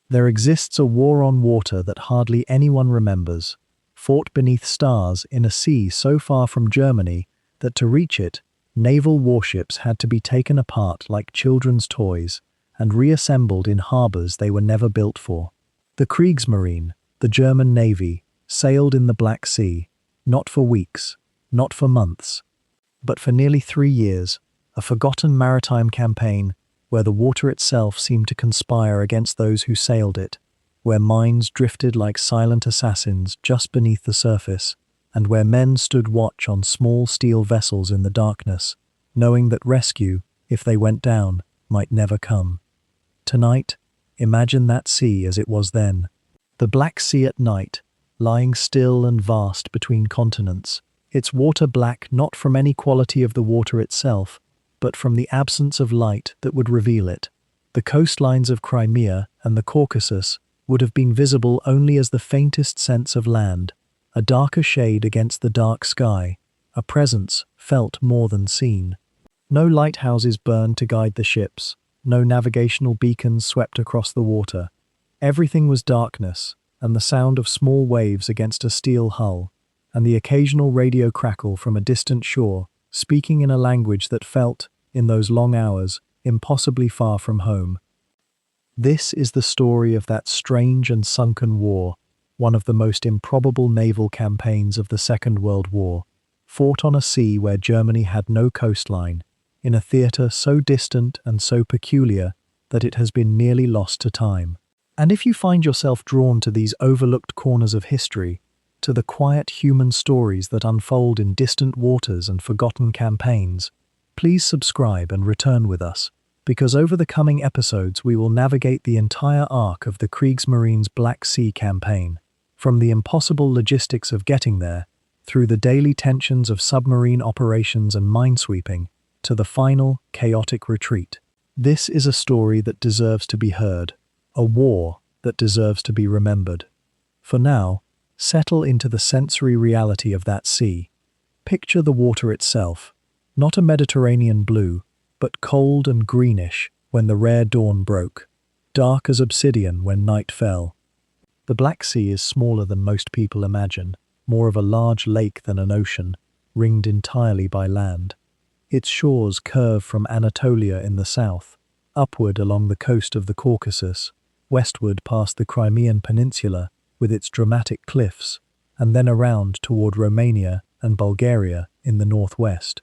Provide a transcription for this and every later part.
There exists a war on water that hardly anyone remembers, fought beneath stars in a sea so far from Germany that to reach it, naval warships had to be taken apart like children's toys and reassembled in harbors they were never built for. The Kriegsmarine, the German Navy, sailed in the Black Sea, not for weeks, not for months, but for nearly 3 years, a forgotten maritime campaign where the water itself seemed to conspire against those who sailed it, where minds drifted like silent assassins just beneath the surface, and where men stood watch on small steel vessels in the darkness, knowing that rescue, if they went down, might never come. Tonight, imagine that sea as it was then. The Black Sea at night, lying still and vast between continents, its water black not from any quality of the water itself, but from the absence of light that would reveal it. The coastlines of Crimea and the Caucasus would have been visible only as the faintest sense of land, a darker shade against the dark sky, a presence felt more than seen. No lighthouses burned to guide the ships, no navigational beacons swept across the water. Everything was darkness, and the sound of small waves against a steel hull, and the occasional radio crackle from a distant shore, speaking in a language that felt, in those long hours, impossibly far from home. This is the story of that strange and sunken war, one of the most improbable naval campaigns of the Second World War, fought on a sea where Germany had no coastline, in a theatre so distant and so peculiar that it has been nearly lost to time. And if you find yourself drawn to these overlooked corners of history, to the quiet human stories that unfold in distant waters and forgotten campaigns, please subscribe and return with us, because over the coming episodes we will navigate the entire arc of the Kriegsmarine's Black Sea campaign, from the impossible logistics of getting there, through the daily tensions of submarine operations and minesweeping, to the final, chaotic retreat. This is a story that deserves to be heard, a war that deserves to be remembered. For now, settle into the sensory reality of that sea. Picture the water itself, not a Mediterranean blue, but cold and greenish when the rare dawn broke, dark as obsidian when night fell. The Black Sea is smaller than most people imagine, more of a large lake than an ocean, ringed entirely by land. Its shores curve from Anatolia in the south, upward along the coast of the Caucasus, westward past the Crimean Peninsula with its dramatic cliffs, and then around toward Romania and Bulgaria in the northwest.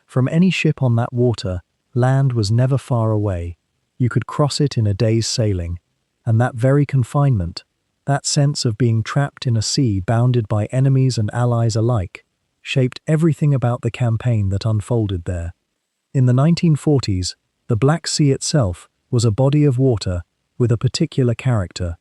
From any ship on that water, land was never far away. You could cross it in a day's sailing, and that very confinement, that sense of being trapped in a sea bounded by enemies and allies alike, shaped everything about the campaign that unfolded there. In the 1940s, the Black Sea itself was a body of water with a particular character.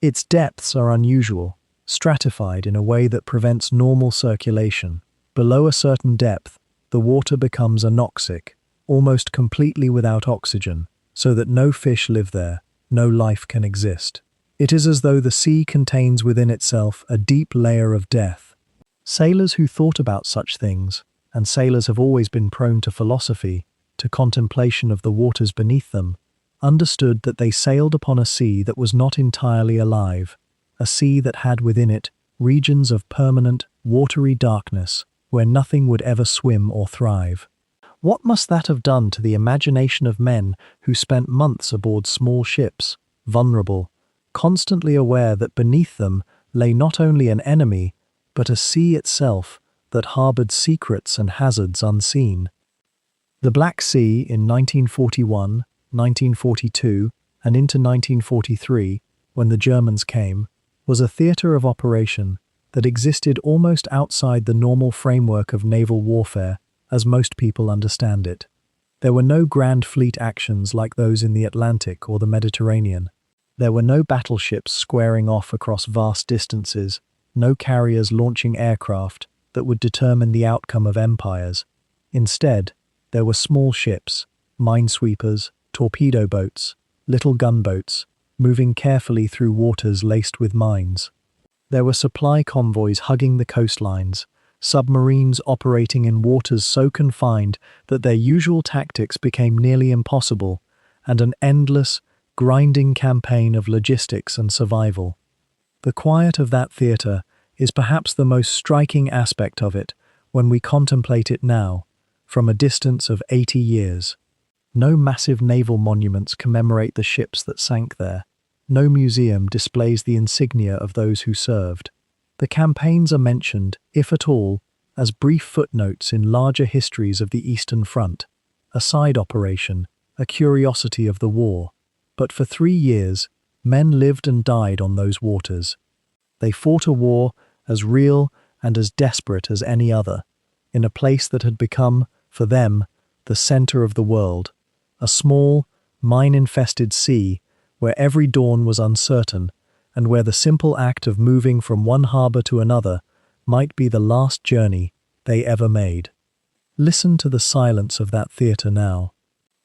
Its depths are unusual, stratified in a way that prevents normal circulation. Below a certain depth, the water becomes anoxic, almost completely without oxygen, so that no fish live there, no life can exist. It is as though the sea contains within itself a deep layer of death. Sailors who thought about such things, and sailors have always been prone to philosophy, to contemplation of the waters beneath them, understood that they sailed upon a sea that was not entirely alive, a sea that had within it regions of permanent, watery darkness where nothing would ever swim or thrive. What must that have done to the imagination of men who spent months aboard small ships, vulnerable, constantly aware that beneath them lay not only an enemy, but a sea itself that harbored secrets and hazards unseen? The Black Sea in 1941, 1942, and into 1943, when the Germans came, was a theatre of operation that existed almost outside the normal framework of naval warfare as most people understand it. There were no grand fleet actions like those in the Atlantic or the Mediterranean. There were no battleships squaring off across vast distances, no carriers launching aircraft that would determine the outcome of empires. Instead, there were small ships, minesweepers, torpedo boats, little gunboats, moving carefully through waters laced with mines. There were supply convoys hugging the coastlines, submarines operating in waters so confined that their usual tactics became nearly impossible, and an endless, grinding campaign of logistics and survival. The quiet of that theatre is perhaps the most striking aspect of it when we contemplate it now, from a distance of 80 years. No massive naval monuments commemorate the ships that sank there. No museum displays the insignia of those who served. The campaigns are mentioned, if at all, as brief footnotes in larger histories of the Eastern Front, a side operation, a curiosity of the war. But for 3 years, men lived and died on those waters. They fought a war as real and as desperate as any other, in a place that had become, for them, the center of the world, a small, mine-infested sea where every dawn was uncertain and where the simple act of moving from one harbor to another might be the last journey they ever made. Listen to the silence of that theatre now.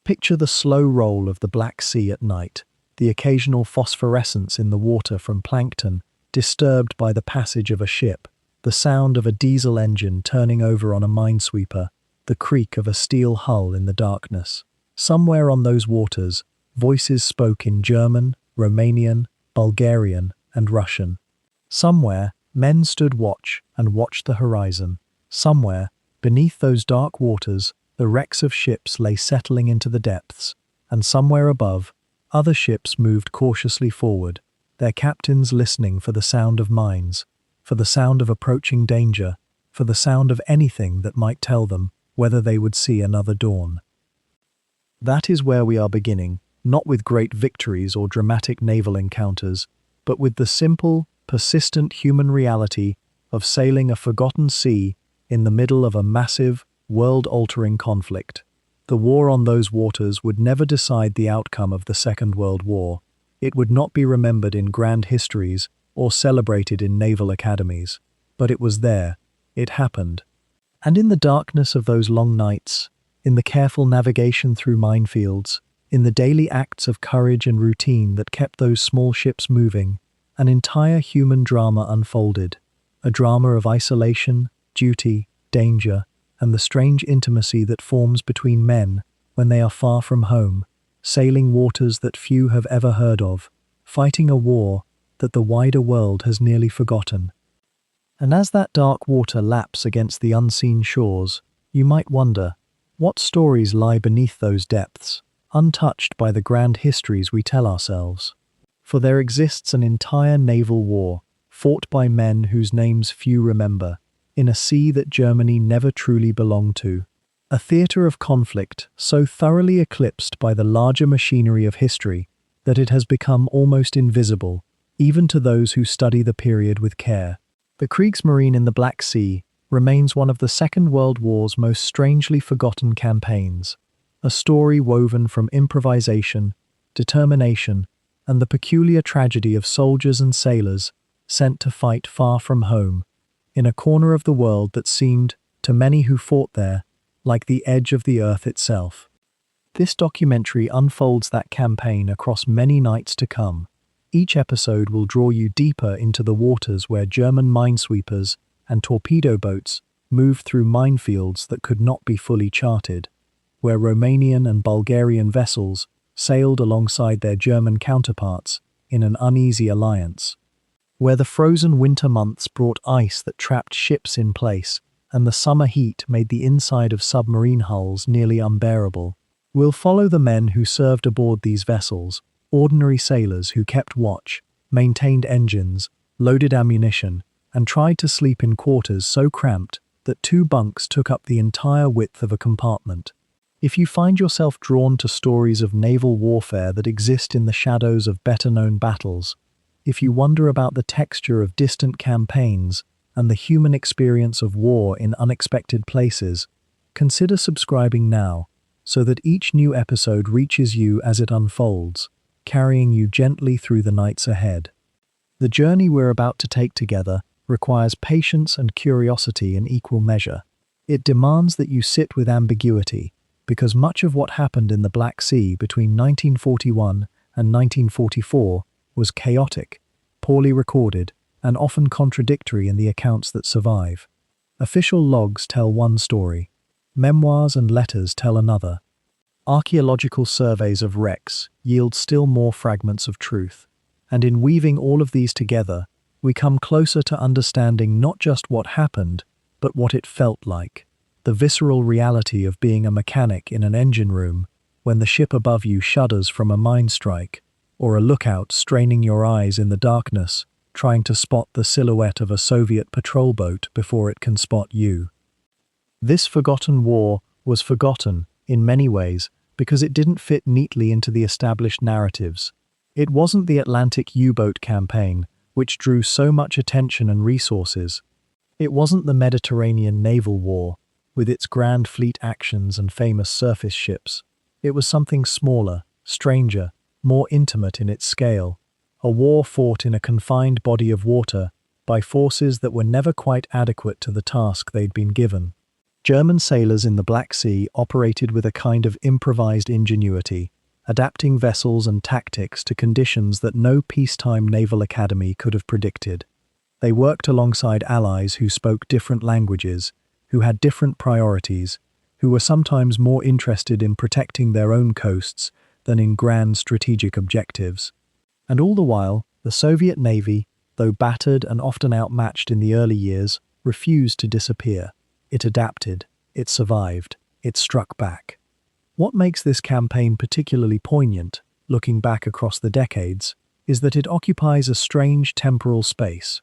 Picture the slow roll of the Black Sea at night, the occasional phosphorescence in the water from plankton disturbed by the passage of a ship, the sound of a diesel engine turning over on a minesweeper, the creak of a steel hull in the darkness. Somewhere on those waters, voices spoke in German, Romanian, Bulgarian, and Russian. Somewhere, men stood watch and watched the horizon. Somewhere, beneath those dark waters, the wrecks of ships lay settling into the depths, and somewhere above, other ships moved cautiously forward, their captains listening for the sound of mines, for the sound of approaching danger, for the sound of anything that might tell them whether they would see another dawn. That is where we are beginning, not with great victories or dramatic naval encounters, but with the simple, persistent human reality of sailing a forgotten sea in the middle of a massive, world-altering conflict. The war on those waters would never decide the outcome of the Second World War. It would not be remembered in grand histories or celebrated in naval academies. But it was there. It happened. And in the darkness of those long nights, in the careful navigation through minefields, in the daily acts of courage and routine that kept those small ships moving, an entire human drama unfolded. A drama of isolation, duty, danger, and the strange intimacy that forms between men when they are far from home, sailing waters that few have ever heard of, fighting a war that the wider world has nearly forgotten. And as that dark water laps against the unseen shores, you might wonder, what stories lie beneath those depths, untouched by the grand histories we tell ourselves? For there exists an entire naval war, fought by men whose names few remember, in a sea that Germany never truly belonged to. A theatre of conflict so thoroughly eclipsed by the larger machinery of history that it has become almost invisible, even to those who study the period with care. The Kriegsmarine in the Black Sea remains one of the Second World War's most strangely forgotten campaigns, a story woven from improvisation, determination, and the peculiar tragedy of soldiers and sailors sent to fight far from home, in a corner of the world that seemed, to many who fought there, like the edge of the earth itself. This documentary unfolds that campaign across many nights to come. Each episode will draw you deeper into the waters where German minesweepers and torpedo boats moved through minefields that could not be fully charted, where Romanian and Bulgarian vessels sailed alongside their German counterparts in an uneasy alliance, where the frozen winter months brought ice that trapped ships in place and the summer heat made the inside of submarine hulls nearly unbearable. We'll follow the men who served aboard these vessels, ordinary sailors who kept watch, maintained engines, loaded ammunition, and tried to sleep in quarters so cramped that 2 bunks took up the entire width of a compartment. If you find yourself drawn to stories of naval warfare that exist in the shadows of better-known battles, if you wonder about the texture of distant campaigns and the human experience of war in unexpected places, consider subscribing now so that each new episode reaches you as it unfolds, carrying you gently through the nights ahead. The journey we're about to take together requires patience and curiosity in equal measure. It demands that you sit with ambiguity, because much of what happened in the Black Sea between 1941 and 1944 was chaotic, poorly recorded, and often contradictory in the accounts that survive. Official logs tell one story, memoirs and letters tell another. Archaeological surveys of wrecks yield still more fragments of truth, and in weaving all of these together, we come closer to understanding not just what happened, but what it felt like. The visceral reality of being a mechanic in an engine room when the ship above you shudders from a mine strike, or a lookout straining your eyes in the darkness, trying to spot the silhouette of a Soviet patrol boat before it can spot you. This forgotten war was forgotten, in many ways, because it didn't fit neatly into the established narratives. It wasn't the Atlantic U-boat campaign, which drew so much attention and resources. It wasn't the Mediterranean naval war, with its grand fleet actions and famous surface ships. It was something smaller, stranger, more intimate in its scale, a war fought in a confined body of water by forces that were never quite adequate to the task they'd been given. German sailors in the Black Sea operated with a kind of improvised ingenuity, adapting vessels and tactics to conditions that no peacetime naval academy could have predicted. They worked alongside allies who spoke different languages, who had different priorities, who were sometimes more interested in protecting their own coasts than in grand strategic objectives. And all the while, the Soviet Navy, though battered and often outmatched in the early years, refused to disappear. It adapted, it survived, it struck back. What makes this campaign particularly poignant, looking back across the decades, is that it occupies a strange temporal space.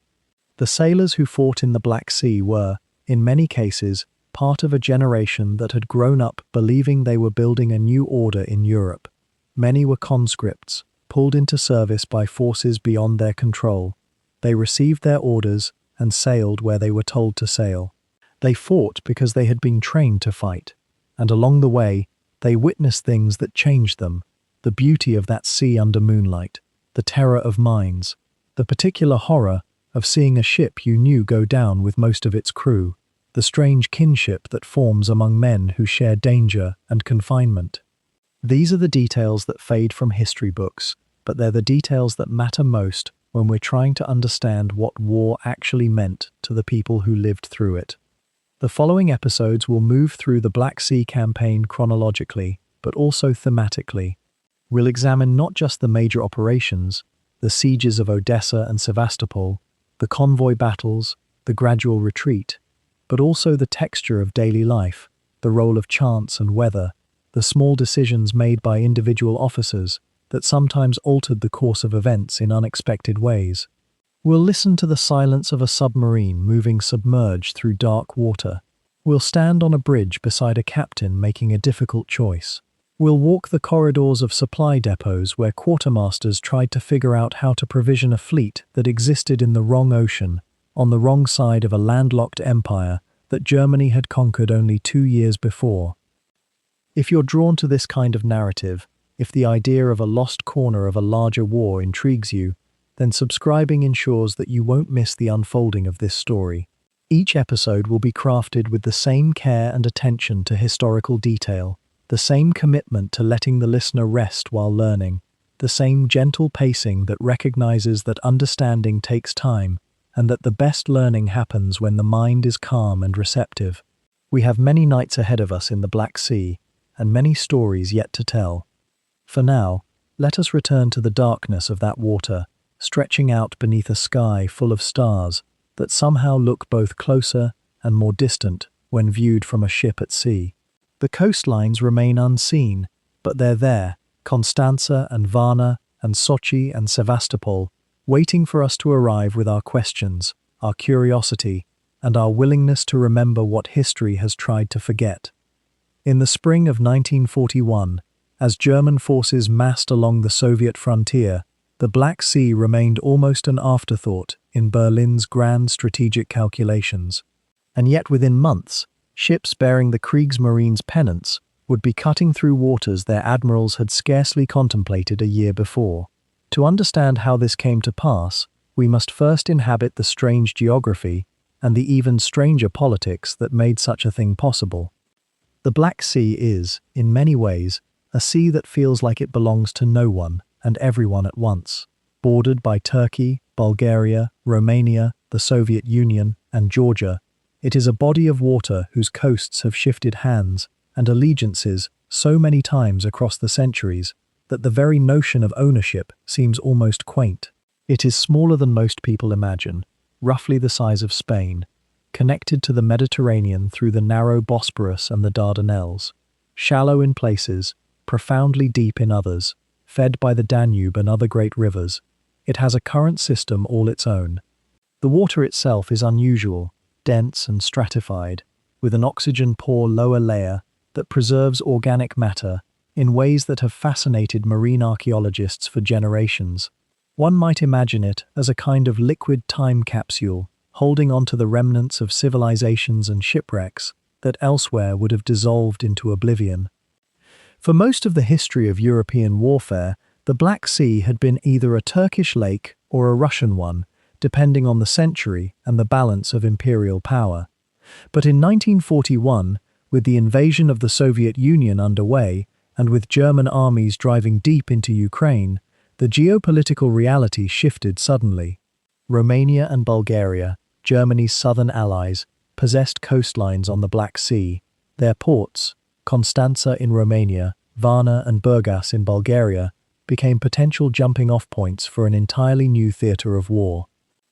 The sailors who fought in the Black Sea were, in many cases, part of a generation that had grown up believing they were building a new order in Europe. Many were conscripts, pulled into service by forces beyond their control. They received their orders and sailed where they were told to sail. They fought because they had been trained to fight, and along the way, they witnessed things that changed them: the beauty of that sea under moonlight, the terror of mines, the particular horror of seeing a ship you knew go down with most of its crew, the strange kinship that forms among men who share danger and confinement. These are the details that fade from history books, but they're the details that matter most when we're trying to understand what war actually meant to the people who lived through it. The following episodes will move through the Black Sea campaign chronologically, but also thematically. We'll examine not just the major operations, the sieges of Odessa and Sevastopol, the convoy battles, the gradual retreat, but also the texture of daily life, the role of chance and weather, the small decisions made by individual officers that sometimes altered the course of events in unexpected ways. We'll listen to the silence of a submarine moving submerged through dark water. We'll stand on a bridge beside a captain making a difficult choice. We'll walk the corridors of supply depots where quartermasters tried to figure out how to provision a fleet that existed in the wrong ocean, on the wrong side of a landlocked empire that Germany had conquered only 2 years before. If you're drawn to this kind of narrative, if the idea of a lost corner of a larger war intrigues you, then subscribing ensures that you won't miss the unfolding of this story. Each episode will be crafted with the same care and attention to historical detail, the same commitment to letting the listener rest while learning, the same gentle pacing that recognizes that understanding takes time and that the best learning happens when the mind is calm and receptive. We have many nights ahead of us in the Black Sea, and many stories yet to tell. For now, let us return to the darkness of that water, stretching out beneath a sky full of stars that somehow look both closer and more distant when viewed from a ship at sea. The coastlines remain unseen, but they're there, Constanza and Varna and Sochi and Sevastopol, waiting for us to arrive with our questions, our curiosity, and our willingness to remember what history has tried to forget. In the spring of 1941, as German forces massed along the Soviet frontier, the Black Sea remained almost an afterthought in Berlin's grand strategic calculations. And yet within months, ships bearing the Kriegsmarine's pennants would be cutting through waters their admirals had scarcely contemplated a year before. To understand how this came to pass, we must first inhabit the strange geography and the even stranger politics that made such a thing possible. The Black Sea is, in many ways, a sea that feels like it belongs to no one and everyone at once. Bordered by Turkey, Bulgaria, Romania, the Soviet Union, and Georgia, it is a body of water whose coasts have shifted hands and allegiances so many times across the centuries that the very notion of ownership seems almost quaint. It is smaller than most people imagine, roughly the size of Spain, connected to the Mediterranean through the narrow Bosporus and the Dardanelles, shallow in places, profoundly deep in others, fed by the Danube and other great rivers. It has a current system all its own. The water itself is unusual, dense and stratified, with an oxygen-poor lower layer that preserves organic matter in ways that have fascinated marine archaeologists for generations. One might imagine it as a kind of liquid time capsule, holding onto the remnants of civilizations and shipwrecks that elsewhere would have dissolved into oblivion. For most of the history of European warfare, the Black Sea had been either a Turkish lake or a Russian one, depending on the century and the balance of imperial power. But in 1941, with the invasion of the Soviet Union underway, and with German armies driving deep into Ukraine, the geopolitical reality shifted suddenly. Romania and Bulgaria, Germany's southern allies, possessed coastlines on the Black Sea. Their ports, Constanța in Romania, Varna and Burgas in Bulgaria, became potential jumping-off points for an entirely new theatre of war.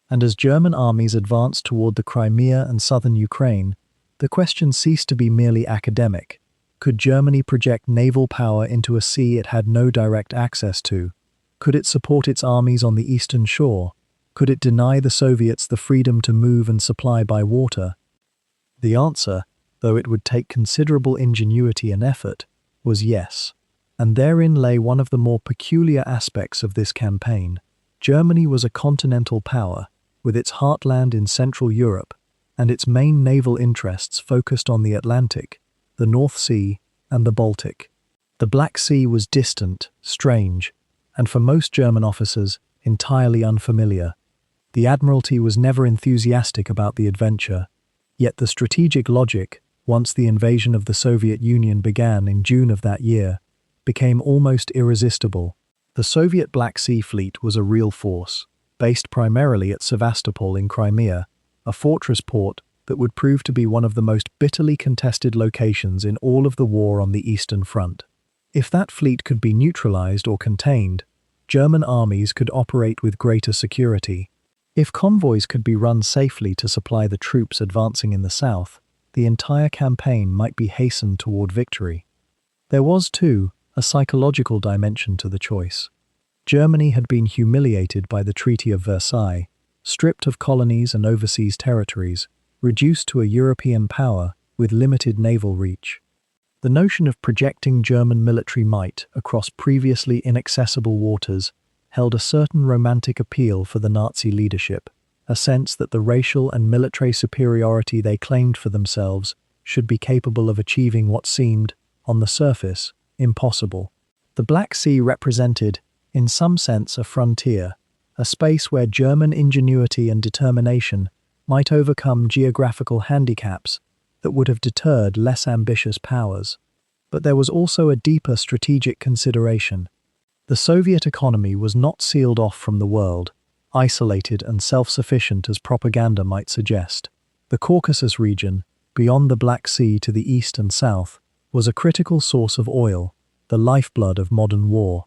And as German armies advanced toward the Crimea and southern Ukraine, the question ceased to be merely academic. Could Germany project naval power into a sea it had no direct access to? Could it support its armies on the eastern shore? Could it deny the Soviets the freedom to move and supply by water? The answer, though it would take considerable ingenuity and effort, was yes. And therein lay one of the more peculiar aspects of this campaign. Germany was a continental power, with its heartland in Central Europe, and its main naval interests focused on the Atlantic, the North Sea, and the Baltic. The Black Sea was distant, strange, and for most German officers, entirely unfamiliar. The Admiralty was never enthusiastic about the adventure, yet the strategic logic, once the invasion of the Soviet Union began in June of that year, became almost irresistible. The Soviet Black Sea Fleet was a real force, based primarily at Sevastopol in Crimea, a fortress port that would prove to be one of the most bitterly contested locations in all of the war on the Eastern Front. If that fleet could be neutralized or contained, German armies could operate with greater security. If convoys could be run safely to supply the troops advancing in the south, the entire campaign might be hastened toward victory. There was, too, a psychological dimension to the choice. Germany had been humiliated by the Treaty of Versailles, stripped of colonies and overseas territories, reduced to a European power with limited naval reach. The notion of projecting German military might across previously inaccessible waters held a certain romantic appeal for the Nazi leadership, a sense that the racial and military superiority they claimed for themselves should be capable of achieving what seemed, on the surface, impossible. The Black Sea represented, in some sense, a frontier, a space where German ingenuity and determination might overcome geographical handicaps that would have deterred less ambitious powers. But there was also a deeper strategic consideration. The Soviet economy was not sealed off from the world, isolated and self-sufficient as propaganda might suggest. The Caucasus region, beyond the Black Sea to the east and south, was a critical source of oil, the lifeblood of modern war.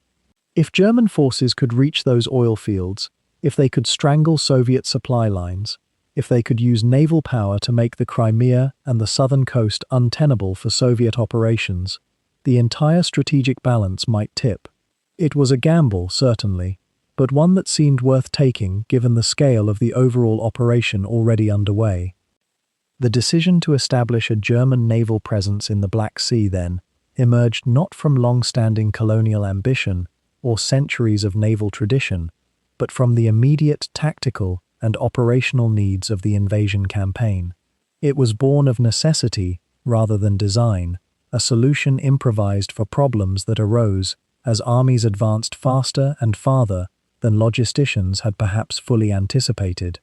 If German forces could reach those oil fields, if they could strangle Soviet supply lines, if they could use naval power to make the Crimea and the southern coast untenable for Soviet operations, the entire strategic balance might tip. It was a gamble, certainly, but one that seemed worth taking given the scale of the overall operation already underway. The decision to establish a German naval presence in the Black Sea, then, emerged not from long-standing colonial ambition or centuries of naval tradition, but from the immediate tactical and operational needs of the invasion campaign. It was born of necessity rather than design, a solution improvised for problems that arose as armies advanced faster and farther than logisticians had perhaps fully anticipated.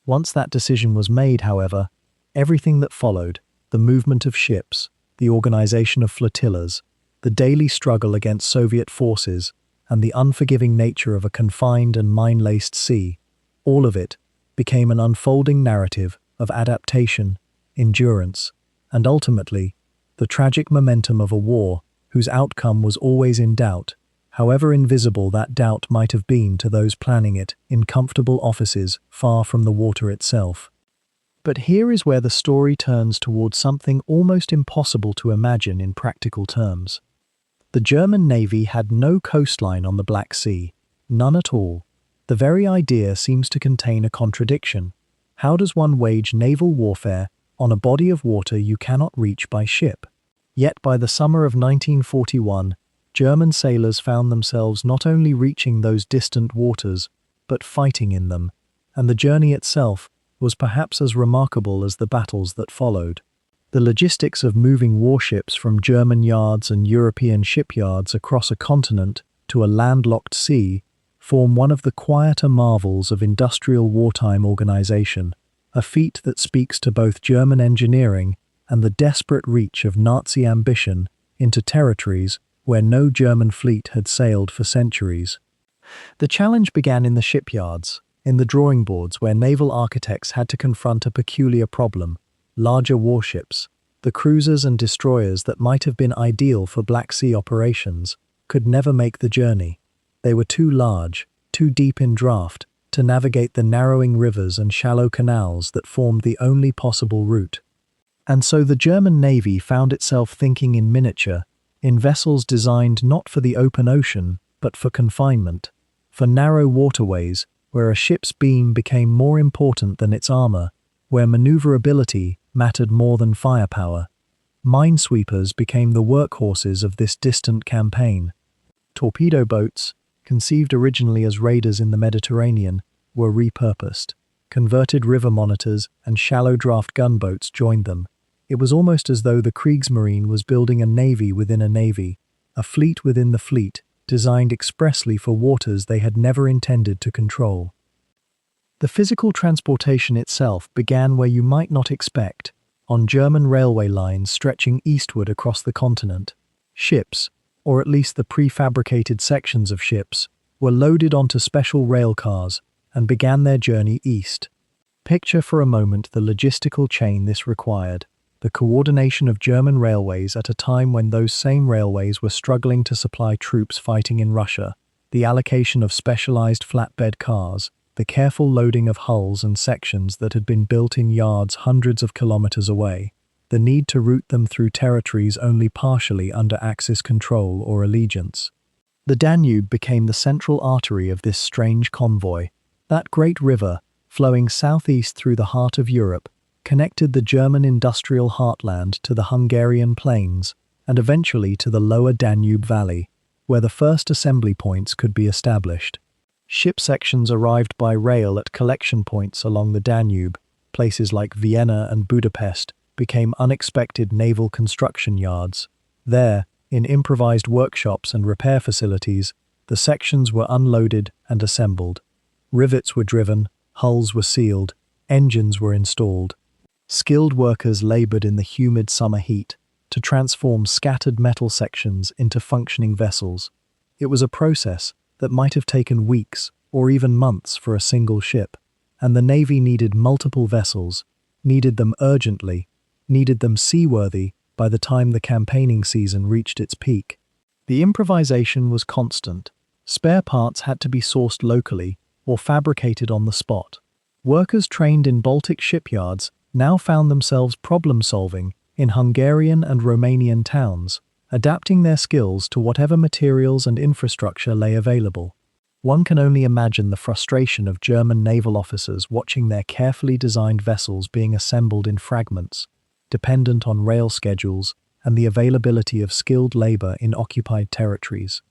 Once that decision was made, however, everything that followed, the movement of ships, the organization of flotillas, the daily struggle against Soviet forces, and the unforgiving nature of a confined and mine-laced sea, all of it became an unfolding narrative of adaptation, endurance, and ultimately, the tragic momentum of a war whose outcome was always in doubt, however invisible that doubt might have been to those planning it in comfortable offices far from the water itself. But here is where the story turns towards something almost impossible to imagine in practical terms. The German Navy had no coastline on the Black Sea, none at all. The very idea seems to contain a contradiction. How does one wage naval warfare on a body of water you cannot reach by ship? Yet by the summer of 1941, German sailors found themselves not only reaching those distant waters, but fighting in them, and the journey itself was perhaps as remarkable as the battles that followed. The logistics of moving warships from German yards and European shipyards across a continent to a landlocked sea form one of the quieter marvels of industrial wartime organization, a feat that speaks to both German engineering and the desperate reach of Nazi ambition into territories where no German fleet had sailed for centuries. The challenge began in the shipyards, in the drawing boards where naval architects had to confront a peculiar problem: larger warships. The cruisers and destroyers that might have been ideal for Black Sea operations could never make the journey. They were too large, too deep in draft, to navigate the narrowing rivers and shallow canals that formed the only possible route. And so the German Navy found itself thinking in miniature, in vessels designed not for the open ocean, but for confinement, for narrow waterways where a ship's beam became more important than its armor, where maneuverability mattered more than firepower. Minesweepers became the workhorses of this distant campaign. Torpedo boats, conceived originally as raiders in the Mediterranean, were repurposed. Converted river monitors and shallow draft gunboats joined them. It was almost as though the Kriegsmarine was building a navy within a navy, a fleet within the fleet, designed expressly for waters they had never intended to control. The physical transportation itself began where you might not expect, on German railway lines stretching eastward across the continent. Ships, or at least the prefabricated sections of ships, were loaded onto special rail cars and began their journey east. Picture for a moment the logistical chain this required. The coordination of German railways at a time when those same railways were struggling to supply troops fighting in Russia, the allocation of specialized flatbed cars, the careful loading of hulls and sections that had been built in yards hundreds of kilometers away, the need to route them through territories only partially under Axis control or allegiance. The Danube became the central artery of this strange convoy. That great river, flowing southeast through the heart of Europe, connected the German industrial heartland to the Hungarian plains and eventually to the lower Danube Valley, where the first assembly points could be established. Ship sections arrived by rail at collection points along the Danube. Places like Vienna and Budapest became unexpected naval construction yards. There, in improvised workshops and repair facilities, the sections were unloaded and assembled. Rivets were driven, hulls were sealed, engines were installed. Skilled workers labored in the humid summer heat to transform scattered metal sections into functioning vessels. It was a process that might have taken weeks or even months for a single ship, and the Navy needed multiple vessels, needed them urgently, needed them seaworthy by the time the campaigning season reached its peak. The improvisation was constant. Spare parts had to be sourced locally or fabricated on the spot. Workers trained in Baltic shipyards now found themselves problem-solving in Hungarian and Romanian towns, adapting their skills to whatever materials and infrastructure lay available. One can only imagine the frustration of German naval officers watching their carefully designed vessels being assembled in fragments, dependent on rail schedules and the availability of skilled labor in occupied territories.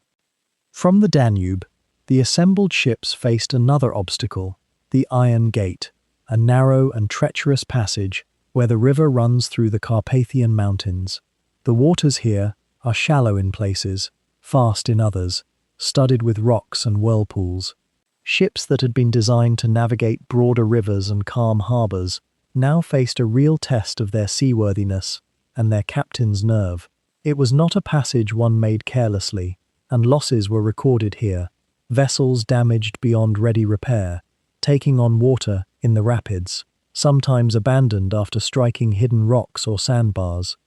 From the Danube, the assembled ships faced another obstacle, the Iron Gate, a narrow and treacherous passage where the river runs through the Carpathian Mountains. The waters here are shallow in places, fast in others, studded with rocks and whirlpools. Ships that had been designed to navigate broader rivers and calm harbors now faced a real test of their seaworthiness and their captain's nerve. It was not a passage one made carelessly, and losses were recorded here, vessels damaged beyond ready repair, taking on water in the rapids, sometimes abandoned after striking hidden rocks or sandbars.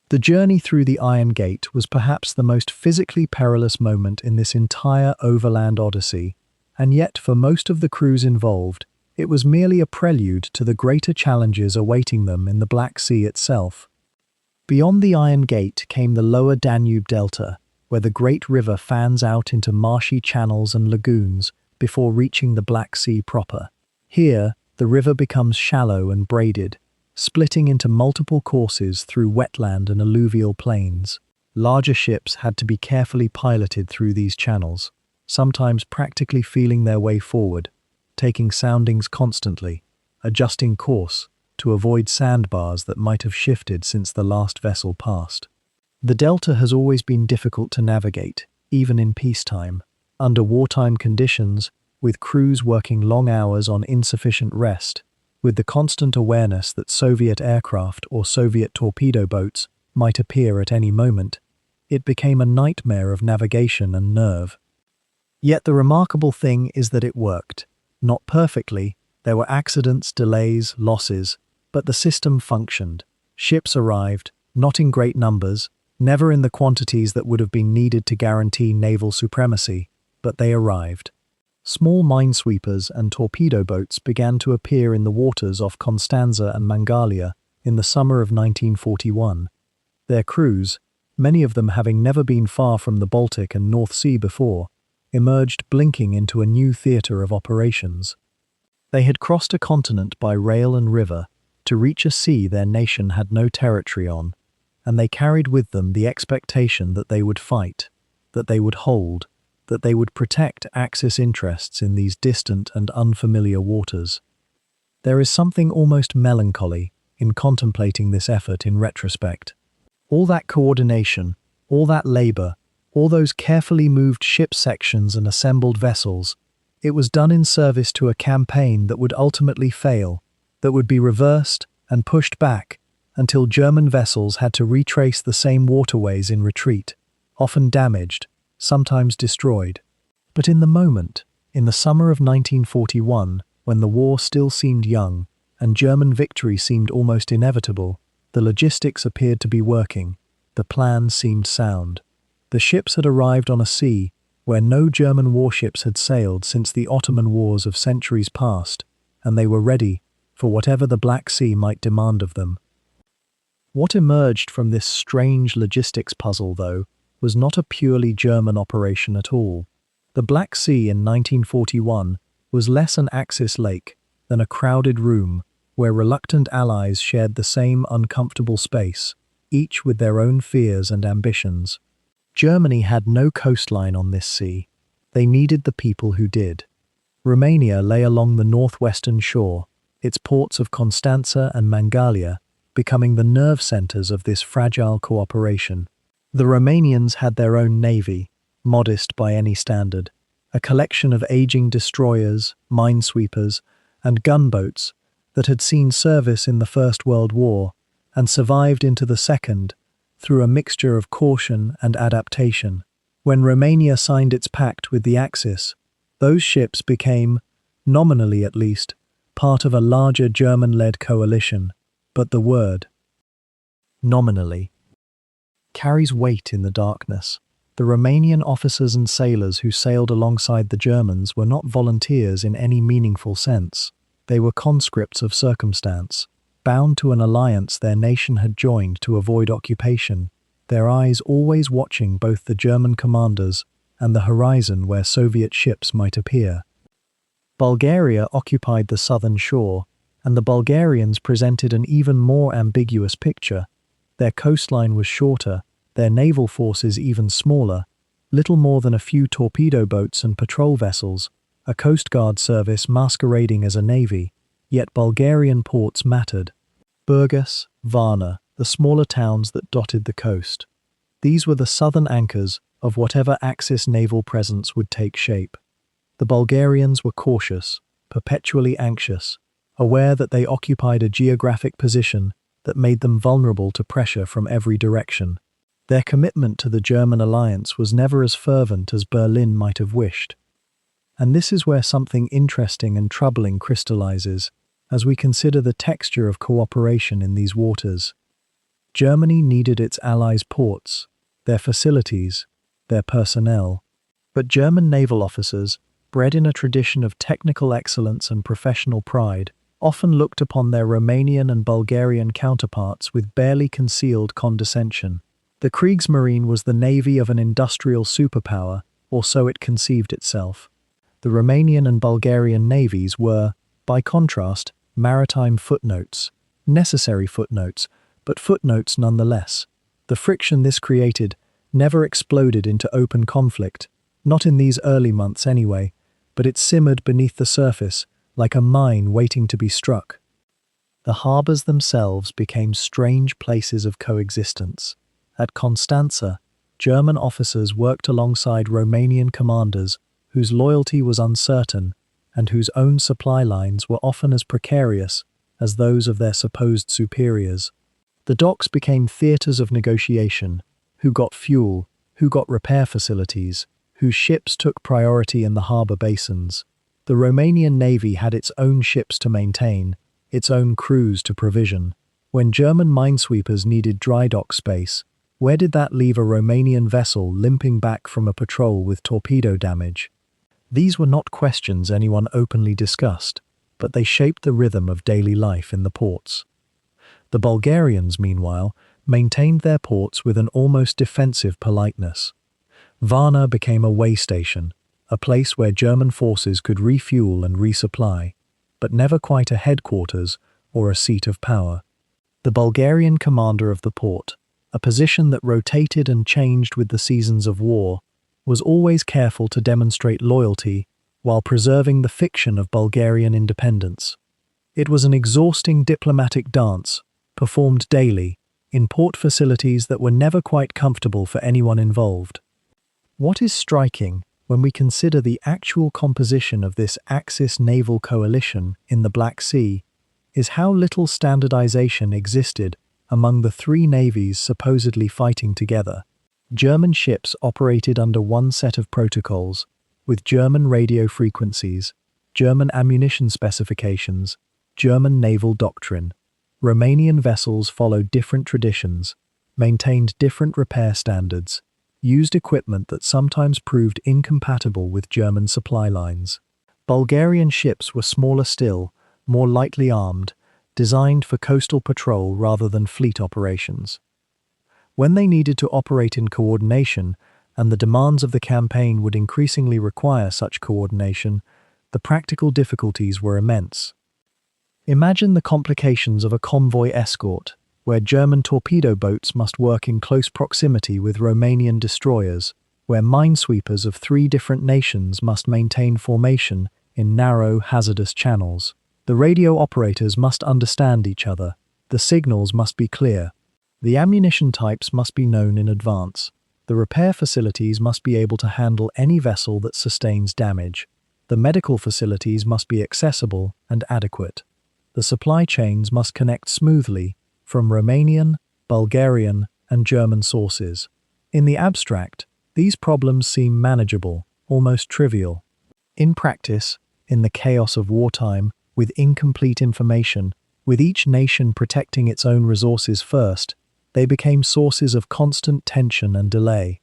The journey through the Iron Gate was perhaps the most physically perilous moment in this entire overland odyssey, and yet for most of the crews involved, it was merely a prelude to the greater challenges awaiting them in the Black Sea itself. Beyond the Iron Gate came the lower Danube Delta, where the great river fans out into marshy channels and lagoons before reaching the Black Sea proper. Here, the river becomes shallow and braided, splitting into multiple courses through wetland and alluvial plains. Larger ships had to be carefully piloted through these channels, sometimes practically feeling their way forward, taking soundings constantly, adjusting course to avoid sandbars that might have shifted since the last vessel passed. The Delta has always been difficult to navigate, even in peacetime. Under wartime conditions, with crews working long hours on insufficient rest, with the constant awareness that Soviet aircraft or Soviet torpedo boats might appear at any moment, it became a nightmare of navigation and nerve. Yet the remarkable thing is that it worked. Not perfectly, there were accidents, delays, losses, but the system functioned. Ships arrived, not in great numbers, never in the quantities that would have been needed to guarantee naval supremacy, but they arrived. Small minesweepers and torpedo boats began to appear in the waters off Constanza and Mangalia in the summer of 1941. Their crews, many of them having never been far from the Baltic and North Sea before, emerged blinking into a new theatre of operations. They had crossed a continent by rail and river to reach a sea their nation had no territory on, and they carried with them the expectation that they would fight, that they would hold, that they would protect Axis interests in these distant and unfamiliar waters. There is something almost melancholy in contemplating this effort in retrospect. All that coordination, all that labor, all those carefully moved ship sections and assembled vessels, it was done in service to a campaign that would ultimately fail, that would be reversed and pushed back until German vessels had to retrace the same waterways in retreat, often damaged, sometimes destroyed. But in the moment, in the summer of 1941, when the war still seemed young and German victory seemed almost inevitable, the logistics appeared to be working, the plan seemed sound. The ships had arrived on a sea where no German warships had sailed since the Ottoman wars of centuries past, and they were ready for whatever the Black Sea might demand of them. What emerged from this strange logistics puzzle, though, was not a purely German operation at all. The Black Sea in 1941 was less an Axis lake than a crowded room where reluctant allies shared the same uncomfortable space, each with their own fears and ambitions. Germany had no coastline on this sea. They needed the people who did. Romania lay along the northwestern shore, its ports of Constanza and Mangalia becoming the nerve centers of this fragile cooperation. The Romanians had their own navy, modest by any standard, a collection of aging destroyers, minesweepers, and gunboats that had seen service in the First World War and survived into the Second through a mixture of caution and adaptation. When Romania signed its pact with the Axis, those ships became, nominally at least, part of a larger German-led coalition, but the word, nominally, carries weight in the darkness. The Romanian officers and sailors who sailed alongside the Germans were not volunteers in any meaningful sense. They were conscripts of circumstance, bound to an alliance their nation had joined to avoid occupation, their eyes always watching both the German commanders and the horizon where Soviet ships might appear. Bulgaria occupied the southern shore, and the Bulgarians presented an even more ambiguous picture. Their coastline was shorter, their naval forces even smaller, little more than a few torpedo boats and patrol vessels, a Coast Guard service masquerading as a navy, yet Bulgarian ports mattered. Burgas, Varna, the smaller towns that dotted the coast. These were the southern anchors of whatever Axis naval presence would take shape. The Bulgarians were cautious, perpetually anxious, aware that they occupied a geographic position that made them vulnerable to pressure from every direction. Their commitment to the German alliance was never as fervent as Berlin might have wished. And this is where something interesting and troubling crystallizes as we consider the texture of cooperation in these waters. Germany needed its allies' ports, their facilities, their personnel. But German naval officers, bred in a tradition of technical excellence and professional pride, often looked upon their Romanian and Bulgarian counterparts with barely concealed condescension. The Kriegsmarine was the navy of an industrial superpower, or so it conceived itself. The Romanian and Bulgarian navies were, by contrast, maritime footnotes, necessary footnotes, but footnotes nonetheless. The friction this created never exploded into open conflict, not in these early months anyway, but it simmered beneath the surface like a mine waiting to be struck. The harbours themselves became strange places of coexistence. At Constanza, German officers worked alongside Romanian commanders whose loyalty was uncertain and whose own supply lines were often as precarious as those of their supposed superiors. The docks became theatres of negotiation: who got fuel, who got repair facilities, whose ships took priority in the harbour basins. The Romanian navy had its own ships to maintain, its own crews to provision. When German minesweepers needed dry dock space, where did that leave a Romanian vessel limping back from a patrol with torpedo damage? These were not questions anyone openly discussed, but they shaped the rhythm of daily life in the ports. The Bulgarians, meanwhile, maintained their ports with an almost defensive politeness. Varna became a way station, a place where German forces could refuel and resupply, but never quite a headquarters or a seat of power. The Bulgarian commander of the port, a position that rotated and changed with the seasons of war, was always careful to demonstrate loyalty while preserving the fiction of Bulgarian independence. It was an exhausting diplomatic dance, performed daily, in port facilities that were never quite comfortable for anyone involved. What is striking when we consider the actual composition of this Axis naval coalition in the Black Sea is how little standardization existed among the three navies supposedly fighting together. German ships operated under one set of protocols, with German radio frequencies, German ammunition specifications, German naval doctrine. Romanian vessels followed different traditions, maintained different repair standards, used equipment that sometimes proved incompatible with German supply lines. Bulgarian ships were smaller still, more lightly armed, designed for coastal patrol rather than fleet operations. When they needed to operate in coordination, and the demands of the campaign would increasingly require such coordination, the practical difficulties were immense. Imagine the complications of a convoy escort, where German torpedo boats must work in close proximity with Romanian destroyers, where minesweepers of three different nations must maintain formation in narrow, hazardous channels. The radio operators must understand each other, the signals must be clear, the ammunition types must be known in advance, the repair facilities must be able to handle any vessel that sustains damage, the medical facilities must be accessible and adequate, the supply chains must connect smoothly from Romanian, Bulgarian, and German sources. In the abstract, these problems seem manageable, almost trivial. In practice, in the chaos of wartime, with incomplete information, with each nation protecting its own resources first, they became sources of constant tension and delay.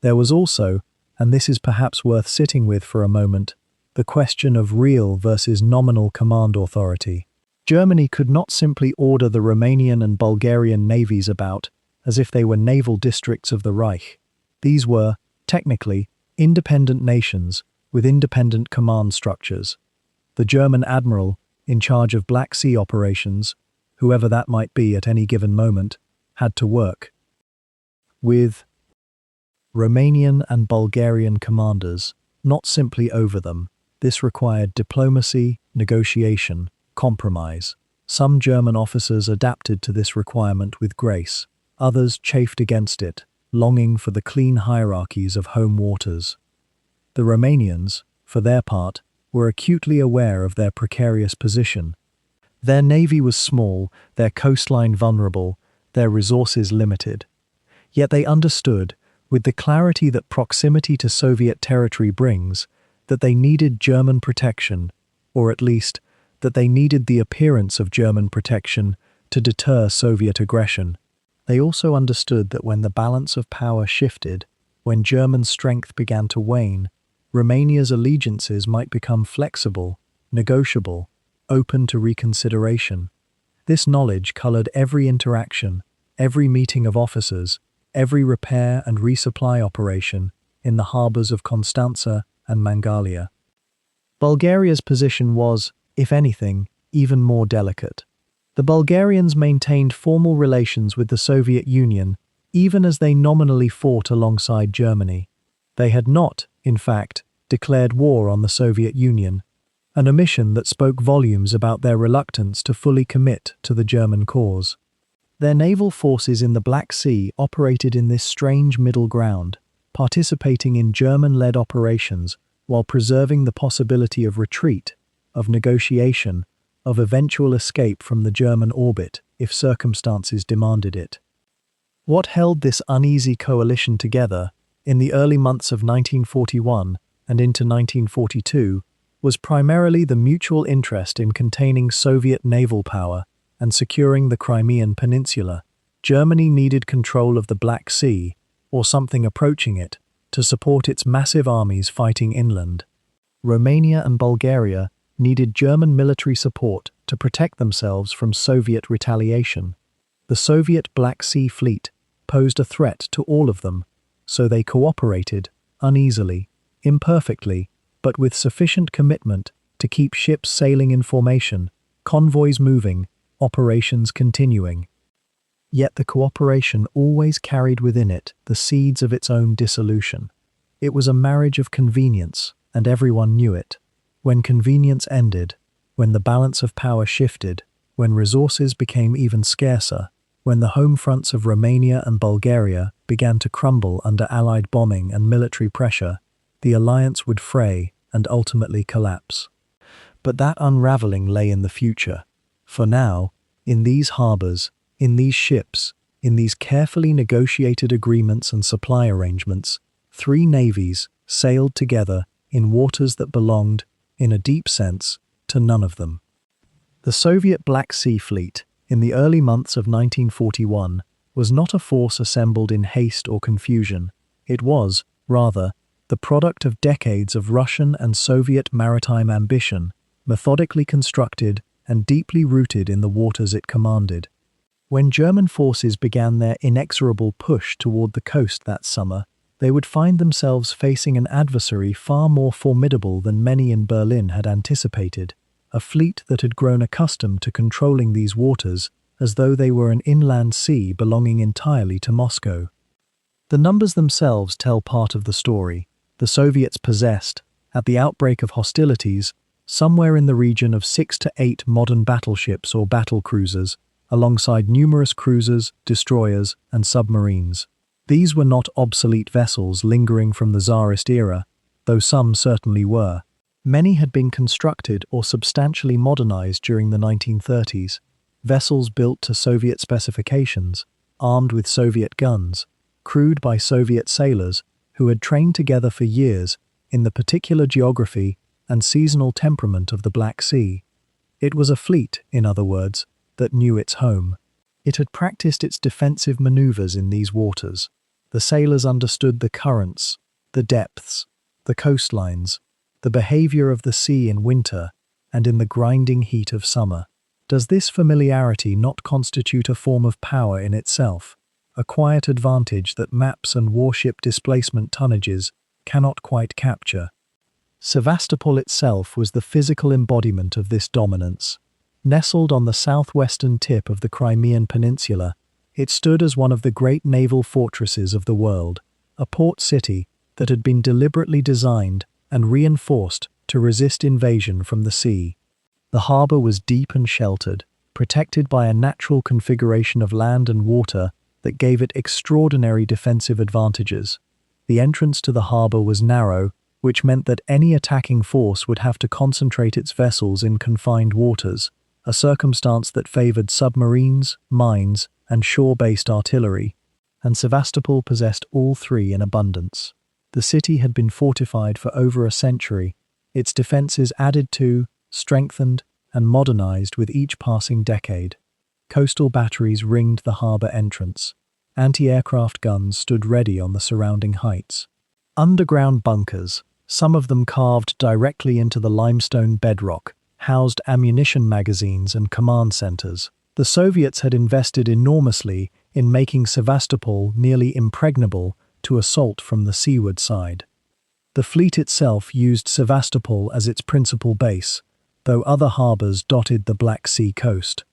There was also, and this is perhaps worth sitting with for a moment, the question of real versus nominal command authority. Germany could not simply order the Romanian and Bulgarian navies about as if they were naval districts of the Reich. These were, technically, independent nations with independent command structures. The German admiral, in charge of Black Sea operations, whoever that might be at any given moment, had to work with Romanian and Bulgarian commanders, not simply over them. This required diplomacy, negotiation, compromise. Some German officers adapted to this requirement with grace. Others chafed against it, longing for the clean hierarchies of home waters. The Romanians, for their part, were acutely aware of their precarious position. Their navy was small, their coastline vulnerable, their resources limited. Yet they understood, with the clarity that proximity to Soviet territory brings, that they needed German protection, or at least, that they needed the appearance of German protection to deter Soviet aggression. They also understood that when the balance of power shifted, when German strength began to wane, Romania's allegiances might become flexible, negotiable, open to reconsideration. This knowledge colored every interaction, every meeting of officers, every repair and resupply operation in the harbors of Constanța and Mangalia. Bulgaria's position was, if anything, even more delicate. The Bulgarians maintained formal relations with the Soviet Union even as they nominally fought alongside Germany. They had not, in fact, declared war on the Soviet Union, an omission that spoke volumes about their reluctance to fully commit to the German cause. Their naval forces in the Black Sea operated in this strange middle ground, participating in German-led operations while preserving the possibility of retreat, of negotiation, of eventual escape from the German orbit if circumstances demanded it. What held this uneasy coalition together in the early months of 1941 and into 1942 was primarily the mutual interest in containing Soviet naval power and securing the Crimean Peninsula. Germany needed control of the Black Sea, or something approaching it, to support its massive armies fighting inland. Romania and Bulgaria needed German military support to protect themselves from Soviet retaliation. The Soviet Black Sea Fleet posed a threat to all of them, so they cooperated, uneasily, imperfectly, but with sufficient commitment to keep ships sailing in formation, convoys moving, operations continuing. Yet the cooperation always carried within it the seeds of its own dissolution. It was a marriage of convenience, and everyone knew it. When convenience ended, when the balance of power shifted, when resources became even scarcer, when the home fronts of Romania and Bulgaria began to crumble under Allied bombing and military pressure, the alliance would fray and ultimately collapse. But that unraveling lay in the future. For now, in these harbors, in these ships, in these carefully negotiated agreements and supply arrangements, three navies sailed together in waters that belonged, in a deep sense, to none of them. The Soviet Black Sea Fleet, in the early months of 1941, was not a force assembled in haste or confusion. It was, rather, the product of decades of Russian and Soviet maritime ambition, methodically constructed and deeply rooted in the waters it commanded. When German forces began their inexorable push toward the coast that summer, they would find themselves facing an adversary far more formidable than many in Berlin had anticipated, a fleet that had grown accustomed to controlling these waters as though they were an inland sea belonging entirely to Moscow. The numbers themselves tell part of the story. The Soviets possessed, at the outbreak of hostilities, somewhere in the region of 6 to 8 modern battleships or battle cruisers, alongside numerous cruisers, destroyers, and submarines. These were not obsolete vessels lingering from the Tsarist era, though some certainly were. Many had been constructed or substantially modernized during the 1930s, vessels built to Soviet specifications, armed with Soviet guns, crewed by Soviet sailors who had trained together for years in the particular geography and seasonal temperament of the Black Sea. It was a fleet, in other words, that knew its home. It had practiced its defensive maneuvers in these waters. The sailors understood the currents, the depths, the coastlines, the behavior of the sea in winter and in the grinding heat of summer. Does this familiarity not constitute a form of power in itself, a quiet advantage that maps and warship displacement tonnages cannot quite capture? Sevastopol itself was the physical embodiment of this dominance. Nestled on the southwestern tip of the Crimean Peninsula, it stood as one of the great naval fortresses of the world, a port city that had been deliberately designed and reinforced to resist invasion from the sea. The harbour was deep and sheltered, protected by a natural configuration of land and water that gave it extraordinary defensive advantages. The entrance to the harbour was narrow, which meant that any attacking force would have to concentrate its vessels in confined waters, a circumstance that favoured submarines, mines, and shore-based artillery, and Sevastopol possessed all three in abundance. The city had been fortified for over a century, its defences added to, strengthened, and modernized with each passing decade. Coastal batteries ringed the harbour entrance, anti-aircraft guns stood ready on the surrounding heights. Underground bunkers, some of them carved directly into the limestone bedrock, housed ammunition magazines and command centers. The Soviets had invested enormously in making Sevastopol nearly impregnable to assault from the seaward side. The fleet itself used Sevastopol as its principal base, though other harbors dotted the Black Sea coast.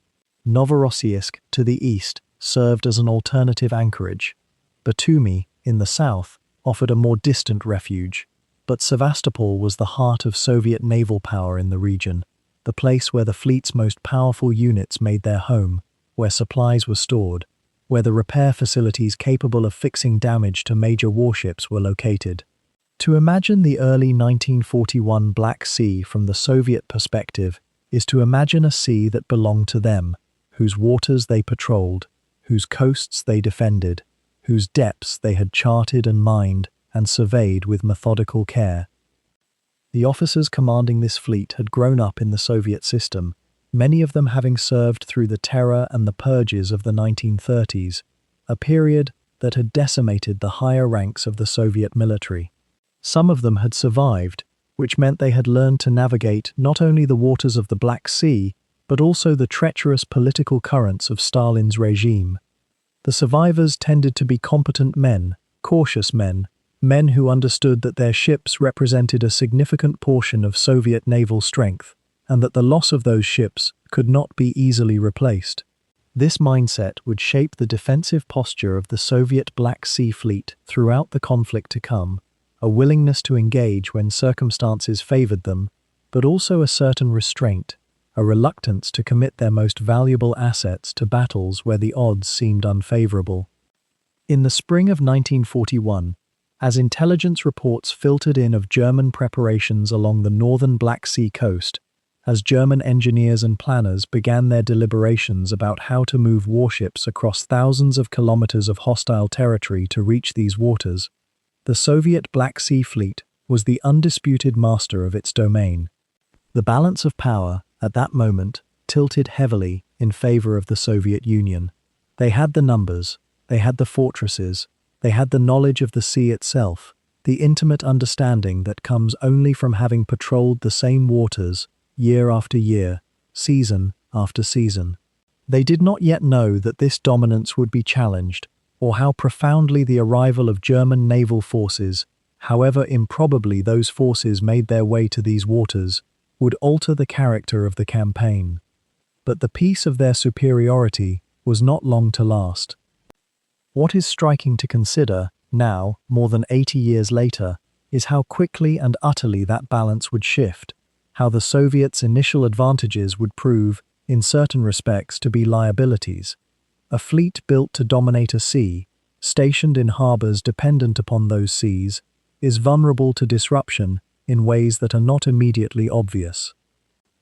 Novorossiysk, to the east, served as an alternative anchorage. Batumi, in the south, offered a more distant refuge. But Sevastopol was the heart of Soviet naval power in the region, the place where the fleet's most powerful units made their home, where supplies were stored, where the repair facilities capable of fixing damage to major warships were located. To imagine the early 1941 Black Sea from the Soviet perspective is to imagine a sea that belonged to them, whose waters they patrolled, whose coasts they defended, whose depths they had charted and mined and surveyed with methodical care. The officers commanding this fleet had grown up in the Soviet system, many of them having served through the terror and the purges of the 1930s, a period that had decimated the higher ranks of the Soviet military. Some of them had survived, which meant they had learned to navigate not only the waters of the Black Sea, but also the treacherous political currents of Stalin's regime. The survivors tended to be competent men, cautious men who understood that their ships represented a significant portion of Soviet naval strength, and that the loss of those ships could not be easily replaced. This mindset would shape the defensive posture of the Soviet Black Sea Fleet throughout the conflict to come, a willingness to engage when circumstances favored them, but also a certain restraint, a reluctance to commit their most valuable assets to battles where the odds seemed unfavorable. In the spring of 1941, as intelligence reports filtered in of German preparations along the northern Black Sea coast, as German engineers and planners began their deliberations about how to move warships across thousands of kilometers of hostile territory to reach these waters, the Soviet Black Sea Fleet was the undisputed master of its domain. The balance of power, at that moment, tilted heavily in favor of the Soviet Union. They had the numbers, they had the fortresses, they had the knowledge of the sea itself, the intimate understanding that comes only from having patrolled the same waters year after year, season after season. They did not yet know that this dominance would be challenged, or how profoundly the arrival of German naval forces, however improbably those forces made their way to these waters, would alter the character of the campaign. But the peace of their superiority was not long to last. What is striking to consider, now, more than 80 years later, is how quickly and utterly that balance would shift, how the Soviets' initial advantages would prove, in certain respects, to be liabilities. A fleet built to dominate a sea, stationed in harbors dependent upon those seas, is vulnerable to disruption in ways that are not immediately obvious.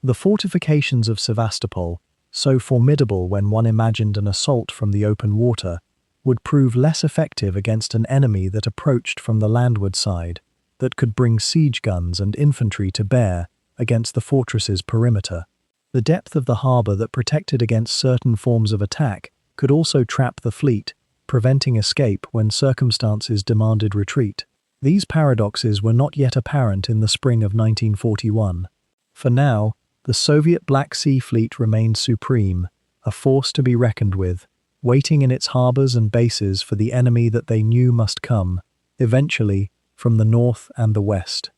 The fortifications of Sevastopol, so formidable when one imagined an assault from the open water, would prove less effective against an enemy that approached from the landward side, that could bring siege guns and infantry to bear against the fortress's perimeter. The depth of the harbor that protected against certain forms of attack could also trap the fleet, preventing escape when circumstances demanded retreat. These paradoxes were not yet apparent in the spring of 1941. For now, the Soviet Black Sea Fleet remained supreme, a force to be reckoned with, waiting in its harbors and bases for the enemy that they knew must come, eventually, from the north and the west.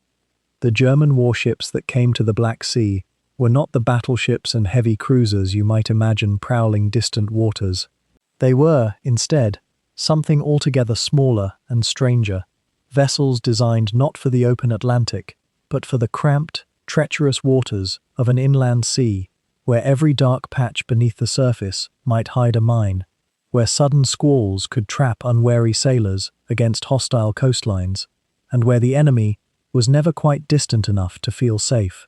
The German warships that came to the Black Sea were not the battleships and heavy cruisers you might imagine prowling distant waters. They were, instead, something altogether smaller and stranger, vessels designed not for the open Atlantic, but for the cramped, treacherous waters of an inland sea, where every dark patch beneath the surface might hide a mine, where sudden squalls could trap unwary sailors against hostile coastlines, and where the enemy was never quite distant enough to feel safe.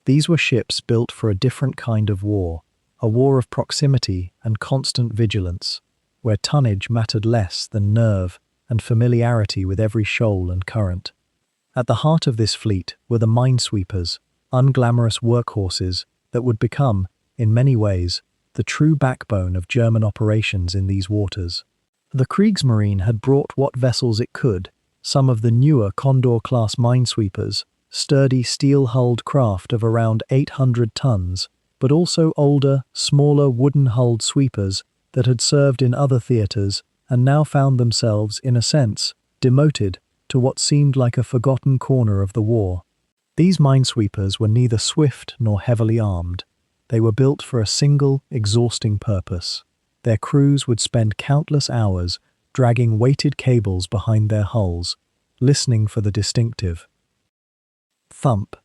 These were ships built for a different kind of war, a war of proximity and constant vigilance, where tonnage mattered less than nerve and familiarity with every shoal and current. At the heart of this fleet were the minesweepers, unglamorous workhorses that would become, in many ways, the true backbone of German operations in these waters. The Kriegsmarine had brought what vessels it could, some of the newer Condor-class minesweepers, sturdy steel-hulled craft of around 800 tons, but also older, smaller wooden-hulled sweepers that had served in other theaters and now found themselves, in a sense, demoted to what seemed like a forgotten corner of the war. These minesweepers were neither swift nor heavily armed. They were built for a single, exhausting purpose. Their crews would spend countless hours dragging weighted cables behind their hulls, listening for the distinctive thump.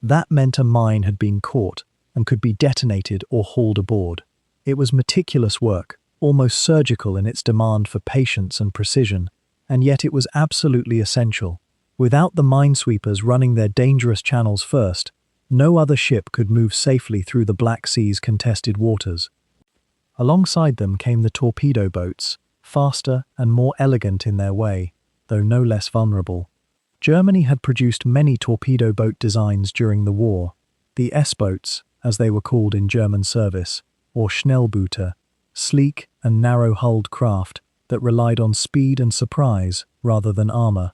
That meant a mine had been caught and could be detonated or hauled aboard. It was meticulous work, almost surgical in its demand for patience and precision, and yet it was absolutely essential. Without the minesweepers running their dangerous channels first, no other ship could move safely through the Black Sea's contested waters. Alongside them came the torpedo boats, faster and more elegant in their way, though no less vulnerable. Germany had produced many torpedo boat designs during the war. The S-boats, as they were called in German service, or Schnellboote, sleek and narrow-hulled craft that relied on speed and surprise rather than armor.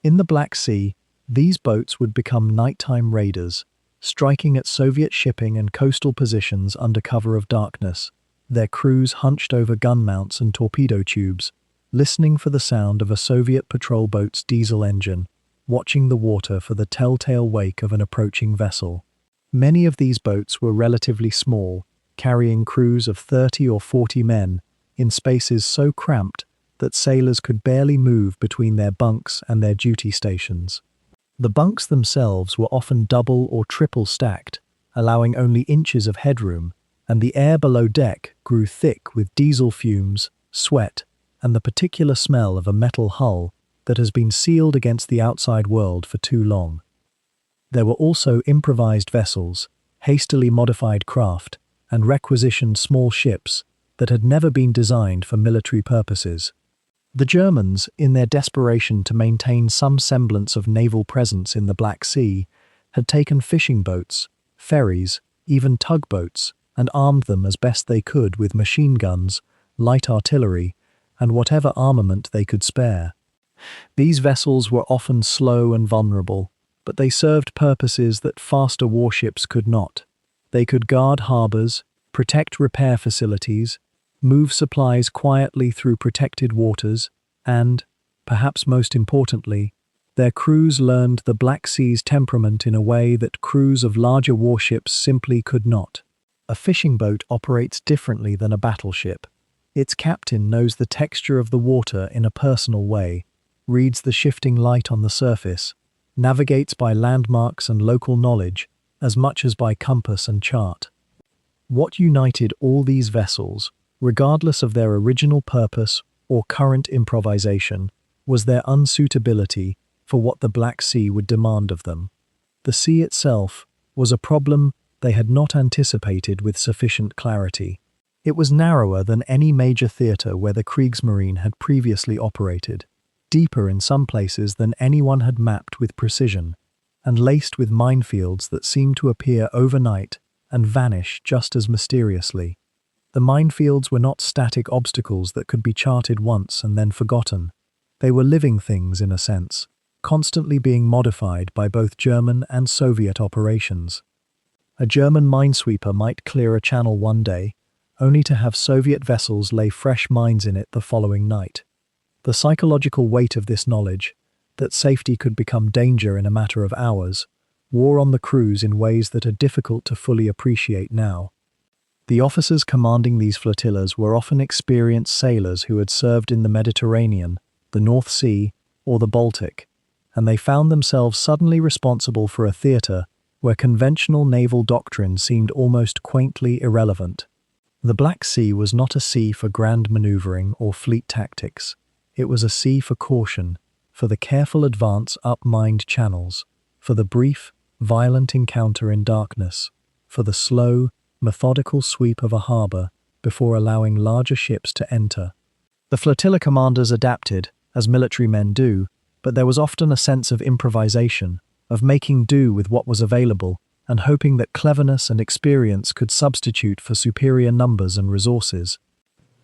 In the Black Sea, these boats would become nighttime raiders, striking at Soviet shipping and coastal positions under cover of darkness, their crews hunched over gun mounts and torpedo tubes, listening for the sound of a Soviet patrol boat's diesel engine, watching the water for the telltale wake of an approaching vessel. Many of these boats were relatively small, carrying crews of 30 or 40 men in spaces so cramped that sailors could barely move between their bunks and their duty stations. The bunks themselves were often double or triple stacked, allowing only inches of headroom, and the air below deck grew thick with diesel fumes, sweat, and the particular smell of a metal hull that has been sealed against the outside world for too long. There were also improvised vessels, hastily modified craft, and requisitioned small ships that had never been designed for military purposes. The Germans, in their desperation to maintain some semblance of naval presence in the Black Sea, had taken fishing boats, ferries, even tugboats, and armed them as best they could with machine guns, light artillery, and whatever armament they could spare. These vessels were often slow and vulnerable, but they served purposes that faster warships could not. They could guard harbors, protect repair facilities, move supplies quietly through protected waters, and, perhaps most importantly, their crews learned the Black Sea's temperament in a way that crews of larger warships simply could not. A fishing boat operates differently than a battleship. Its captain knows the texture of the water in a personal way, reads the shifting light on the surface, navigates by landmarks and local knowledge as much as by compass and chart. What united all these vessels, regardless of their original purpose or current improvisation, was their unsuitability for what the Black Sea would demand of them. The sea itself was a problem they had not anticipated with sufficient clarity. It was narrower than any major theater where the Kriegsmarine had previously operated, deeper in some places than anyone had mapped with precision, and laced with minefields that seemed to appear overnight and vanish just as mysteriously. The minefields were not static obstacles that could be charted once and then forgotten. They were living things in a sense, constantly being modified by both German and Soviet operations. A German minesweeper might clear a channel one day, only to have Soviet vessels lay fresh mines in it the following night. The psychological weight of this knowledge, that safety could become danger in a matter of hours, wore on the crews in ways that are difficult to fully appreciate now. The officers commanding these flotillas were often experienced sailors who had served in the Mediterranean, the North Sea, or the Baltic, and they found themselves suddenly responsible for a theater where conventional naval doctrine seemed almost quaintly irrelevant. The Black Sea was not a sea for grand maneuvering or fleet tactics. It was a sea for caution, for the careful advance up mined channels, for the brief, violent encounter in darkness, for the slow, methodical sweep of a harbor before allowing larger ships to enter. The flotilla commanders adapted, as military men do, but there was often a sense of improvisation, of making do with what was available and hoping that cleverness and experience could substitute for superior numbers and resources.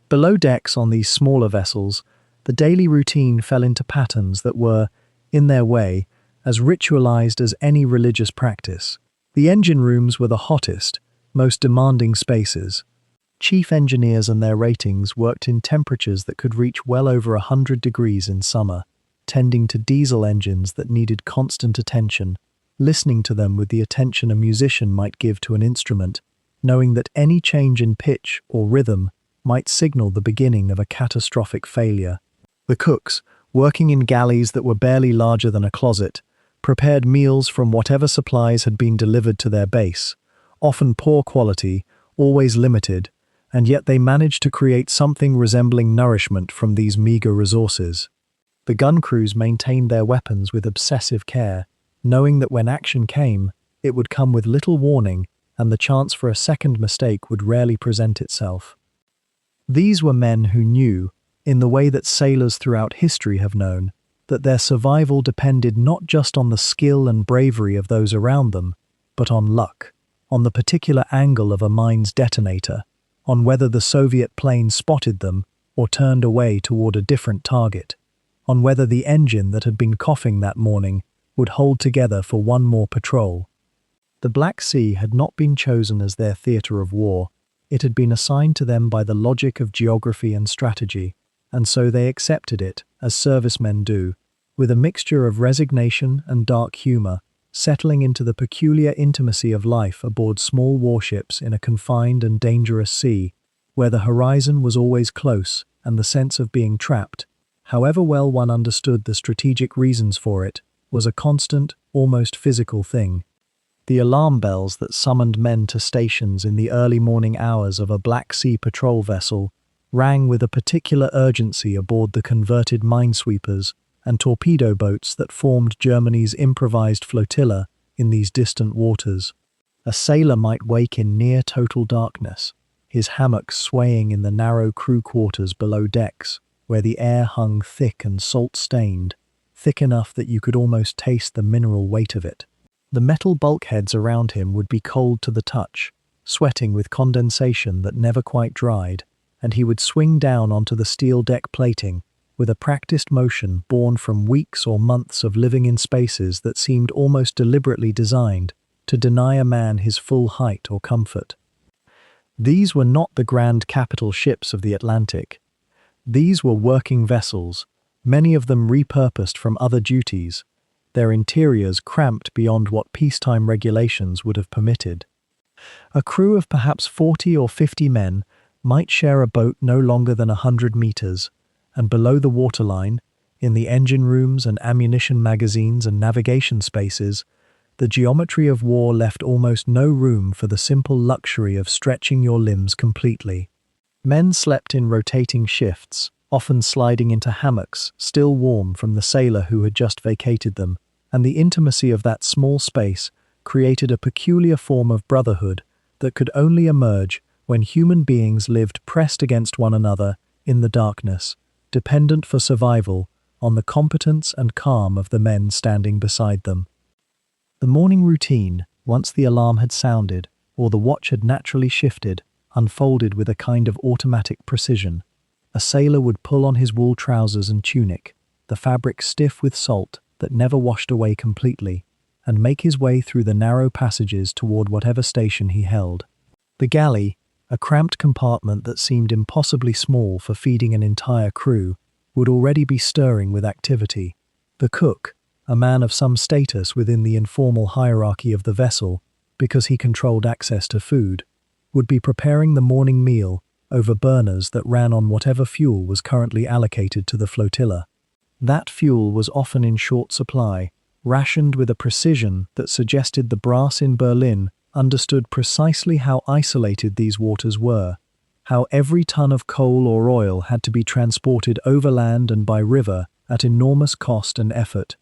Below decks on these smaller vessels, the daily routine fell into patterns that were, in their way, as ritualized as any religious practice. The engine rooms were the hottest, most demanding spaces. Chief engineers and their ratings worked in temperatures that could reach well over 100 degrees in summer, tending to diesel engines that needed constant attention, listening to them with the attention a musician might give to an instrument, knowing that any change in pitch or rhythm might signal the beginning of a catastrophic failure. The cooks, working in galleys that were barely larger than a closet, prepared meals from whatever supplies had been delivered to their base, often poor quality, always limited, and yet they managed to create something resembling nourishment from these meager resources. The gun crews maintained their weapons with obsessive care, knowing that when action came, it would come with little warning and the chance for a second mistake would rarely present itself. These were men who knew, in the way that sailors throughout history have known, that their survival depended not just on the skill and bravery of those around them, but on luck, on the particular angle of a mine's detonator, on whether the Soviet plane spotted them or turned away toward a different target, on whether the engine that had been coughing that morning would hold together for one more patrol. The Black Sea had not been chosen as their theatre of war. It had been assigned to them by the logic of geography and strategy, and so they accepted it, as servicemen do, with a mixture of resignation and dark humor, settling into the peculiar intimacy of life aboard small warships in a confined and dangerous sea, where the horizon was always close and the sense of being trapped, however well one understood the strategic reasons for it, was a constant, almost physical thing. The alarm bells that summoned men to stations in the early morning hours of a Black Sea patrol vessel rang with a particular urgency aboard the converted minesweepers and torpedo boats that formed Germany's improvised flotilla in these distant waters. A sailor might wake in near total darkness, his hammock swaying in the narrow crew quarters below decks, where the air hung thick and salt-stained, thick enough that you could almost taste the mineral weight of it. The metal bulkheads around him would be cold to the touch, sweating with condensation that never quite dried, and he would swing down onto the steel deck plating with a practiced motion born from weeks or months of living in spaces that seemed almost deliberately designed to deny a man his full height or comfort. These were not the grand capital ships of the Atlantic. These were working vessels, many of them repurposed from other duties, their interiors cramped beyond what peacetime regulations would have permitted. A crew of perhaps 40 or 50 men might share a boat no longer than 100 meters, and below the waterline, in the engine rooms and ammunition magazines and navigation spaces, the geometry of war left almost no room for the simple luxury of stretching your limbs completely. Men slept in rotating shifts, often sliding into hammocks, still warm from the sailor who had just vacated them, and the intimacy of that small space created a peculiar form of brotherhood that could only emerge when human beings lived pressed against one another in the darkness, dependent for survival on the competence and calm of the men standing beside them. The morning routine, once the alarm had sounded, or the watch had naturally shifted, unfolded with a kind of automatic precision. A sailor would pull on his wool trousers and tunic, the fabric stiff with salt that never washed away completely, and make his way through the narrow passages toward whatever station he held. The galley, a cramped compartment that seemed impossibly small for feeding an entire crew, would already be stirring with activity. The cook, a man of some status within the informal hierarchy of the vessel, because he controlled access to food, would be preparing the morning meal over burners that ran on whatever fuel was currently allocated to the flotilla. That fuel was often in short supply, rationed with a precision that suggested the brass in Berlin understood precisely how isolated these waters were, how every ton of coal or oil had to be transported overland and by river at enormous cost and effort.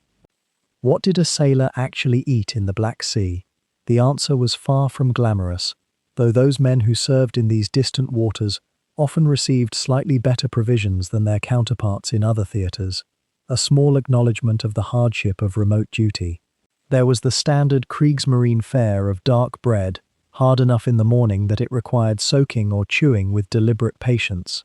What did a sailor actually eat in the Black Sea? The answer was far from glamorous, though those men who served in these distant waters often received slightly better provisions than their counterparts in other theatres, a small acknowledgement of the hardship of remote duty. There was the standard Kriegsmarine fare of dark bread, hard enough in the morning that it required soaking or chewing with deliberate patience.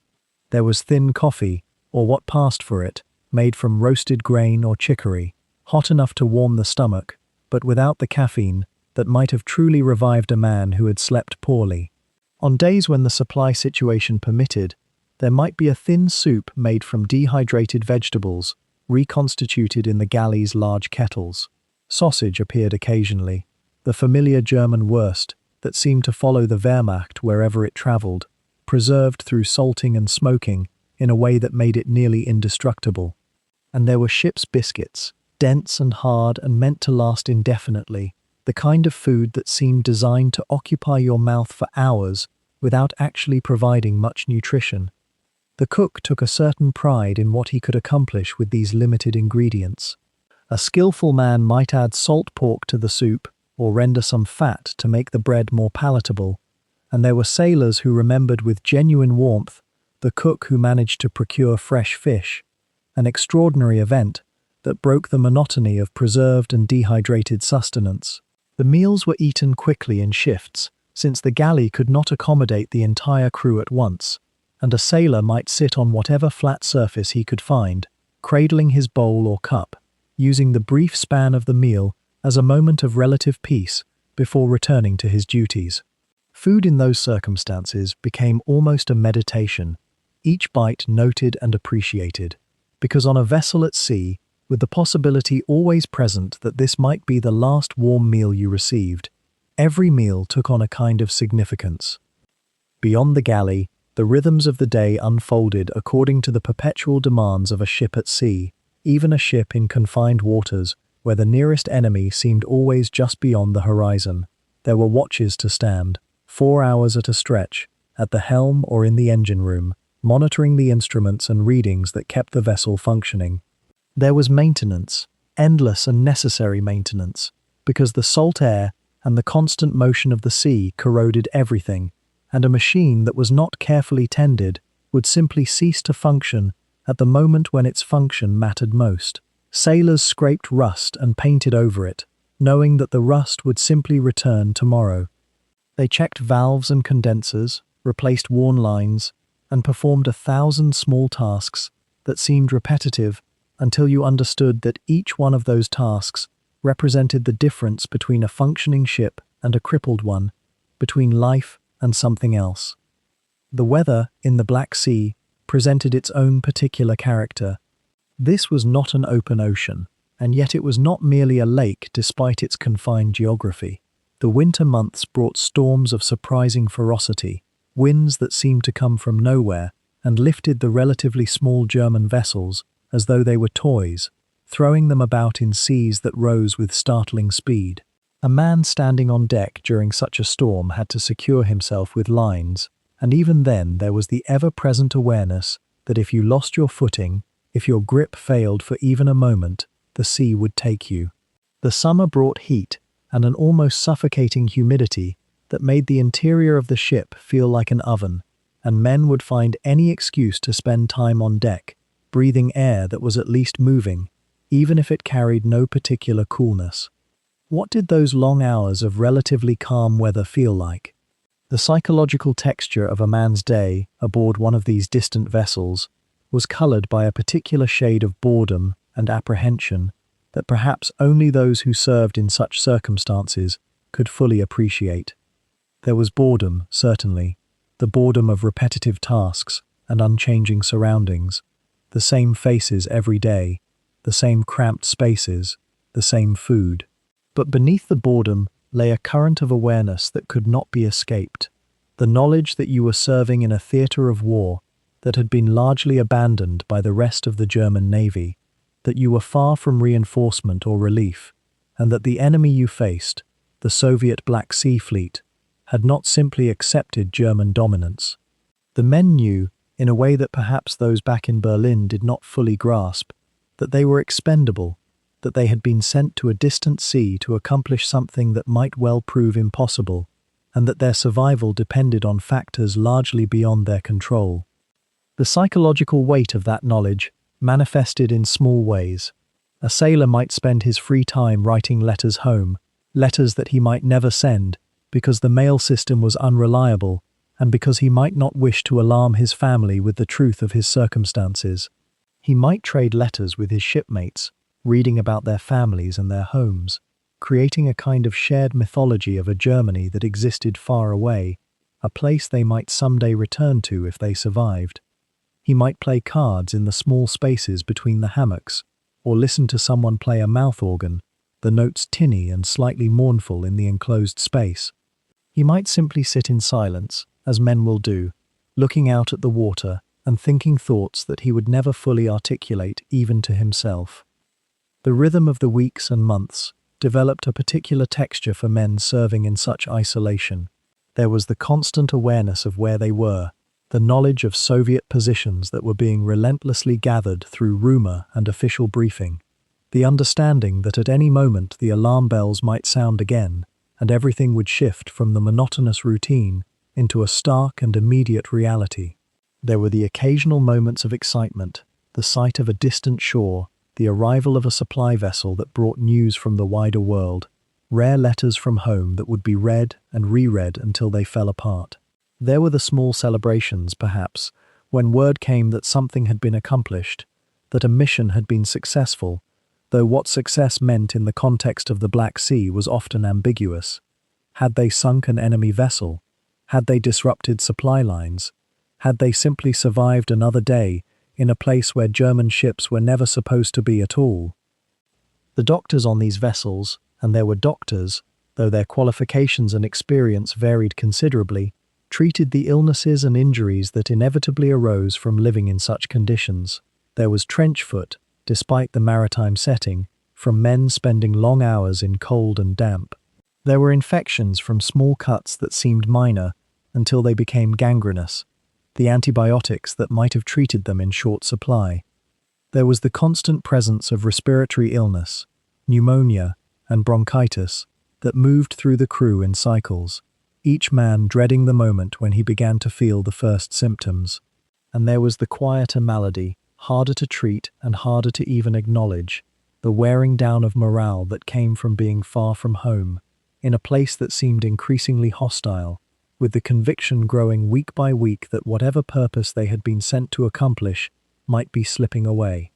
There was thin coffee, or what passed for it, made from roasted grain or chicory, hot enough to warm the stomach, but without the caffeine that might have truly revived a man who had slept poorly. On days when the supply situation permitted, there might be a thin soup made from dehydrated vegetables, reconstituted in the galley's large kettles. Sausage appeared occasionally, the familiar German wurst that seemed to follow the Wehrmacht wherever it travelled, preserved through salting and smoking in a way that made it nearly indestructible. And there were ship's biscuits, dense and hard and meant to last indefinitely, the kind of food that seemed designed to occupy your mouth for hours without actually providing much nutrition. The cook took a certain pride in what he could accomplish with these limited ingredients. A skillful man might add salt pork to the soup or render some fat to make the bread more palatable, and there were sailors who remembered with genuine warmth the cook who managed to procure fresh fish, an extraordinary event that broke the monotony of preserved and dehydrated sustenance. The meals were eaten quickly in shifts, since the galley could not accommodate the entire crew at once, and a sailor might sit on whatever flat surface he could find, cradling his bowl or cup, using the brief span of the meal as a moment of relative peace before returning to his duties. Food in those circumstances became almost a meditation, each bite noted and appreciated, because on a vessel at sea, with the possibility always present that this might be the last warm meal you received, every meal took on a kind of significance. Beyond the galley, the rhythms of the day unfolded according to the perpetual demands of a ship at sea, even a ship in confined waters, where the nearest enemy seemed always just beyond the horizon. There were watches to stand, 4 hours at a stretch, at the helm or in the engine room, monitoring the instruments and readings that kept the vessel functioning. There was maintenance, endless and necessary maintenance, because the salt air and the constant motion of the sea corroded everything, and a machine that was not carefully tended would simply cease to function at the moment when its function mattered most. Sailors scraped rust and painted over it, knowing that the rust would simply return tomorrow. They checked valves and condensers, replaced worn lines, and performed 1,000 small tasks that seemed repetitive until you understood that each one of those tasks represented the difference between a functioning ship and a crippled one, between life and something else. The weather in the Black Sea presented its own particular character. This was not an open ocean, and yet it was not merely a lake despite its confined geography. The winter months brought storms of surprising ferocity, winds that seemed to come from nowhere, and lifted the relatively small German vessels as though they were toys, throwing them about in seas that rose with startling speed. A man standing on deck during such a storm had to secure himself with lines, and even then there was the ever-present awareness that if you lost your footing, if your grip failed for even a moment, the sea would take you. The summer brought heat and an almost suffocating humidity that made the interior of the ship feel like an oven, and men would find any excuse to spend time on deck, breathing air that was at least moving, even if it carried no particular coolness. What did those long hours of relatively calm weather feel like? The psychological texture of a man's day aboard one of these distant vessels was coloured by a particular shade of boredom and apprehension that perhaps only those who served in such circumstances could fully appreciate. There was boredom, certainly, the boredom of repetitive tasks and unchanging surroundings, the same faces every day, the same cramped spaces, the same food. But beneath the boredom lay a current of awareness that could not be escaped, the knowledge that you were serving in a theatre of war that had been largely abandoned by the rest of the German Navy, that you were far from reinforcement or relief, and that the enemy you faced, the Soviet Black Sea Fleet, had not simply accepted German dominance. The men knew, in a way that perhaps those back in Berlin did not fully grasp, that they were expendable, that they had been sent to a distant sea to accomplish something that might well prove impossible, and that their survival depended on factors largely beyond their control. The psychological weight of that knowledge manifested in small ways. A sailor might spend his free time writing letters home, letters that he might never send because the mail system was unreliable and because he might not wish to alarm his family with the truth of his circumstances. He might trade letters with his shipmates, reading about their families and their homes, creating a kind of shared mythology of a Germany that existed far away, a place they might someday return to if they survived. He might play cards in the small spaces between the hammocks, or listen to someone play a mouth organ, the notes tinny and slightly mournful in the enclosed space. He might simply sit in silence, as men will do, looking out at the water and thinking thoughts that he would never fully articulate even to himself. The rhythm of the weeks and months developed a particular texture for men serving in such isolation. There was the constant awareness of where they were, the knowledge of Soviet positions that were being relentlessly gathered through rumor and official briefing, the understanding that at any moment the alarm bells might sound again, and everything would shift from the monotonous routine into a stark and immediate reality. There were the occasional moments of excitement, the sight of a distant shore, the arrival of a supply vessel that brought news from the wider world, rare letters from home that would be read and reread until they fell apart. There were the small celebrations, perhaps, when word came that something had been accomplished, that a mission had been successful, though what success meant in the context of the Black Sea was often ambiguous. Had they sunk an enemy vessel? Had they disrupted supply lines? Had they simply survived another day in a place where German ships were never supposed to be at all? The doctors on these vessels, and there were doctors, though their qualifications and experience varied considerably, treated the illnesses and injuries that inevitably arose from living in such conditions. There was trench foot, despite the maritime setting, from men spending long hours in cold and damp. There were infections from small cuts that seemed minor until they became gangrenous, the antibiotics that might have treated them in short supply. There was the constant presence of respiratory illness, pneumonia, and bronchitis that moved through the crew in cycles, each man dreading the moment when he began to feel the first symptoms. And there was the quieter malady, harder to treat and harder to even acknowledge, the wearing down of morale that came from being far from home, in a place that seemed increasingly hostile, with the conviction growing week by week that whatever purpose they had been sent to accomplish might be slipping away.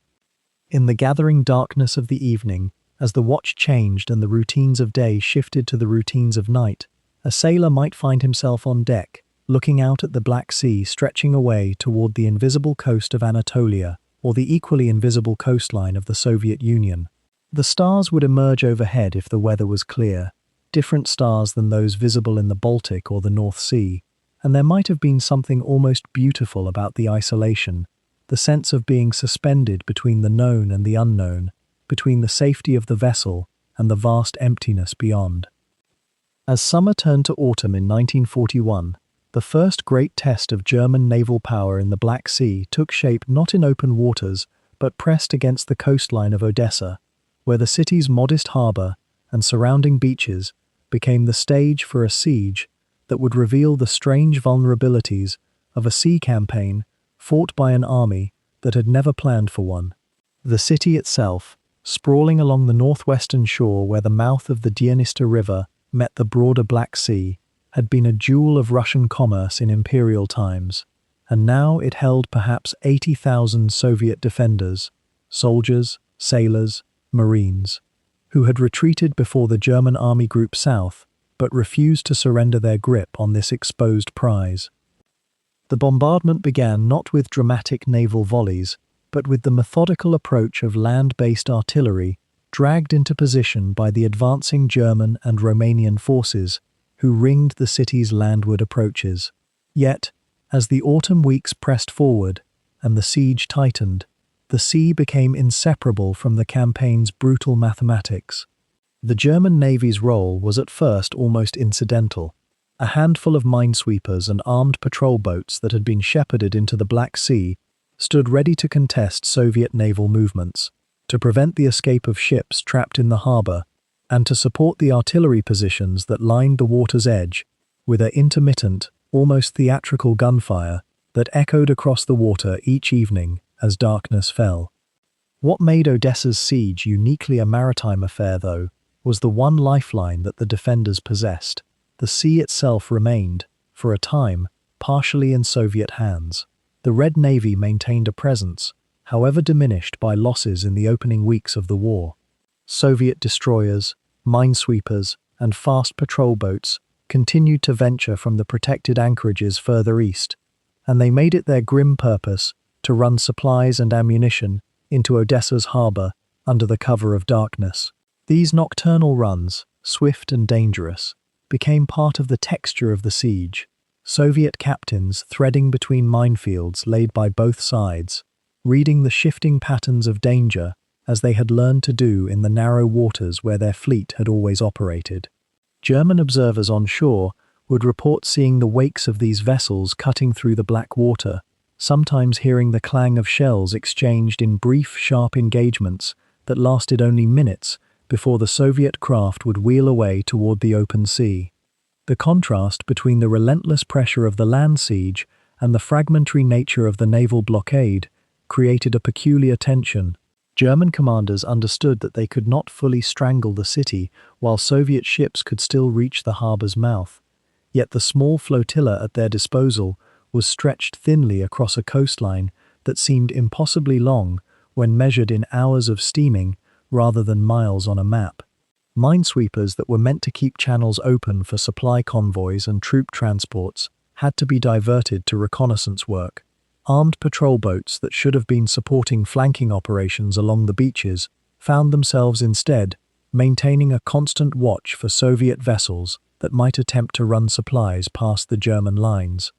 In the gathering darkness of the evening, as the watch changed and the routines of day shifted to the routines of night, a sailor might find himself on deck, looking out at the Black Sea stretching away toward the invisible coast of Anatolia or the equally invisible coastline of the Soviet Union. The stars would emerge overhead if the weather was clear, different stars than those visible in the Baltic or the North Sea, and there might have been something almost beautiful about the isolation, the sense of being suspended between the known and the unknown, between the safety of the vessel and the vast emptiness beyond. As summer turned to autumn in 1941, the first great test of German naval power in the Black Sea took shape not in open waters, but pressed against the coastline of Odessa, where the city's modest harbour and surrounding beaches became the stage for a siege that would reveal the strange vulnerabilities of a sea campaign fought by an army that had never planned for one. The city itself, sprawling along the northwestern shore where the mouth of the Dniester River met the broader Black Sea, had been a jewel of Russian commerce in imperial times, and now it held perhaps 80,000 Soviet defenders, soldiers, sailors, marines, who had retreated before the German army group south, but refused to surrender their grip on this exposed prize. The bombardment began not with dramatic naval volleys, but with the methodical approach of land-based artillery dragged into position by the advancing German and Romanian forces, who ringed the city's landward approaches. Yet, as the autumn weeks pressed forward and the siege tightened, the sea became inseparable from the campaign's brutal mathematics. The German Navy's role was at first almost incidental. A handful of minesweepers and armed patrol boats that had been shepherded into the Black Sea stood ready to contest Soviet naval movements, to prevent the escape of ships trapped in the harbour, and to support the artillery positions that lined the water's edge with their intermittent, almost theatrical gunfire that echoed across the water each evening as darkness fell. What made Odessa's siege uniquely a maritime affair, though, was the one lifeline that the defenders possessed. The sea itself remained, for a time, partially in Soviet hands. The Red Navy maintained a presence, however diminished by losses in the opening weeks of the war. Soviet destroyers, minesweepers, and fast patrol boats continued to venture from the protected anchorages further east, and they made it their grim purpose to run supplies and ammunition into Odessa's harbor under the cover of darkness. These nocturnal runs, swift and dangerous, became part of the texture of the siege. Soviet captains threading between minefields laid by both sides, reading the shifting patterns of danger as they had learned to do in the narrow waters where their fleet had always operated. German observers on shore would report seeing the wakes of these vessels cutting through the black water, sometimes hearing the clang of shells exchanged in brief, sharp engagements that lasted only minutes before the Soviet craft would wheel away toward the open sea. The contrast between the relentless pressure of the land siege and the fragmentary nature of the naval blockade created a peculiar tension. German commanders understood that they could not fully strangle the city while Soviet ships could still reach the harbor's mouth. Yet the small flotilla at their disposal was stretched thinly across a coastline that seemed impossibly long when measured in hours of steaming rather than miles on a map. Minesweepers that were meant to keep channels open for supply convoys and troop transports had to be diverted to reconnaissance work. Armed patrol boats that should have been supporting flanking operations along the beaches found themselves instead maintaining a constant watch for Soviet vessels that might attempt to run supplies past the German lines.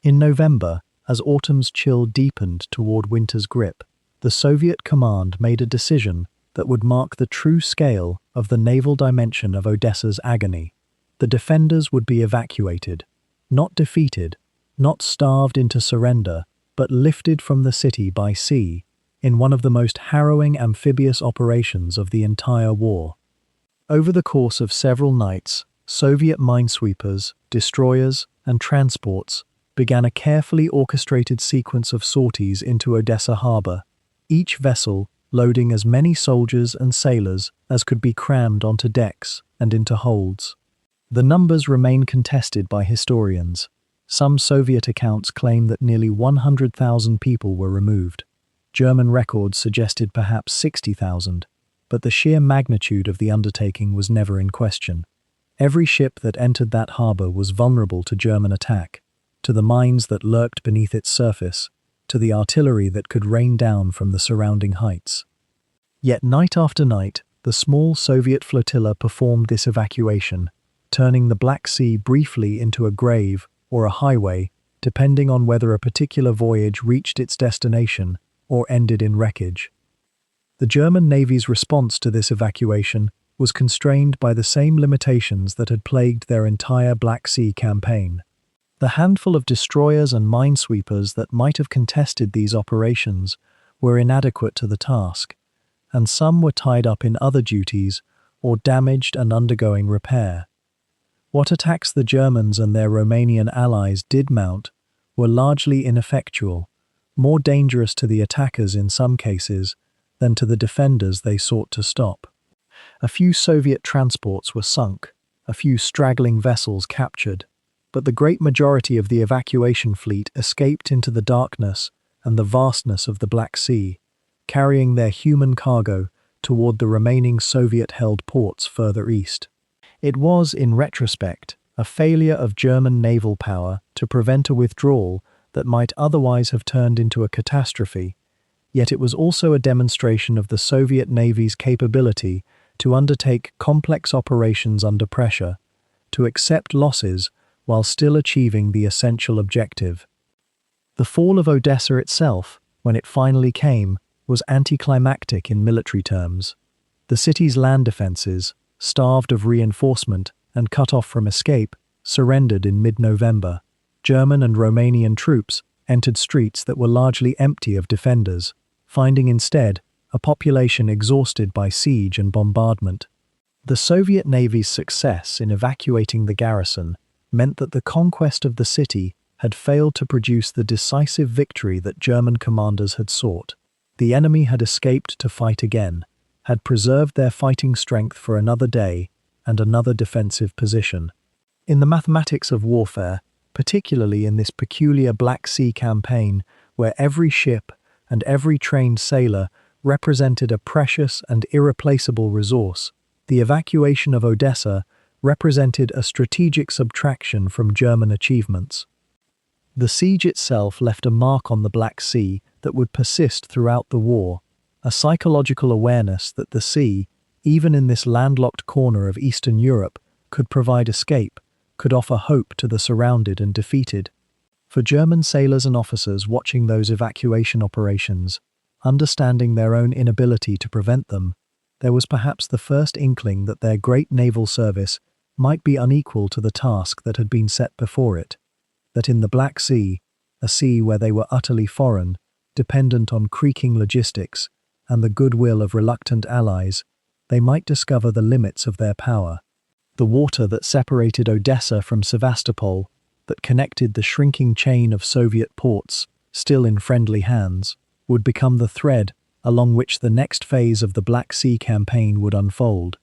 In November, as autumn's chill deepened toward winter's grip, the Soviet command made a decision that would mark the true scale of the naval dimension of Odessa's agony. The defenders would be evacuated, not defeated, not starved into surrender, but lifted from the city by sea in one of the most harrowing amphibious operations of the entire war. Over the course of several nights, Soviet minesweepers, destroyers, and transports began a carefully orchestrated sequence of sorties into Odessa harbor, each vessel loading as many soldiers and sailors as could be crammed onto decks and into holds. The numbers remain contested by historians. Some Soviet accounts claim that nearly 100,000 people were removed. German records suggested perhaps 60,000, but the sheer magnitude of the undertaking was never in question. Every ship that entered that harbor was vulnerable to German attack, to the mines that lurked beneath its surface, to the artillery that could rain down from the surrounding heights. Yet night after night, the small Soviet flotilla performed this evacuation, turning the Black Sea briefly into a grave or a highway, depending on whether a particular voyage reached its destination or ended in wreckage. The German Navy's response to this evacuation was constrained by the same limitations that had plagued their entire Black Sea campaign. The handful of destroyers and minesweepers that might have contested these operations were inadequate to the task, and some were tied up in other duties or damaged and undergoing repair. What attacks the Germans and their Romanian allies did mount were largely ineffectual, more dangerous to the attackers in some cases than to the defenders they sought to stop. A few Soviet transports were sunk, a few straggling vessels captured, but the great majority of the evacuation fleet escaped into the darkness and the vastness of the Black Sea, carrying their human cargo toward the remaining Soviet-held ports further east. It was, in retrospect, a failure of German naval power to prevent a withdrawal that might otherwise have turned into a catastrophe, yet it was also a demonstration of the Soviet Navy's capability to undertake complex operations under pressure, to accept losses while still achieving the essential objective. The fall of Odessa itself, when it finally came, was anticlimactic in military terms. The city's land defenses, starved of reinforcement and cut off from escape, surrendered in mid-November. German and Romanian troops entered streets that were largely empty of defenders, finding instead a population exhausted by siege and bombardment. The Soviet Navy's success in evacuating the garrison meant that the conquest of the city had failed to produce the decisive victory that German commanders had sought. The enemy had escaped to fight again, had preserved their fighting strength for another day and another defensive position. In the mathematics of warfare, particularly in this peculiar Black Sea campaign where every ship and every trained sailor represented a precious and irreplaceable resource. The evacuation of Odessa represented a strategic subtraction from German achievements. The siege itself left a mark on the Black Sea that would persist throughout the war, a psychological awareness that the sea, even in this landlocked corner of Eastern Europe, could provide escape, could offer hope to the surrounded and defeated. For German sailors and officers watching those evacuation operations, understanding their own inability to prevent them, there was perhaps the first inkling that their great naval service might be unequal to the task that had been set before it, that in the Black Sea, a sea where they were utterly foreign, dependent on creaking logistics and the goodwill of reluctant allies, they might discover the limits of their power. The water that separated Odessa from Sevastopol, that connected the shrinking chain of Soviet ports, still in friendly hands, would become the thread along which the next phase of the Black Sea campaign would unfold.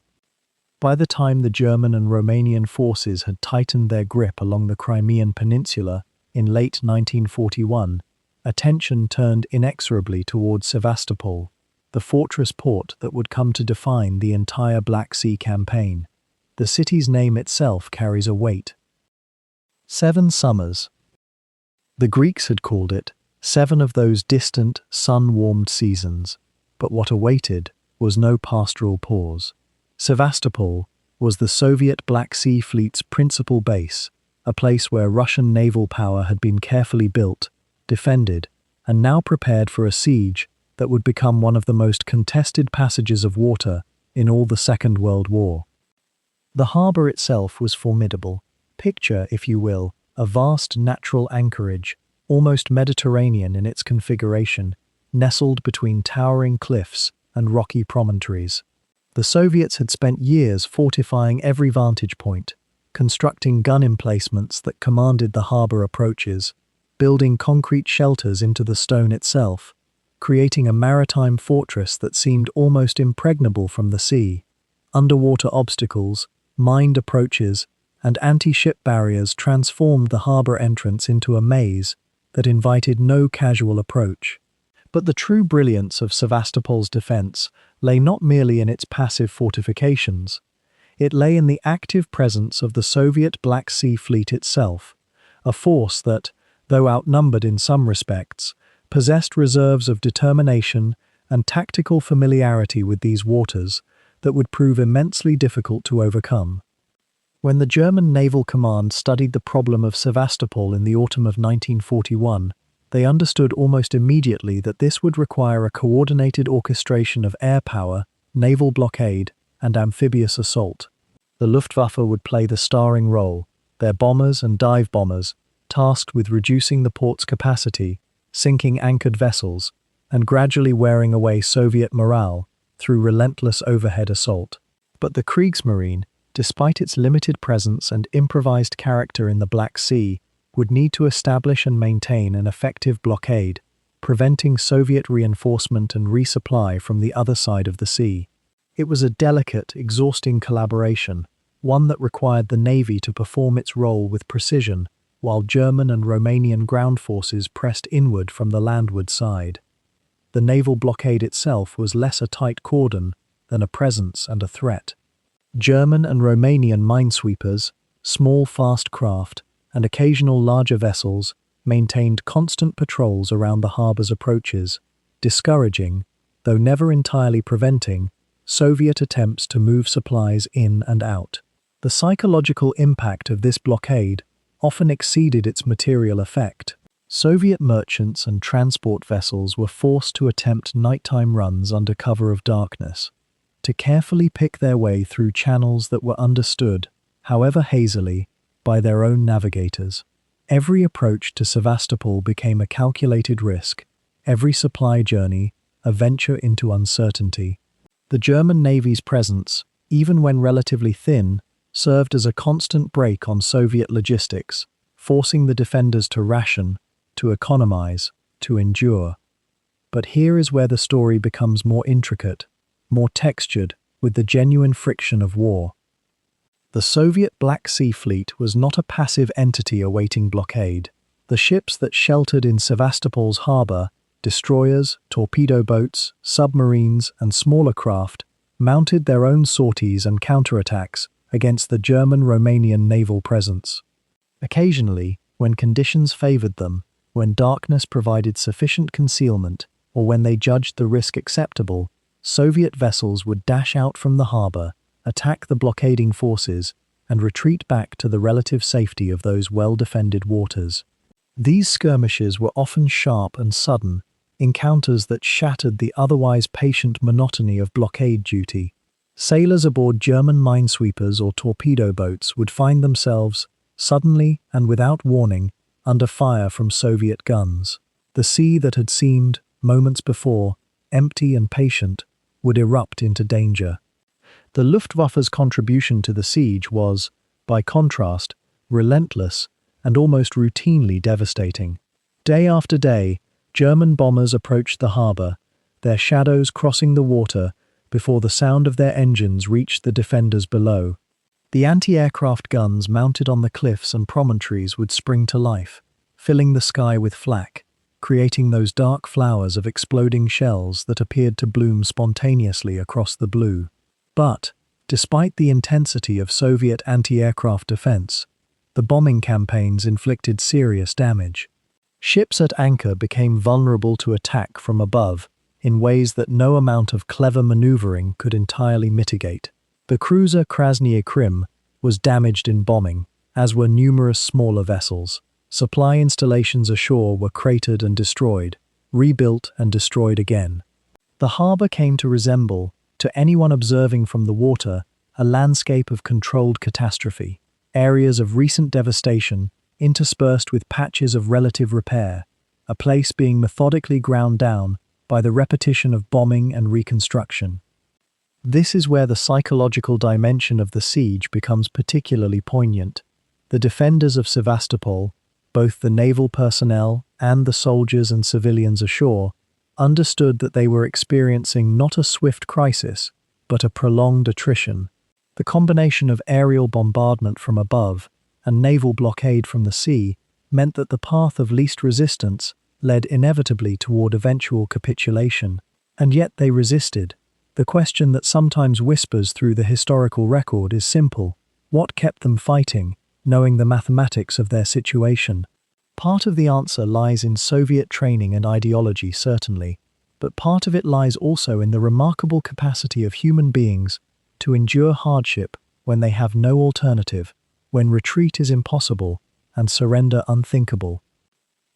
By the time the German and Romanian forces had tightened their grip along the Crimean Peninsula in late 1941, attention turned inexorably towards Sevastopol, the fortress port that would come to define the entire Black Sea campaign. The city's name itself carries a weight. 7 summers. The Greeks had called it 7 of those distant, sun-warmed seasons, but what awaited was no pastoral pause. Sevastopol was the Soviet Black Sea Fleet's principal base, a place where Russian naval power had been carefully built, defended, and now prepared for a siege that would become one of the most contested passages of water in all the Second World War. The harbour itself was formidable. Picture, if you will, a vast natural anchorage, almost Mediterranean in its configuration, nestled between towering cliffs and rocky promontories. The Soviets had spent years fortifying every vantage point, constructing gun emplacements that commanded the harbour approaches, building concrete shelters into the stone itself, creating a maritime fortress that seemed almost impregnable from the sea. Underwater obstacles, mined approaches, and anti-ship barriers transformed the harbour entrance into a maze that invited no casual approach. But the true brilliance of Sevastopol's defence lay not merely in its passive fortifications. It lay in the active presence of the Soviet Black Sea Fleet itself, a force that, though outnumbered in some respects, possessed reserves of determination and tactical familiarity with these waters that would prove immensely difficult to overcome. When the German Naval Command studied the problem of Sevastopol in the autumn of 1941, they understood almost immediately that this would require a coordinated orchestration of air power, naval blockade, and amphibious assault. The Luftwaffe would play the starring role, their bombers and dive bombers, tasked with reducing the port's capacity, sinking anchored vessels, and gradually wearing away Soviet morale through relentless overhead assault. But the Kriegsmarine, despite its limited presence and improvised character in the Black Sea, would need to establish and maintain an effective blockade, preventing Soviet reinforcement and resupply from the other side of the sea. It was a delicate, exhausting collaboration, one that required the Navy to perform its role with precision, while German and Romanian ground forces pressed inward from the landward side. The naval blockade itself was less a tight cordon than a presence and a threat. German and Romanian minesweepers, small fast craft, and occasional larger vessels maintained constant patrols around the harbour's approaches, discouraging, though never entirely preventing, Soviet attempts to move supplies in and out. The psychological impact of this blockade often exceeded its material effect. Soviet merchants and transport vessels were forced to attempt nighttime runs under cover of darkness, to carefully pick their way through channels that were understood, however hazily, by their own navigators. Every approach to Sevastopol became a calculated risk, every supply journey a venture into uncertainty. The German Navy's presence, even when relatively thin, served as a constant brake on Soviet logistics, forcing the defenders to ration, to economize, to endure. But here is where the story becomes more intricate, more textured, with the genuine friction of war. The Soviet Black Sea Fleet was not a passive entity awaiting blockade. The ships that sheltered in Sevastopol's harbour, destroyers, torpedo boats, submarines, and smaller craft, mounted their own sorties and counterattacks against the German-Romanian naval presence. Occasionally, when conditions favoured them, when darkness provided sufficient concealment, or when they judged the risk acceptable, Soviet vessels would dash out from the harbour, attack the blockading forces, and retreat back to the relative safety of those well-defended waters. These skirmishes were often sharp and sudden, encounters that shattered the otherwise patient monotony of blockade duty. Sailors aboard German minesweepers or torpedo boats would find themselves, suddenly and without warning, under fire from Soviet guns. The sea that had seemed, moments before, empty and patient, would erupt into danger. The Luftwaffe's contribution to the siege was, by contrast, relentless and almost routinely devastating. Day after day, German bombers approached the harbour, their shadows crossing the water before the sound of their engines reached the defenders below. The anti-aircraft guns mounted on the cliffs and promontories would spring to life, filling the sky with flak, creating those dark flowers of exploding shells that appeared to bloom spontaneously across the blue. But, despite the intensity of Soviet anti-aircraft defense, the bombing campaigns inflicted serious damage. Ships at anchor became vulnerable to attack from above in ways that no amount of clever maneuvering could entirely mitigate. The cruiser Krasnaya Krim was damaged in bombing, as were numerous smaller vessels. Supply installations ashore were cratered and destroyed, rebuilt and destroyed again. The harbour came to resemble, to anyone observing from the water, a landscape of controlled catastrophe, areas of recent devastation interspersed with patches of relative repair, a place being methodically ground down by the repetition of bombing and reconstruction. This is where the psychological dimension of the siege becomes particularly poignant. The defenders of Sevastopol, both the naval personnel and the soldiers and civilians ashore, understood that they were experiencing not a swift crisis, but a prolonged attrition. The combination of aerial bombardment from above and naval blockade from the sea meant that the path of least resistance led inevitably toward eventual capitulation. And yet they resisted. The question that sometimes whispers through the historical record is simple. What kept them fighting, knowing the mathematics of their situation? Part of the answer lies in Soviet training and ideology, certainly, but part of it lies also in the remarkable capacity of human beings to endure hardship when they have no alternative, when retreat is impossible and surrender unthinkable.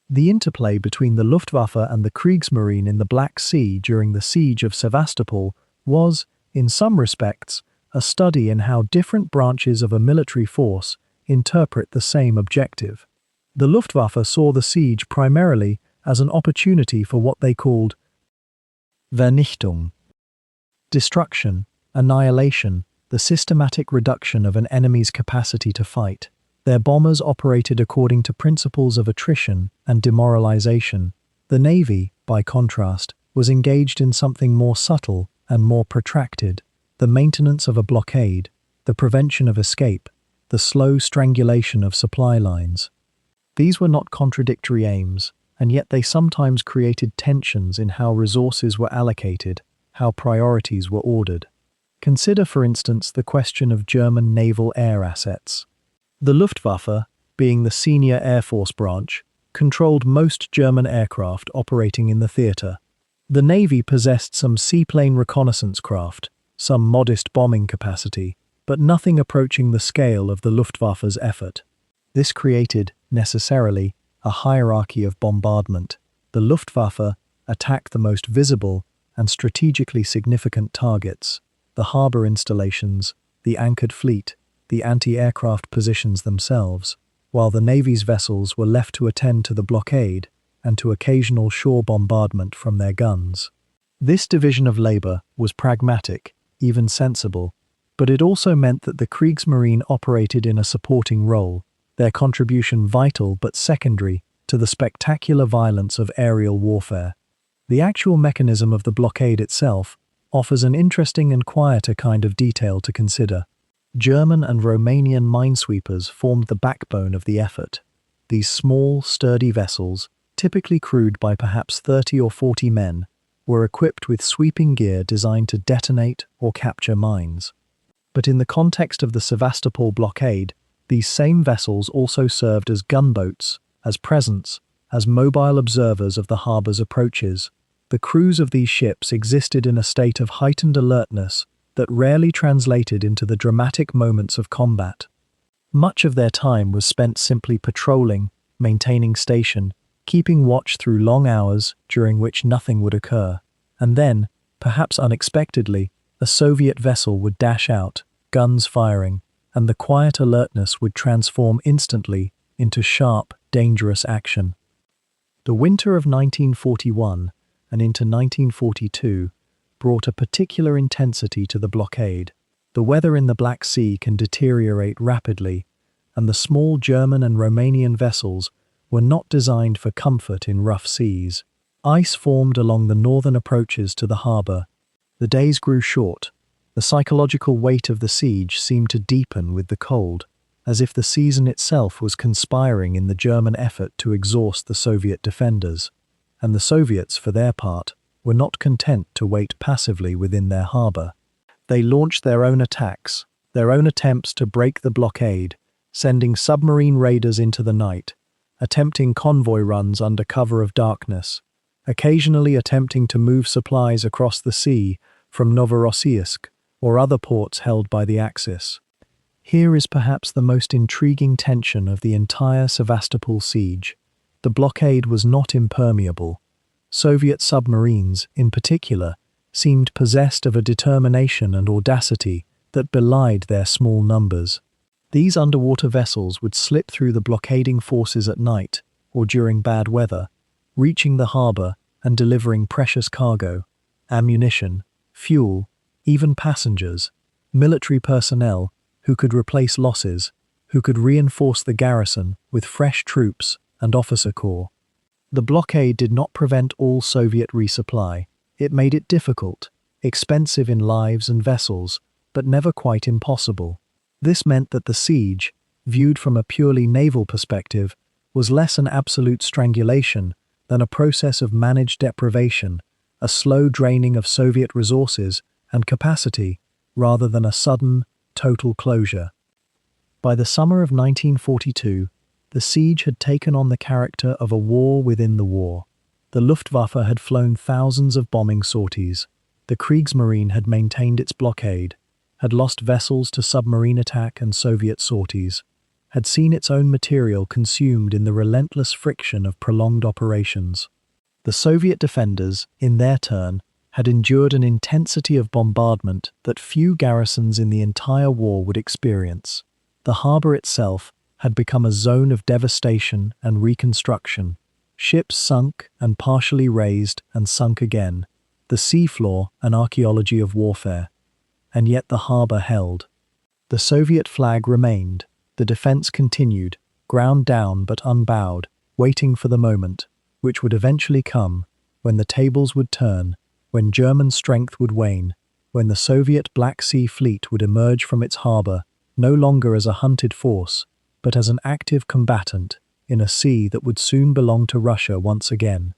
The interplay between the Luftwaffe and the Kriegsmarine in the Black Sea during the siege of Sevastopol was, in some respects, a study in how different branches of a military force interpret the same objective. The Luftwaffe saw the siege primarily as an opportunity for what they called Vernichtung, destruction, annihilation, the systematic reduction of an enemy's capacity to fight. Their bombers operated according to principles of attrition and demoralization. The Navy, by contrast, was engaged in something more subtle and more protracted: the maintenance of a blockade, the prevention of escape, the slow strangulation of supply lines. These were not contradictory aims, and yet they sometimes created tensions in how resources were allocated, how priorities were ordered. Consider, for instance, the question of German naval air assets. The Luftwaffe, being the senior Air Force branch, controlled most German aircraft operating in the theatre. The Navy possessed some seaplane reconnaissance craft, some modest bombing capacity, but nothing approaching the scale of the Luftwaffe's effort. This created, necessarily, a hierarchy of bombardment. The Luftwaffe attacked the most visible and strategically significant targets: the harbour installations, the anchored fleet, the anti-aircraft positions themselves, while the Navy's vessels were left to attend to the blockade and to occasional shore bombardment from their guns. This division of labour was pragmatic, even sensible, but it also meant that the Kriegsmarine operated in a supporting role, their contribution vital but secondary to the spectacular violence of aerial warfare. The actual mechanism of the blockade itself offers an interesting and quieter kind of detail to consider. German and Romanian minesweepers formed the backbone of the effort. These small, sturdy vessels, typically crewed by perhaps 30 or 40 men, were equipped with sweeping gear designed to detonate or capture mines. But in the context of the Sevastopol blockade, these same vessels also served as gunboats, as presents, as mobile observers of the harbor's approaches. The crews of these ships existed in a state of heightened alertness that rarely translated into the dramatic moments of combat. Much of their time was spent simply patrolling, maintaining station, keeping watch through long hours during which nothing would occur. And then, perhaps unexpectedly, a Soviet vessel would dash out, guns firing, and the quiet alertness would transform instantly into sharp, dangerous action. The winter of 1941 and into 1942 brought a particular intensity to the blockade. The weather in the Black Sea can deteriorate rapidly, and the small German and Romanian vessels were not designed for comfort in rough seas. Ice formed along the northern approaches to the harbour. The days grew short. The psychological weight of the siege seemed to deepen with the cold, as if the season itself was conspiring in the German effort to exhaust the Soviet defenders. And the Soviets, for their part, were not content to wait passively within their harbour. They launched their own attacks, their own attempts to break the blockade, sending submarine raiders into the night, attempting convoy runs under cover of darkness, occasionally attempting to move supplies across the sea from Novorossiysk or other ports held by the Axis. Here is perhaps the most intriguing tension of the entire Sevastopol siege. The blockade was not impermeable. Soviet submarines, in particular, seemed possessed of a determination and audacity that belied their small numbers. These underwater vessels would slip through the blockading forces at night or during bad weather, reaching the harbour and delivering precious cargo, ammunition, fuel, even passengers, military personnel who could replace losses, who could reinforce the garrison with fresh troops and officer corps. The blockade did not prevent all Soviet resupply. It made it difficult, expensive in lives and vessels, but never quite impossible. This meant that the siege, viewed from a purely naval perspective, was less an absolute strangulation than a process of managed deprivation, a slow draining of Soviet resources and capacity, rather than a sudden, total closure. By the summer of 1942, the siege had taken on the character of a war within the war. The Luftwaffe had flown thousands of bombing sorties. The Kriegsmarine had maintained its blockade, had lost vessels to submarine attack and Soviet sorties, had seen its own material consumed in the relentless friction of prolonged operations. The Soviet defenders, in their turn, had endured an intensity of bombardment that few garrisons in the entire war would experience. The harbour itself had become a zone of devastation and reconstruction. Ships sunk and partially raised and sunk again, the seafloor an archaeology of warfare. And yet the harbour held. The Soviet flag remained, the defence continued, ground down but unbowed, waiting for the moment, which would eventually come, when the tables would turn, when German strength would wane, when the Soviet Black Sea Fleet would emerge from its harbour, no longer as a hunted force, but as an active combatant in a sea that would soon belong to Russia once again.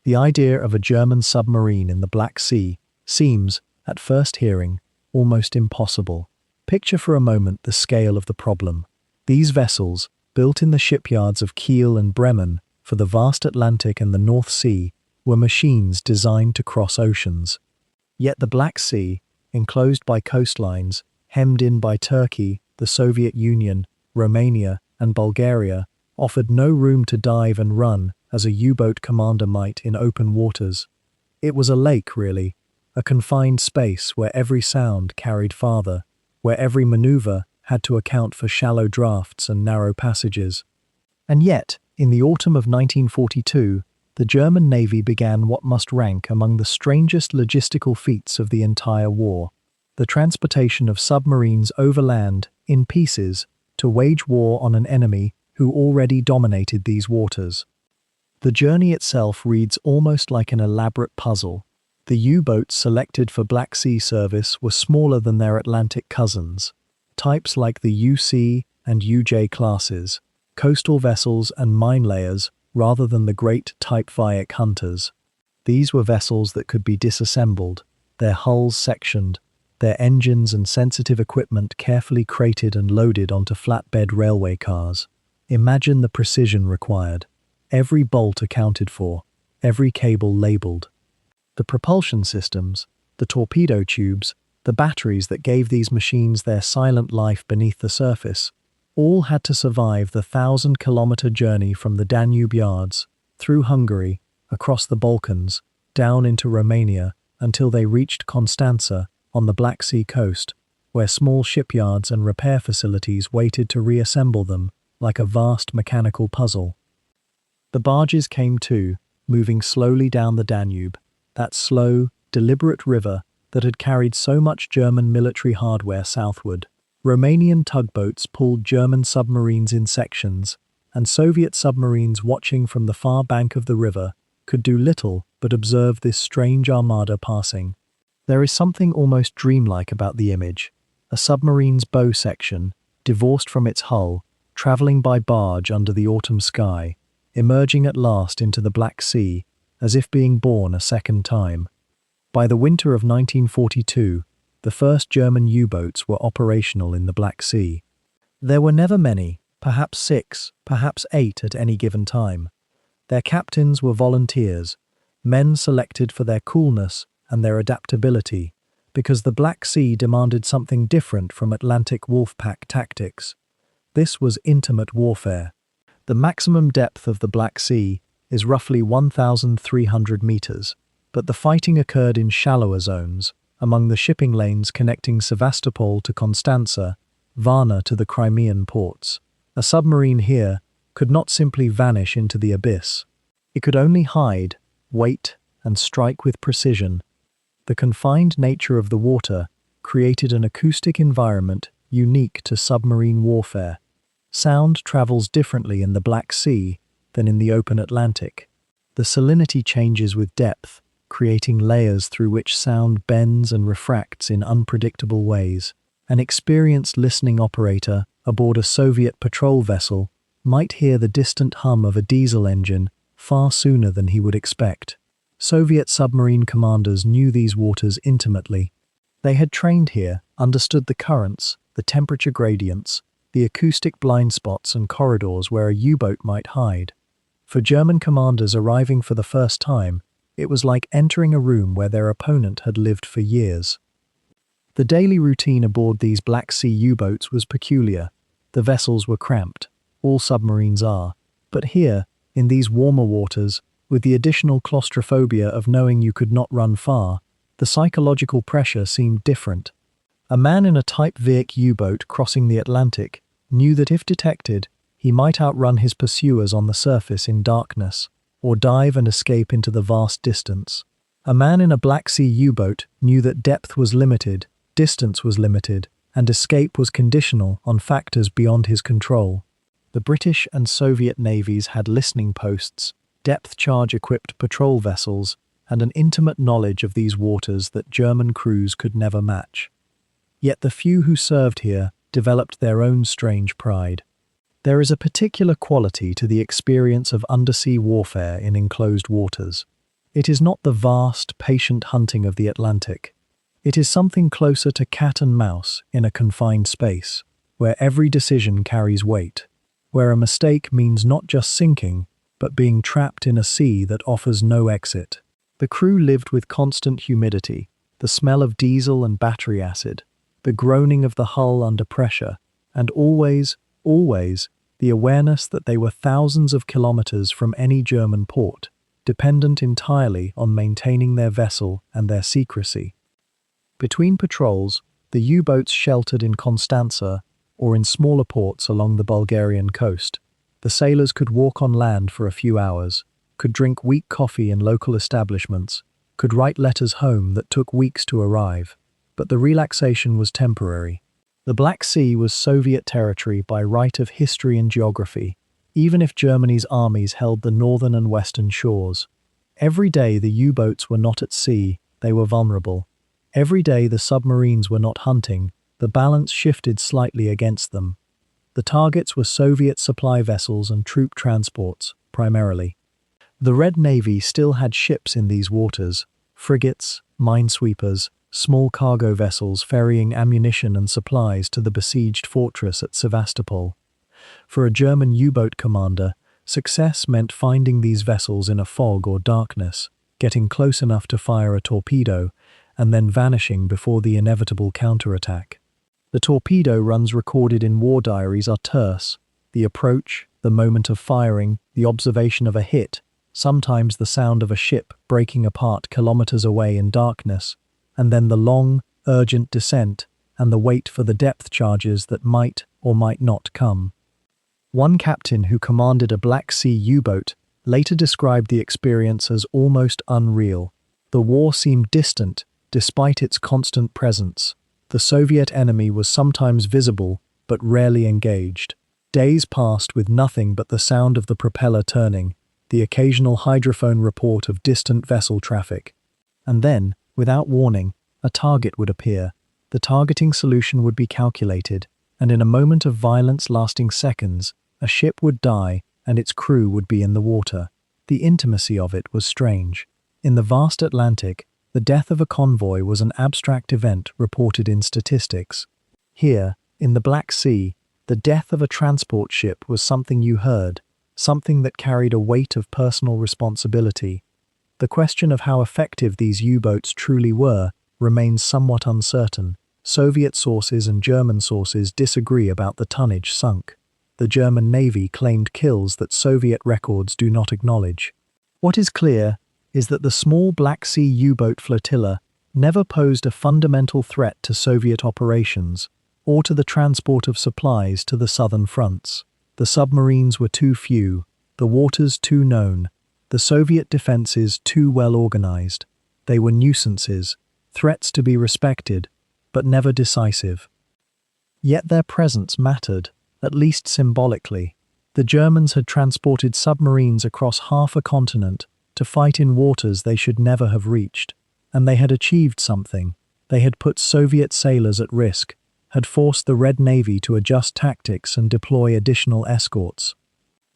The idea of a German submarine in the Black Sea seems, at first hearing, almost impossible. Picture for a moment the scale of the problem. These vessels, built in the shipyards of Kiel and Bremen for the vast Atlantic and the North Sea, were machines designed to cross oceans. Yet the Black Sea, enclosed by coastlines, hemmed in by Turkey, the Soviet Union, Romania, and Bulgaria, offered no room to dive and run as a U-boat commander might in open waters. It was a lake, really, a confined space where every sound carried farther, where every maneuver had to account for shallow drafts and narrow passages. And yet, in the autumn of 1942, the German Navy began what must rank among the strangest logistical feats of the entire war: the transportation of submarines overland, in pieces, to wage war on an enemy who already dominated these waters. The journey itself reads almost like an elaborate puzzle. The U-boats selected for Black Sea service were smaller than their Atlantic cousins. Types like the UC and UJ classes, coastal vessels and mine layers rather than the great Type Viec hunters. These were vessels that could be disassembled, their hulls sectioned, their engines and sensitive equipment carefully crated and loaded onto flatbed railway cars. Imagine the precision required. Every bolt accounted for, every cable labeled. The propulsion systems, the torpedo tubes, the batteries that gave these machines their silent life beneath the surface, all had to survive the 1,000-kilometer journey from the Danube yards, through Hungary, across the Balkans, down into Romania, until they reached Constanza on the Black Sea coast, where small shipyards and repair facilities waited to reassemble them like a vast mechanical puzzle. The barges came too, moving slowly down the Danube, that slow, deliberate river that had carried so much German military hardware southward. Romanian tugboats pulled German submarines in sections, and Soviet submarines watching from the far bank of the river could do little but observe this strange armada passing. There is something almost dreamlike about the image, a submarine's bow section, divorced from its hull, travelling by barge under the autumn sky, emerging at last into the Black Sea, as if being born a second time. By the winter of 1942, the first German U-boats were operational in the Black Sea. There were never many, perhaps 6, perhaps 8 at any given time. Their captains were volunteers, men selected for their coolness and their adaptability, because the Black Sea demanded something different from Atlantic wolfpack tactics. This was intimate warfare. The maximum depth of the Black Sea is roughly 1,300 meters, but the fighting occurred in shallower zones, among the shipping lanes connecting Sevastopol to Constanza, Varna to the Crimean ports. A submarine here could not simply vanish into the abyss. It could only hide, wait, and strike with precision. The confined nature of the water created an acoustic environment unique to submarine warfare. Sound travels differently in the Black Sea than in the open Atlantic. The salinity changes with depth, creating layers through which sound bends and refracts in unpredictable ways. An experienced listening operator aboard a Soviet patrol vessel might hear the distant hum of a diesel engine far sooner than he would expect. Soviet submarine commanders knew these waters intimately. They had trained here, understood the currents, the temperature gradients, the acoustic blind spots and corridors where a U-boat might hide. For German commanders arriving for the first time, it was like entering a room where their opponent had lived for years. The daily routine aboard these Black Sea U-boats was peculiar. The vessels were cramped. All submarines are. But here, in these warmer waters, with the additional claustrophobia of knowing you could not run far, the psychological pressure seemed different. A man in a Type Viec U-boat crossing the Atlantic knew that if detected, he might outrun his pursuers on the surface in darkness, or dive and escape into the vast distance. A man in a Black Sea U-boat knew that depth was limited, distance was limited, and escape was conditional on factors beyond his control. The British and Soviet navies had listening posts, depth-charge-equipped patrol vessels, and an intimate knowledge of these waters that German crews could never match. Yet the few who served here developed their own strange pride. There is a particular quality to the experience of undersea warfare in enclosed waters. It is not the vast, patient hunting of the Atlantic. It is something closer to cat and mouse in a confined space, where every decision carries weight, where a mistake means not just sinking, but being trapped in a sea that offers no exit. The crew lived with constant humidity, the smell of diesel and battery acid, the groaning of the hull under pressure, and always, the awareness that they were thousands of kilometers from any German port, dependent entirely on maintaining their vessel and their secrecy. Between patrols, the U-boats sheltered in Constanza or in smaller ports along the Bulgarian coast. The sailors could walk on land for a few hours, could drink weak coffee in local establishments, could write letters home that took weeks to arrive. But the relaxation was temporary. The Black Sea was Soviet territory by right of history and geography, even if Germany's armies held the northern and western shores. Every day the U-boats were not at sea, they were vulnerable. Every day the submarines were not hunting, the balance shifted slightly against them. The targets were Soviet supply vessels and troop transports, primarily. The Red Navy still had ships in these waters, frigates, minesweepers, small cargo vessels ferrying ammunition and supplies to the besieged fortress at Sevastopol. For a German U-boat commander, success meant finding these vessels in a fog or darkness, getting close enough to fire a torpedo, and then vanishing before the inevitable counterattack. The torpedo runs recorded in war diaries are terse: the approach, the moment of firing, the observation of a hit, sometimes the sound of a ship breaking apart kilometers away in darkness, and then the long, urgent descent and the wait for the depth charges that might or might not come. One captain who commanded a Black Sea U-boat later described the experience as almost unreal. The war seemed distant, despite its constant presence. The Soviet enemy was sometimes visible, but rarely engaged. Days passed with nothing but the sound of the propeller turning, the occasional hydrophone report of distant vessel traffic. And then, without warning, a target would appear. The targeting solution would be calculated, and in a moment of violence lasting seconds, a ship would die and its crew would be in the water. The intimacy of it was strange. In the vast Atlantic, the death of a convoy was an abstract event reported in statistics. Here, in the Black Sea, the death of a transport ship was something you heard, something that carried a weight of personal responsibility. The question of how effective these U-boats truly were remains somewhat uncertain. Soviet sources and German sources disagree about the tonnage sunk. The German Navy claimed kills that Soviet records do not acknowledge. What is clear is that the small Black Sea U-boat flotilla never posed a fundamental threat to Soviet operations or to the transport of supplies to the southern fronts. The submarines were too few, the waters too known, the Soviet defenses too well organized. They were nuisances, threats to be respected, but never decisive. Yet their presence mattered, at least symbolically. The Germans had transported submarines across half a continent to fight in waters they should never have reached, and they had achieved something. They had put Soviet sailors at risk, had forced the Red Navy to adjust tactics and deploy additional escorts.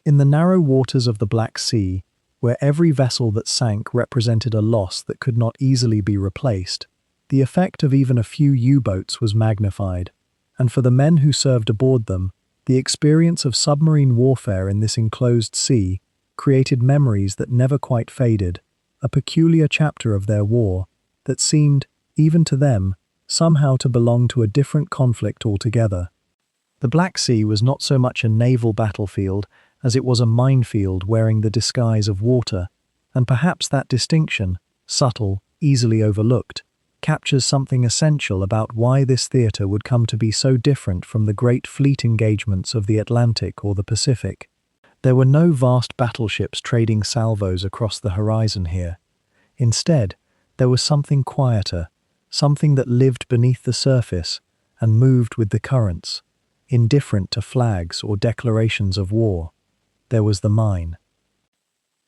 In the narrow waters of the Black Sea, where every vessel that sank represented a loss that could not easily be replaced, the effect of even a few U-boats was magnified, and for the men who served aboard them, the experience of submarine warfare in this enclosed sea created memories that never quite faded, a peculiar chapter of their war that seemed, even to them, somehow to belong to a different conflict altogether. The Black Sea was not so much a naval battlefield as it was a minefield wearing the disguise of water, and perhaps that distinction, subtle, easily overlooked, captures something essential about why this theatre would come to be so different from the great fleet engagements of the Atlantic or the Pacific. There were no vast battleships trading salvos across the horizon here. Instead, there was something quieter, something that lived beneath the surface and moved with the currents, indifferent to flags or declarations of war. There was the mine.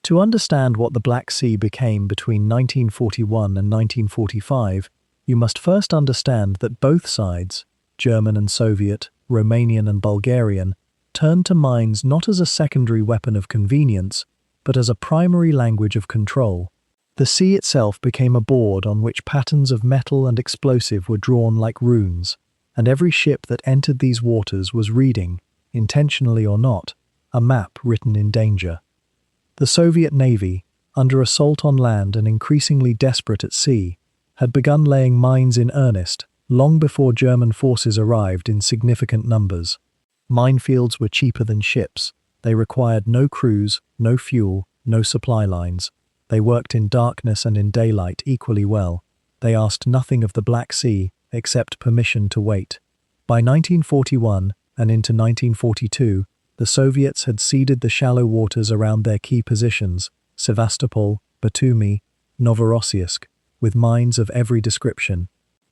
To understand what the Black Sea became between 1941 and 1945, you must first understand that both sides, German and Soviet, Romanian and Bulgarian, turned to mines not as a secondary weapon of convenience, but as a primary language of control. The sea itself became a board on which patterns of metal and explosive were drawn like runes, and every ship that entered these waters was reading, intentionally or not, a map written in danger. The Soviet Navy, under assault on land and increasingly desperate at sea, had begun laying mines in earnest long before German forces arrived in significant numbers. Minefields were cheaper than ships. They required no crews, no fuel, no supply lines. They worked in darkness and in daylight equally well. They asked nothing of the Black Sea except permission to wait. By 1941 and into 1942, the Soviets had seeded the shallow waters around their key positions, Sevastopol, Batumi, Novorossiysk, with mines of every description.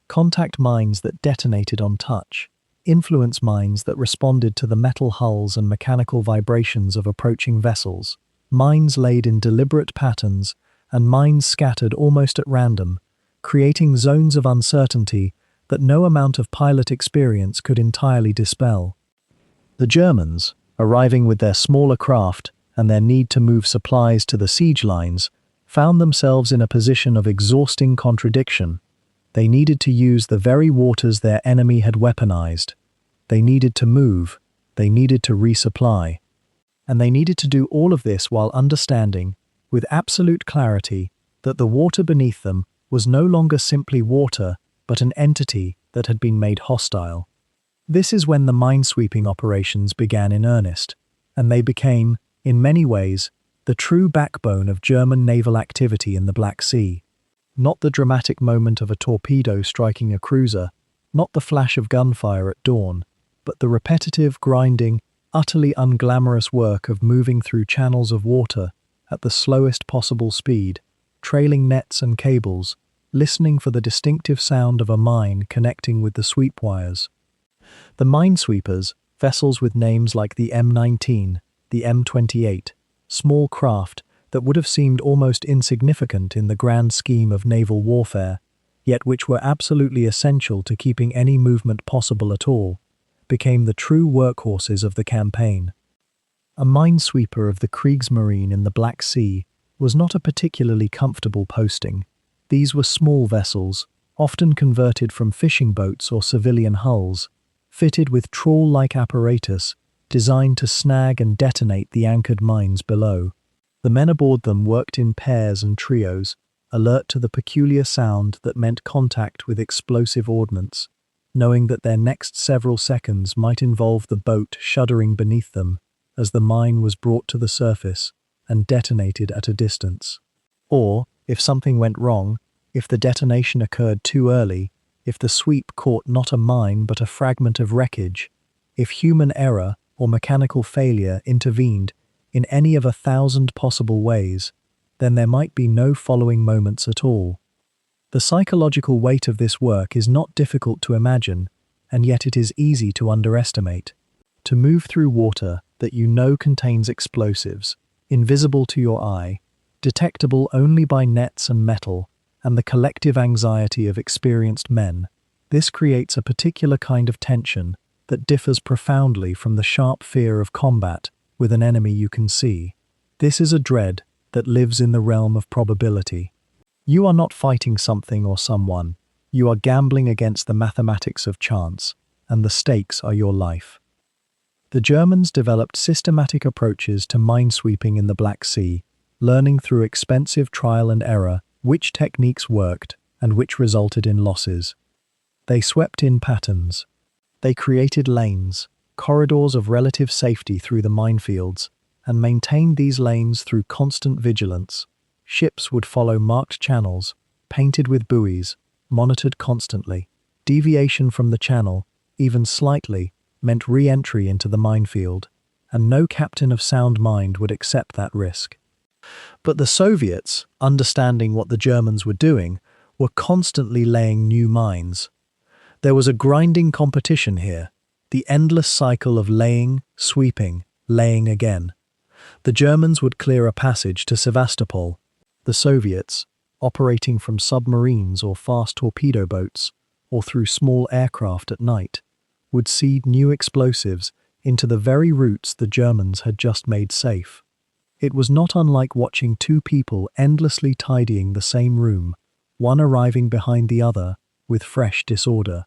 Contact mines that detonated on touch, influence mines that responded to the metal hulls and mechanical vibrations of approaching vessels, mines laid in deliberate patterns, and mines scattered almost at random, creating zones of uncertainty that no amount of pilot experience could entirely dispel. The Germans, arriving with their smaller craft and their need to move supplies to the siege lines, found themselves in a position of exhausting contradiction. They needed to use the very waters their enemy had weaponized. They needed to move, they needed to resupply. And they needed to do all of this while understanding, with absolute clarity, that the water beneath them was no longer simply water, but an entity that had been made hostile. This is when the minesweeping operations began in earnest, and they became, in many ways, the true backbone of German naval activity in the Black Sea. Not the dramatic moment of a torpedo striking a cruiser, not the flash of gunfire at dawn, but the repetitive, grinding, utterly unglamorous work of moving through channels of water at the slowest possible speed, trailing nets and cables, listening for the distinctive sound of a mine connecting with the sweep wires. The minesweepers, vessels with names like the M19, the M28, small craft that would have seemed almost insignificant in the grand scheme of naval warfare, yet which were absolutely essential to keeping any movement possible at all, became the true workhorses of the campaign. A minesweeper of the Kriegsmarine in the Black Sea was not a particularly comfortable posting. These were small vessels, often converted from fishing boats or civilian hulls, fitted with trawl-like apparatus designed to snag and detonate the anchored mines below. The men aboard them worked in pairs and trios, alert to the peculiar sound that meant contact with explosive ordnance, knowing that their next several seconds might involve the boat shuddering beneath them as the mine was brought to the surface and detonated at a distance. Or, if something went wrong, if the detonation occurred too early, if the sweep caught not a mine but a fragment of wreckage, if human error or mechanical failure intervened in any of 1,000 possible ways, then there might be no following moments at all. The psychological weight of this work is not difficult to imagine, and yet it is easy to underestimate. To move through water that you know contains explosives, invisible to your eye, detectable only by nets and metal, and the collective anxiety of experienced men, this creates a particular kind of tension that differs profoundly from the sharp fear of combat with an enemy you can see. This is a dread that lives in the realm of probability. You are not fighting something or someone. You are gambling against the mathematics of chance, and the stakes are your life. The Germans developed systematic approaches to minesweeping in the Black Sea, learning through expensive trial and error which techniques worked and which resulted in losses. They swept in patterns. They created lanes, corridors of relative safety through the minefields, and maintained these lanes through constant vigilance. Ships would follow marked channels, painted with buoys, monitored constantly. Deviation from the channel, even slightly, meant re-entry into the minefield, and no captain of sound mind would accept that risk. But the Soviets, understanding what the Germans were doing, were constantly laying new mines. There was a grinding competition here, the endless cycle of laying, sweeping, laying again. The Germans would clear a passage to Sevastopol. The Soviets, operating from submarines or fast torpedo boats, or through small aircraft at night, would seed new explosives into the very routes the Germans had just made safe. It was not unlike watching two people endlessly tidying the same room, one arriving behind the other with fresh disorder.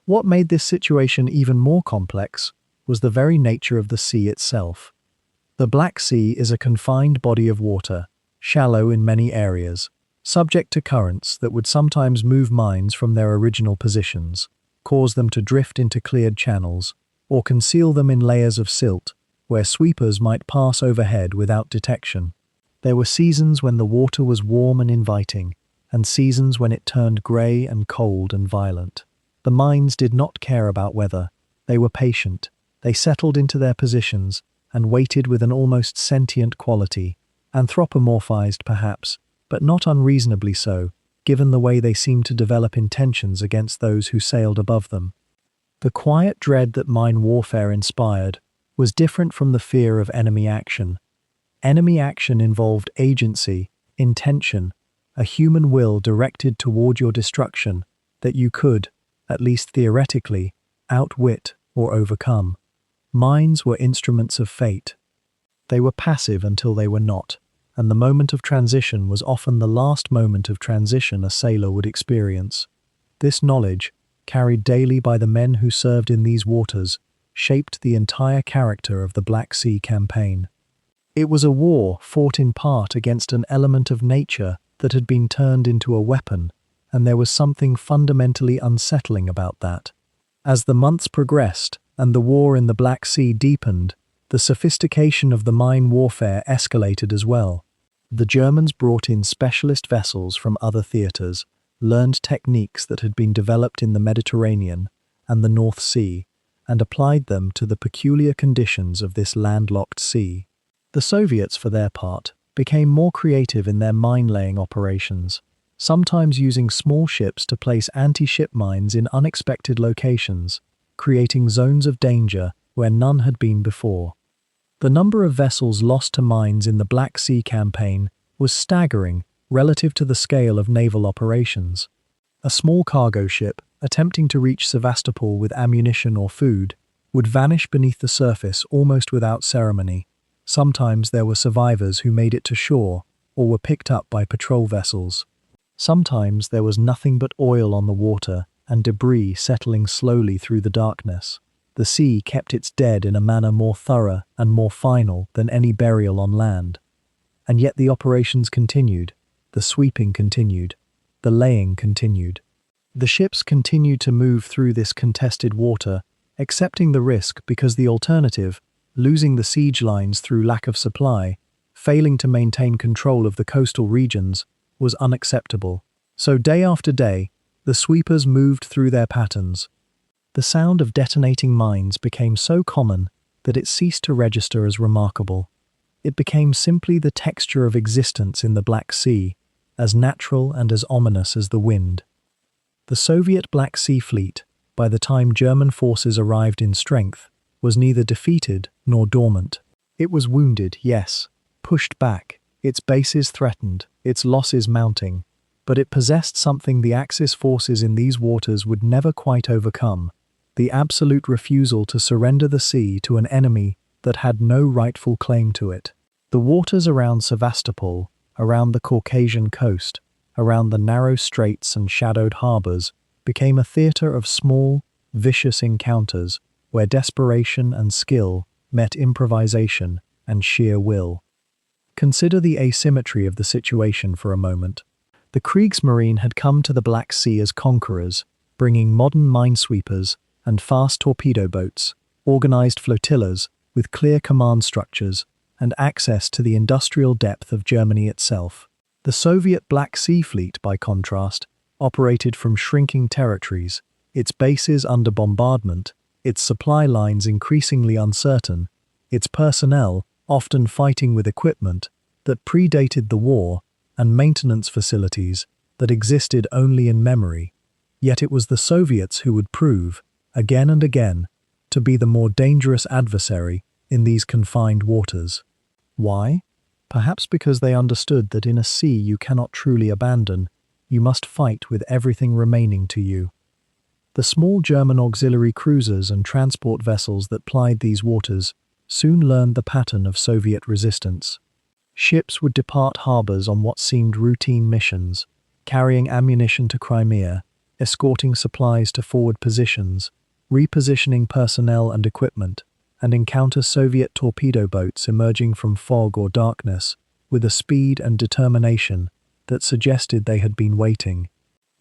What made this situation even more complex was the very nature of the sea itself. The Black Sea is a confined body of water, shallow in many areas, subject to currents that would sometimes move mines from their original positions, cause them to drift into cleared channels, or conceal them in layers of silt, where sweepers might pass overhead without detection. There were seasons when the water was warm and inviting, and seasons when it turned grey and cold and violent. The mines did not care about weather. They were patient. They settled into their positions and waited with an almost sentient quality, anthropomorphized perhaps, but not unreasonably so, given the way they seemed to develop intentions against those who sailed above them. The quiet dread that mine warfare inspired was different from the fear of enemy action. Enemy action involved agency, intention, a human will directed toward your destruction that you could, at least theoretically, outwit or overcome. Mines were instruments of fate. They were passive until they were not, and the moment of transition was often the last moment of transition a sailor would experience. This knowledge, carried daily by the men who served in these waters, shaped the entire character of the Black Sea campaign. It was a war fought in part against an element of nature that had been turned into a weapon, and there was something fundamentally unsettling about that. As the months progressed and the war in the Black Sea deepened, the sophistication of the mine warfare escalated as well. The Germans brought in specialist vessels from other theaters, learned techniques that had been developed in the Mediterranean and the North Sea, and applied them to the peculiar conditions of this landlocked sea. The Soviets, for their part, became more creative in their mine-laying operations, sometimes using small ships to place anti-ship mines in unexpected locations, creating zones of danger where none had been before. The number of vessels lost to mines in the Black Sea campaign was staggering relative to the scale of naval operations. A small cargo ship, attempting to reach Sevastopol with ammunition or food, would vanish beneath the surface almost without ceremony. Sometimes there were survivors who made it to shore or were picked up by patrol vessels. Sometimes there was nothing but oil on the water and debris settling slowly through the darkness. The sea kept its dead in a manner more thorough and more final than any burial on land. And yet the operations continued, the sweeping continued, the laying continued. The ships continued to move through this contested water, accepting the risk because the alternative, losing the siege lines through lack of supply, failing to maintain control of the coastal regions, was unacceptable. So day after day, the sweepers moved through their patterns. The sound of detonating mines became so common that it ceased to register as remarkable. It became simply the texture of existence in the Black Sea, as natural and as ominous as the wind. The Soviet Black Sea Fleet, by the time German forces arrived in strength, was neither defeated nor dormant. It was wounded, yes, pushed back, its bases threatened, its losses mounting, but it possessed something the Axis forces in these waters would never quite overcome: the absolute refusal to surrender the sea to an enemy that had no rightful claim to it. The waters around Sevastopol, around the Caucasian coast, around the narrow straits and shadowed harbors, became a theater of small, vicious encounters where desperation and skill met improvisation and sheer will. Consider the asymmetry of the situation for a moment. The Kriegsmarine had come to the Black Sea as conquerors, bringing modern minesweepers and fast torpedo boats, organized flotillas with clear command structures, and access to the industrial depth of Germany itself. The Soviet Black Sea Fleet, by contrast, operated from shrinking territories, its bases under bombardment, its supply lines increasingly uncertain, its personnel often fighting with equipment that predated the war and maintenance facilities that existed only in memory. Yet it was the Soviets who would prove, again and again, to be the more dangerous adversary in these confined waters. Why? Perhaps because they understood that in a sea you cannot truly abandon, you must fight with everything remaining to you. The small German auxiliary cruisers and transport vessels that plied these waters soon learned the pattern of Soviet resistance. Ships would depart harbors on what seemed routine missions, carrying ammunition to Crimea, escorting supplies to forward positions, repositioning personnel and equipment, and encounter Soviet torpedo boats emerging from fog or darkness with a speed and determination that suggested they had been waiting.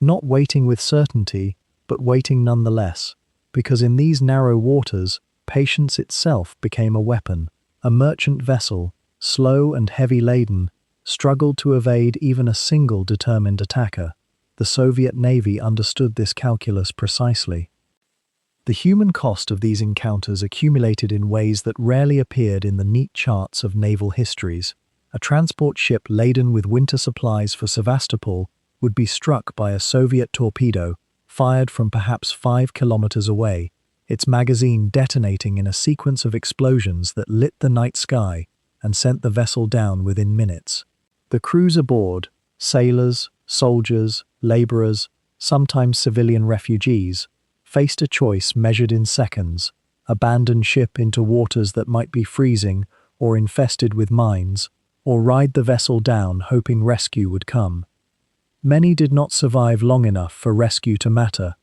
Not waiting with certainty, but waiting nonetheless, because in these narrow waters, patience itself became a weapon. A merchant vessel, slow and heavy-laden, struggled to evade even a single determined attacker. The Soviet Navy understood this calculus precisely. The human cost of these encounters accumulated in ways that rarely appeared in the neat charts of naval histories. A transport ship laden with winter supplies for Sevastopol would be struck by a Soviet torpedo fired from perhaps 5 kilometers away, its magazine detonating in a sequence of explosions that lit the night sky and sent the vessel down within minutes. The crews aboard, sailors, soldiers, laborers, sometimes civilian refugees, faced a choice measured in seconds: abandon ship into waters that might be freezing or infested with mines, or ride the vessel down hoping rescue would come. Many did not survive long enough for rescue to matter.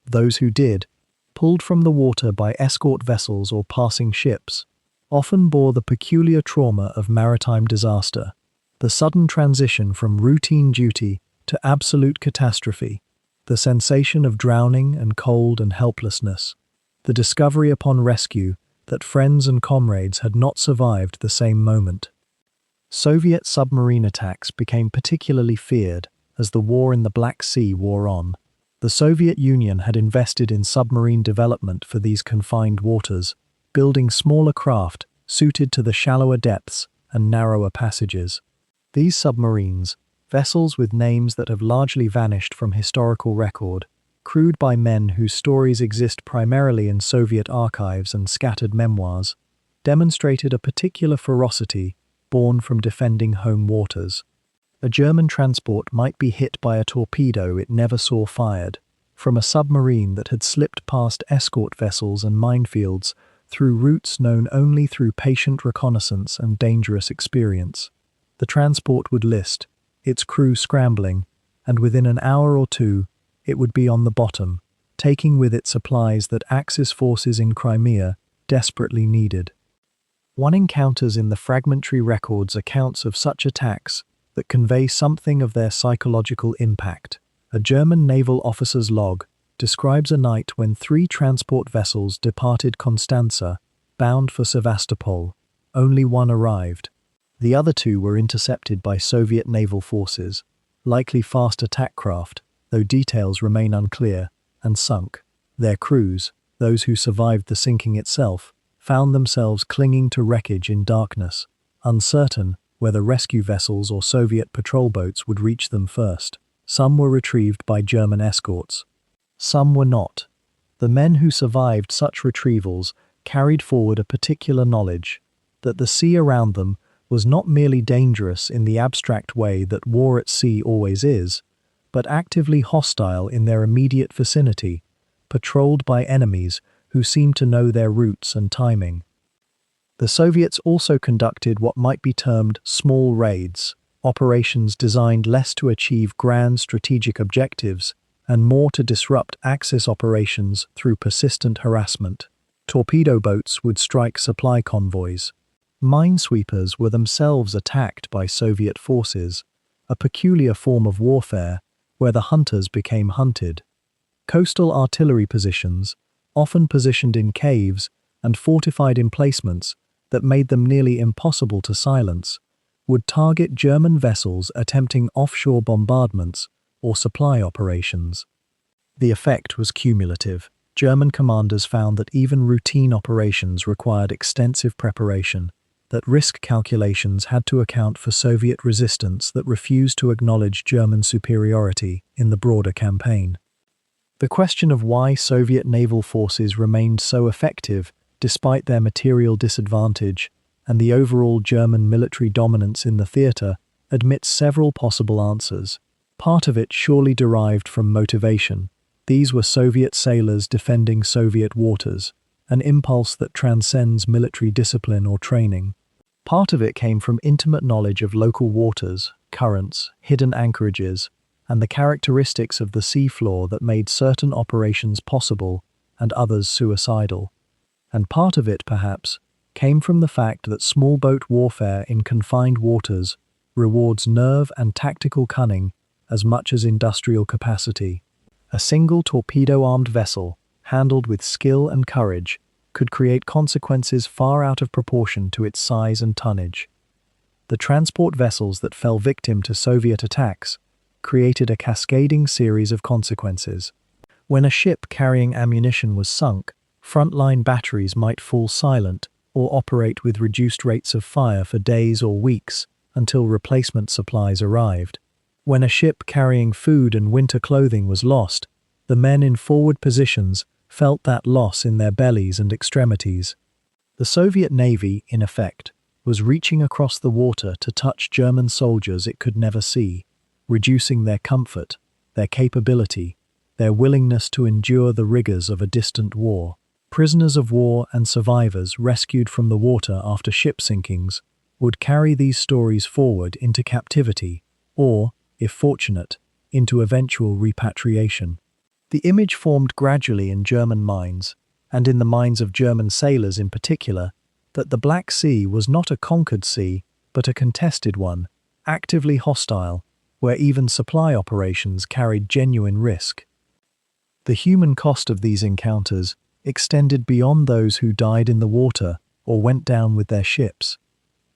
Those who did, pulled from the water by escort vessels or passing ships, often bore the peculiar trauma of maritime disaster, the sudden transition from routine duty to absolute catastrophe, the sensation of drowning and cold and helplessness, the discovery upon rescue that friends and comrades had not survived the same moment. Soviet submarine attacks became particularly feared as the war in the Black Sea wore on. The Soviet Union had invested in submarine development for these confined waters, building smaller craft suited to the shallower depths and narrower passages. These submarines, vessels with names that have largely vanished from historical record, crewed by men whose stories exist primarily in Soviet archives and scattered memoirs, demonstrated a particular ferocity born from defending home waters. A German transport might be hit by a torpedo it never saw fired, from a submarine that had slipped past escort vessels and minefields through routes known only through patient reconnaissance and dangerous experience. The transport would list, its crew scrambling, and within an hour or two, it would be on the bottom, taking with it supplies that Axis forces in Crimea desperately needed. One encounters in the fragmentary records accounts of such attacks that convey something of their psychological impact. A German naval officer's log describes a night when 3 transport vessels departed Constanza, bound for Sevastopol. Only one arrived. The other 2 were intercepted by Soviet naval forces, likely fast attack craft, though details remain unclear, and sunk. Their crews, those who survived the sinking itself, found themselves clinging to wreckage in darkness, uncertain whether rescue vessels or Soviet patrol boats would reach them first. Some were retrieved by German escorts. Some were not. The men who survived such retrievals carried forward a particular knowledge that the sea around them was not merely dangerous in the abstract way that war at sea always is, but actively hostile in their immediate vicinity, patrolled by enemies who seemed to know their routes and timing. The Soviets also conducted what might be termed small raids, operations designed less to achieve grand strategic objectives and more to disrupt Axis operations through persistent harassment. Torpedo boats would strike supply convoys. Minesweepers were themselves attacked by Soviet forces, a peculiar form of warfare where the hunters became hunted. Coastal artillery positions, often positioned in caves and fortified emplacements that made them nearly impossible to silence, would target German vessels attempting offshore bombardments or supply operations. The effect was cumulative. German commanders found that even routine operations required extensive preparation, that risk calculations had to account for Soviet resistance that refused to acknowledge German superiority in the broader campaign. The question of why Soviet naval forces remained so effective despite their material disadvantage and the overall German military dominance in the theatre admits several possible answers. Part of it surely derived from motivation. These were Soviet sailors defending Soviet waters, an impulse that transcends military discipline or training. Part of it came from intimate knowledge of local waters, currents, hidden anchorages, and the characteristics of the seafloor that made certain operations possible and others suicidal. And part of it, perhaps, came from the fact that small boat warfare in confined waters rewards nerve and tactical cunning as much as industrial capacity. A single torpedo-armed vessel, handled with skill and courage, could create consequences far out of proportion to its size and tonnage. The transport vessels that fell victim to Soviet attacks created a cascading series of consequences. When a ship carrying ammunition was sunk, frontline batteries might fall silent or operate with reduced rates of fire for days or weeks until replacement supplies arrived. When a ship carrying food and winter clothing was lost, the men in forward positions felt that loss in their bellies and extremities. The Soviet Navy, in effect, was reaching across the water to touch German soldiers it could never see, reducing their comfort, their capability, their willingness to endure the rigors of a distant war. Prisoners of war and survivors rescued from the water after ship sinkings would carry these stories forward into captivity or, if fortunate, into eventual repatriation. The image formed gradually in German minds, and in the minds of German sailors in particular, that the Black Sea was not a conquered sea, but a contested one, actively hostile, where even supply operations carried genuine risk. The human cost of these encounters extended beyond those who died in the water or went down with their ships.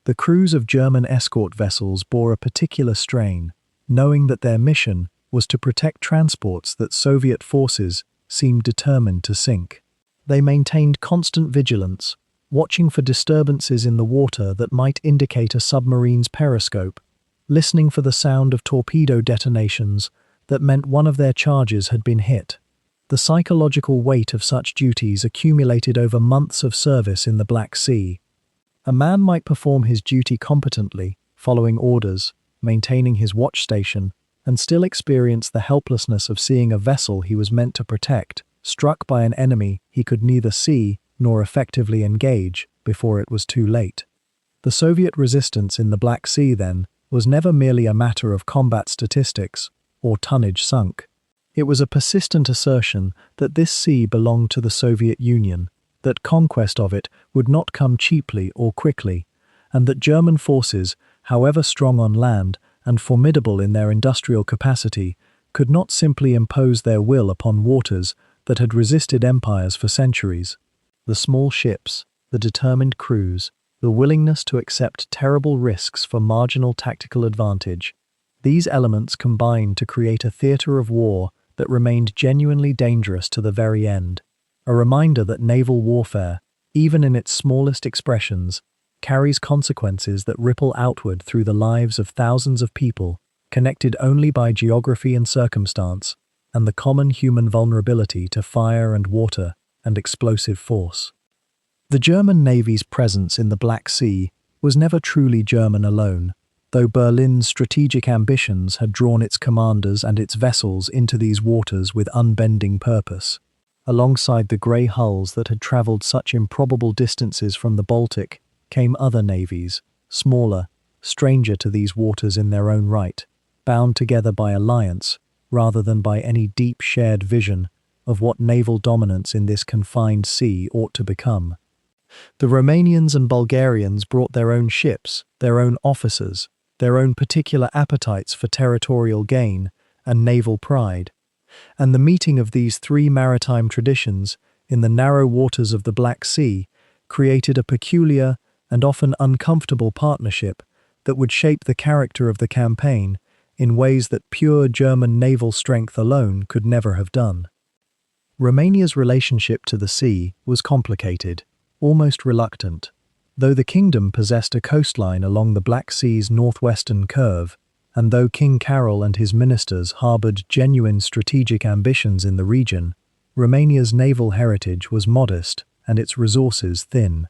The crews of German escort vessels bore a particular strain, knowing that their mission was to protect transports that Soviet forces seemed determined to sink. They maintained constant vigilance, watching for disturbances in the water that might indicate a submarine's periscope, listening for the sound of torpedo detonations that meant one of their charges had been hit. The psychological weight of such duties accumulated over months of service in the Black Sea. A man might perform his duty competently, following orders, maintaining his watch station, and still experience the helplessness of seeing a vessel he was meant to protect struck by an enemy he could neither see nor effectively engage before it was too late. The Soviet resistance in the Black Sea, then, was never merely a matter of combat statistics or tonnage sunk. It was a persistent assertion that this sea belonged to the Soviet Union, that conquest of it would not come cheaply or quickly, and that German forces, however strong on land and formidable in their industrial capacity, could not simply impose their will upon waters that had resisted empires for centuries. The small ships, the determined crews, the willingness to accept terrible risks for marginal tactical advantage, these elements combined to create a theatre of war that remained genuinely dangerous to the very end. A reminder that naval warfare, even in its smallest expressions, carries consequences that ripple outward through the lives of thousands of people, connected only by geography and circumstance, and the common human vulnerability to fire and water and explosive force. The German Navy's presence in the Black Sea was never truly German alone, though Berlin's strategic ambitions had drawn its commanders and its vessels into these waters with unbending purpose. Alongside the grey hulls that had travelled such improbable distances from the Baltic came other navies, smaller, stranger to these waters in their own right, bound together by alliance rather than by any deep shared vision of what naval dominance in this confined sea ought to become. The Romanians and Bulgarians brought their own ships, their own officers, their own particular appetites for territorial gain and naval pride, and the meeting of these three maritime traditions in the narrow waters of the Black Sea created a peculiar and often uncomfortable partnership that would shape the character of the campaign in ways that pure German naval strength alone could never have done. Romania's relationship to the sea was complicated, almost reluctant. Though the kingdom possessed a coastline along the Black Sea's northwestern curve, and though King Carol and his ministers harboured genuine strategic ambitions in the region, Romania's naval heritage was modest and its resources thin.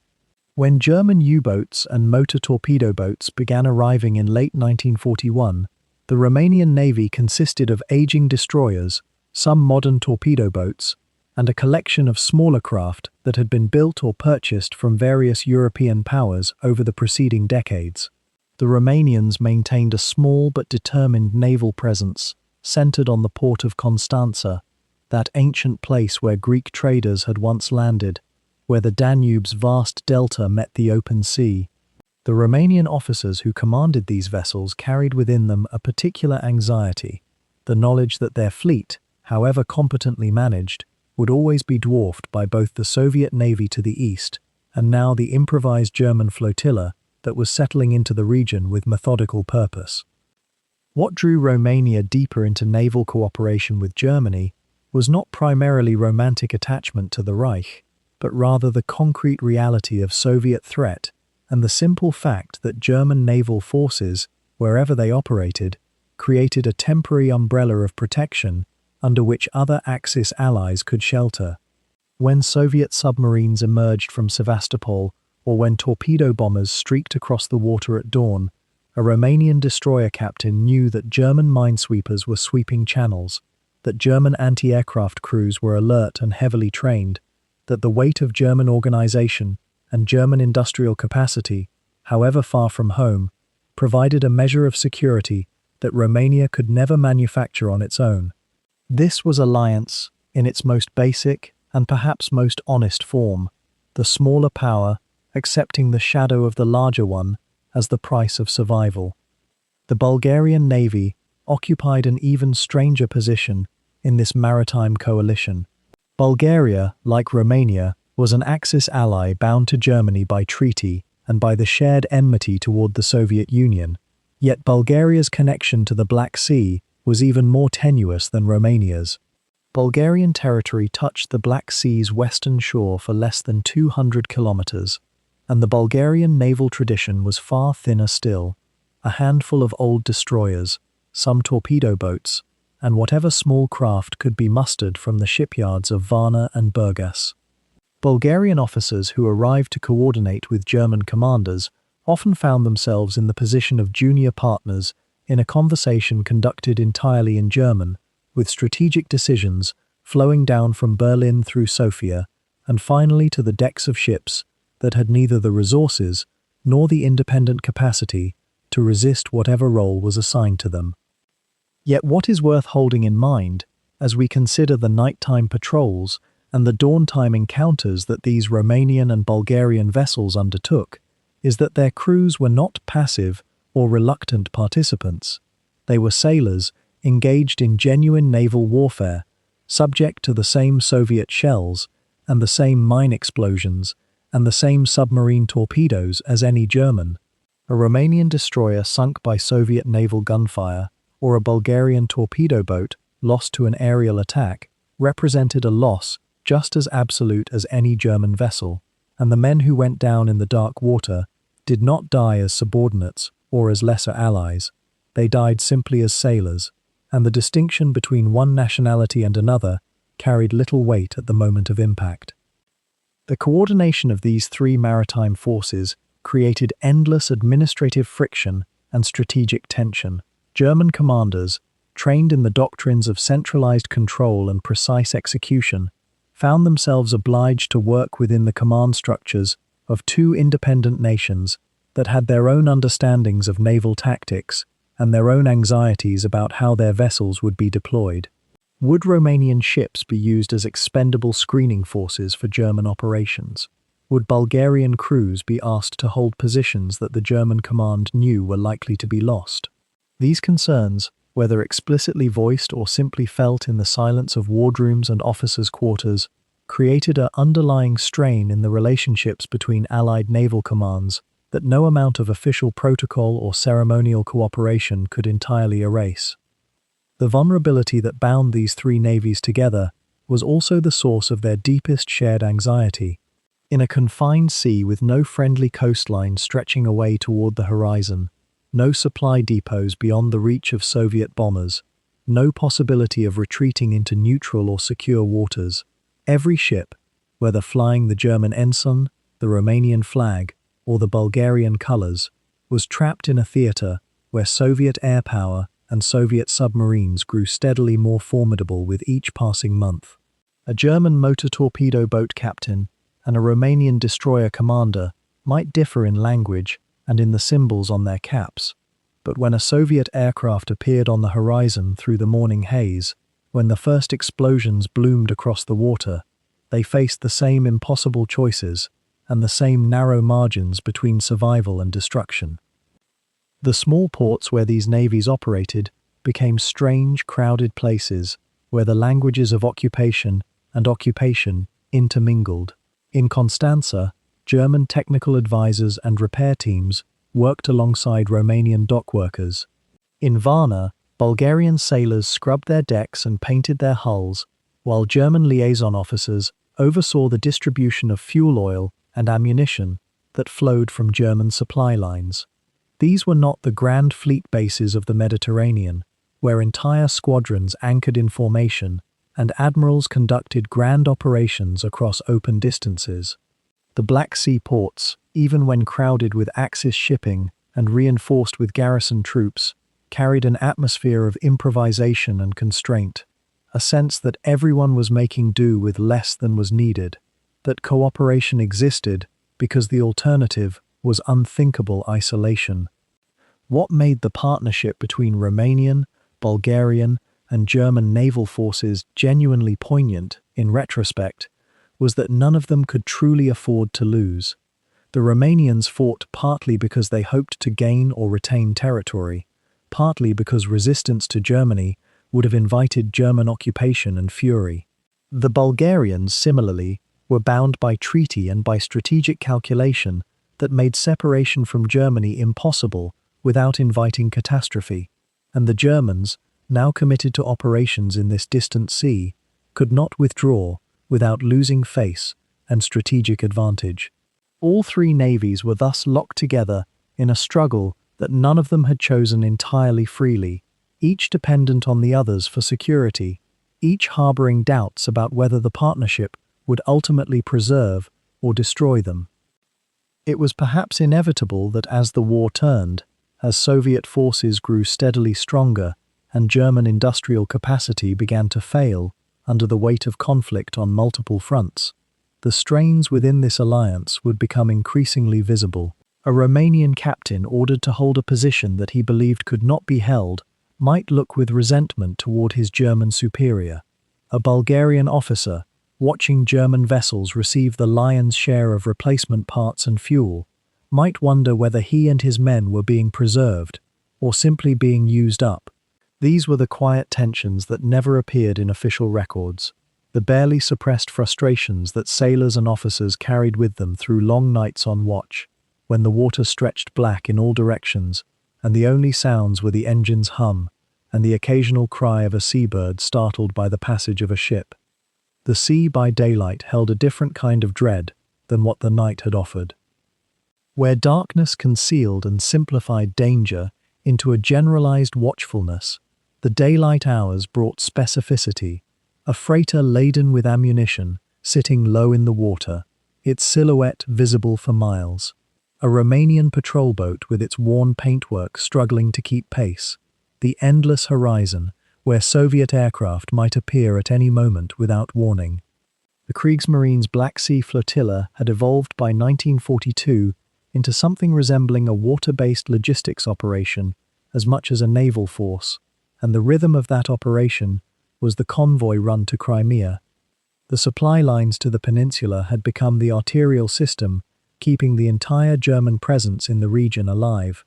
When German U-boats and motor torpedo boats began arriving in late 1941, the Romanian Navy consisted of aging destroyers, some modern torpedo boats, and a collection of smaller craft that had been built or purchased from various European powers over the preceding decades. The Romanians maintained a small but determined naval presence, centered on the port of Constanța, that ancient place where Greek traders had once landed, where the Danube's vast delta met the open sea. The Romanian officers who commanded these vessels carried within them a particular anxiety, the knowledge that their fleet, however competently managed, would always be dwarfed by both the Soviet Navy to the east and now the improvised German flotilla that was settling into the region with methodical purpose. What drew Romania deeper into naval cooperation with Germany was not primarily romantic attachment to the Reich, but rather the concrete reality of Soviet threat and the simple fact that German naval forces, wherever they operated, created a temporary umbrella of protection under which other Axis allies could shelter. When Soviet submarines emerged from Sevastopol, or when torpedo bombers streaked across the water at dawn, a Romanian destroyer captain knew that German minesweepers were sweeping channels, that German anti-aircraft crews were alert and heavily trained, that the weight of German organization and German industrial capacity, however far from home, provided a measure of security that Romania could never manufacture on its own. This was alliance in its most basic and perhaps most honest form, the smaller power accepting the shadow of the larger one as the price of survival. The Bulgarian navy occupied an even stranger position in this maritime coalition. Bulgaria, like Romania, was an Axis ally bound to Germany by treaty and by the shared enmity toward the Soviet Union, yet Bulgaria's connection to the Black Sea was even more tenuous than Romania's. Bulgarian territory touched the Black Sea's western shore for less than 200 kilometers, and the Bulgarian naval tradition was far thinner still, a handful of old destroyers, some torpedo boats, and whatever small craft could be mustered from the shipyards of Varna and Burgas. Bulgarian officers who arrived to coordinate with German commanders often found themselves in the position of junior partners in a conversation conducted entirely in German, with strategic decisions flowing down from Berlin through Sofia and finally to the decks of ships that had neither the resources nor the independent capacity to resist whatever role was assigned to them. Yet what is worth holding in mind, as we consider the nighttime patrols and the dawn-time encounters that these Romanian and Bulgarian vessels undertook, is that their crews were not passive or reluctant participants. They were sailors engaged in genuine naval warfare, subject to the same Soviet shells and the same mine explosions and the same submarine torpedoes as any German. A Romanian destroyer sunk by Soviet naval gunfire or a Bulgarian torpedo boat lost to an aerial attack represented a loss just as absolute as any German vessel, and the men who went down in the dark water did not die as subordinates or as lesser allies. They died simply as sailors, and the distinction between one nationality and another carried little weight at the moment of impact. The coordination of these three maritime forces created endless administrative friction and strategic tension. German commanders, trained in the doctrines of centralized control and precise execution, found themselves obliged to work within the command structures of two independent nations that had their own understandings of naval tactics and their own anxieties about how their vessels would be deployed. Would Romanian ships be used as expendable screening forces for German operations? Would Bulgarian crews be asked to hold positions that the German command knew were likely to be lost? These concerns, whether explicitly voiced or simply felt in the silence of wardrooms and officers' quarters, created an underlying strain in the relationships between Allied naval commands that no amount of official protocol or ceremonial cooperation could entirely erase. The vulnerability that bound these three navies together was also the source of their deepest shared anxiety. In a confined sea with no friendly coastline stretching away toward the horizon, no supply depots beyond the reach of Soviet bombers, no possibility of retreating into neutral or secure waters, every ship, whether flying the German ensign, the Romanian flag, or the Bulgarian colors, was trapped in a theater where Soviet air power and Soviet submarines grew steadily more formidable with each passing month. A German motor torpedo boat captain and a Romanian destroyer commander might differ in language and in the symbols on their caps, but when a Soviet aircraft appeared on the horizon through the morning haze, when the first explosions bloomed across the water, they faced the same impossible choices and the same narrow margins between survival and destruction. The small ports where these navies operated became strange, crowded places where the languages of occupation and occupation intermingled. In Constanța, German technical advisors and repair teams worked alongside Romanian dock workers. In Varna, Bulgarian sailors scrubbed their decks and painted their hulls, while German liaison officers oversaw the distribution of fuel oil and ammunition that flowed from German supply lines. These were not the grand fleet bases of the Mediterranean, where entire squadrons anchored in formation and admirals conducted grand operations across open distances. The Black Sea ports, even when crowded with Axis shipping and reinforced with garrison troops, carried an atmosphere of improvisation and constraint, a sense that everyone was making do with less than was needed, that cooperation existed because the alternative was unthinkable isolation. What made the partnership between Romanian, Bulgarian, and German naval forces genuinely poignant, in retrospect, was that none of them could truly afford to lose. The Romanians fought partly because they hoped to gain or retain territory, partly because resistance to Germany would have invited German occupation and fury. The Bulgarians, similarly, were bound by treaty and by strategic calculation that made separation from Germany impossible without inviting catastrophe, and the Germans, now committed to operations in this distant sea, could not withdraw without losing face and strategic advantage. All three navies were thus locked together in a struggle that none of them had chosen entirely freely, each dependent on the others for security, each harboring doubts about whether the partnership would ultimately preserve or destroy them. It was perhaps inevitable that as the war turned, as Soviet forces grew steadily stronger and German industrial capacity began to fail under the weight of conflict on multiple fronts, the strains within this alliance would become increasingly visible. A Romanian captain ordered to hold a position that he believed could not be held might look with resentment toward his German superior. A Bulgarian officer, watching German vessels receive the lion's share of replacement parts and fuel, might wonder whether he and his men were being preserved or simply being used up. These were the quiet tensions that never appeared in official records, the barely suppressed frustrations that sailors and officers carried with them through long nights on watch, when the water stretched black in all directions, and the only sounds were the engine's hum and the occasional cry of a seabird startled by the passage of a ship. The sea by daylight held a different kind of dread than what the night had offered. Where darkness concealed and simplified danger into a generalized watchfulness, the daylight hours brought specificity, a freighter laden with ammunition sitting low in the water, its silhouette visible for miles. A Romanian patrol boat with its worn paintwork struggling to keep pace. The endless horizon, where Soviet aircraft might appear at any moment without warning. The Kriegsmarine's Black Sea flotilla had evolved by 1942 into something resembling a water-based logistics operation as much as a naval force, and the rhythm of that operation was the convoy run to Crimea. The supply lines to the peninsula had become the arterial system, keeping the entire German presence in the region alive.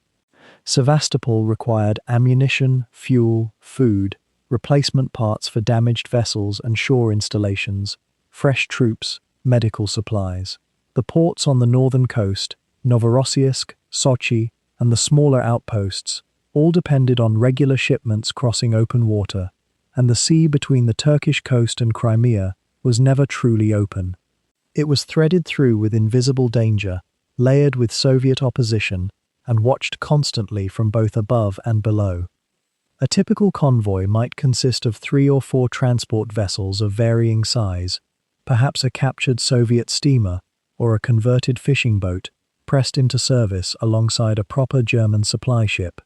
Sevastopol required ammunition, fuel, food, replacement parts for damaged vessels and shore installations, fresh troops, medical supplies. The ports on the northern coast, Novorossiysk, Sochi, and the smaller outposts, all depended on regular shipments crossing open water, and the sea between the Turkish coast and Crimea was never truly open. It was threaded through with invisible danger, layered with Soviet opposition, and watched constantly from both above and below. A typical convoy might consist of 3 or 4 transport vessels of varying size, perhaps a captured Soviet steamer or a converted fishing boat pressed into service alongside a proper German supply ship.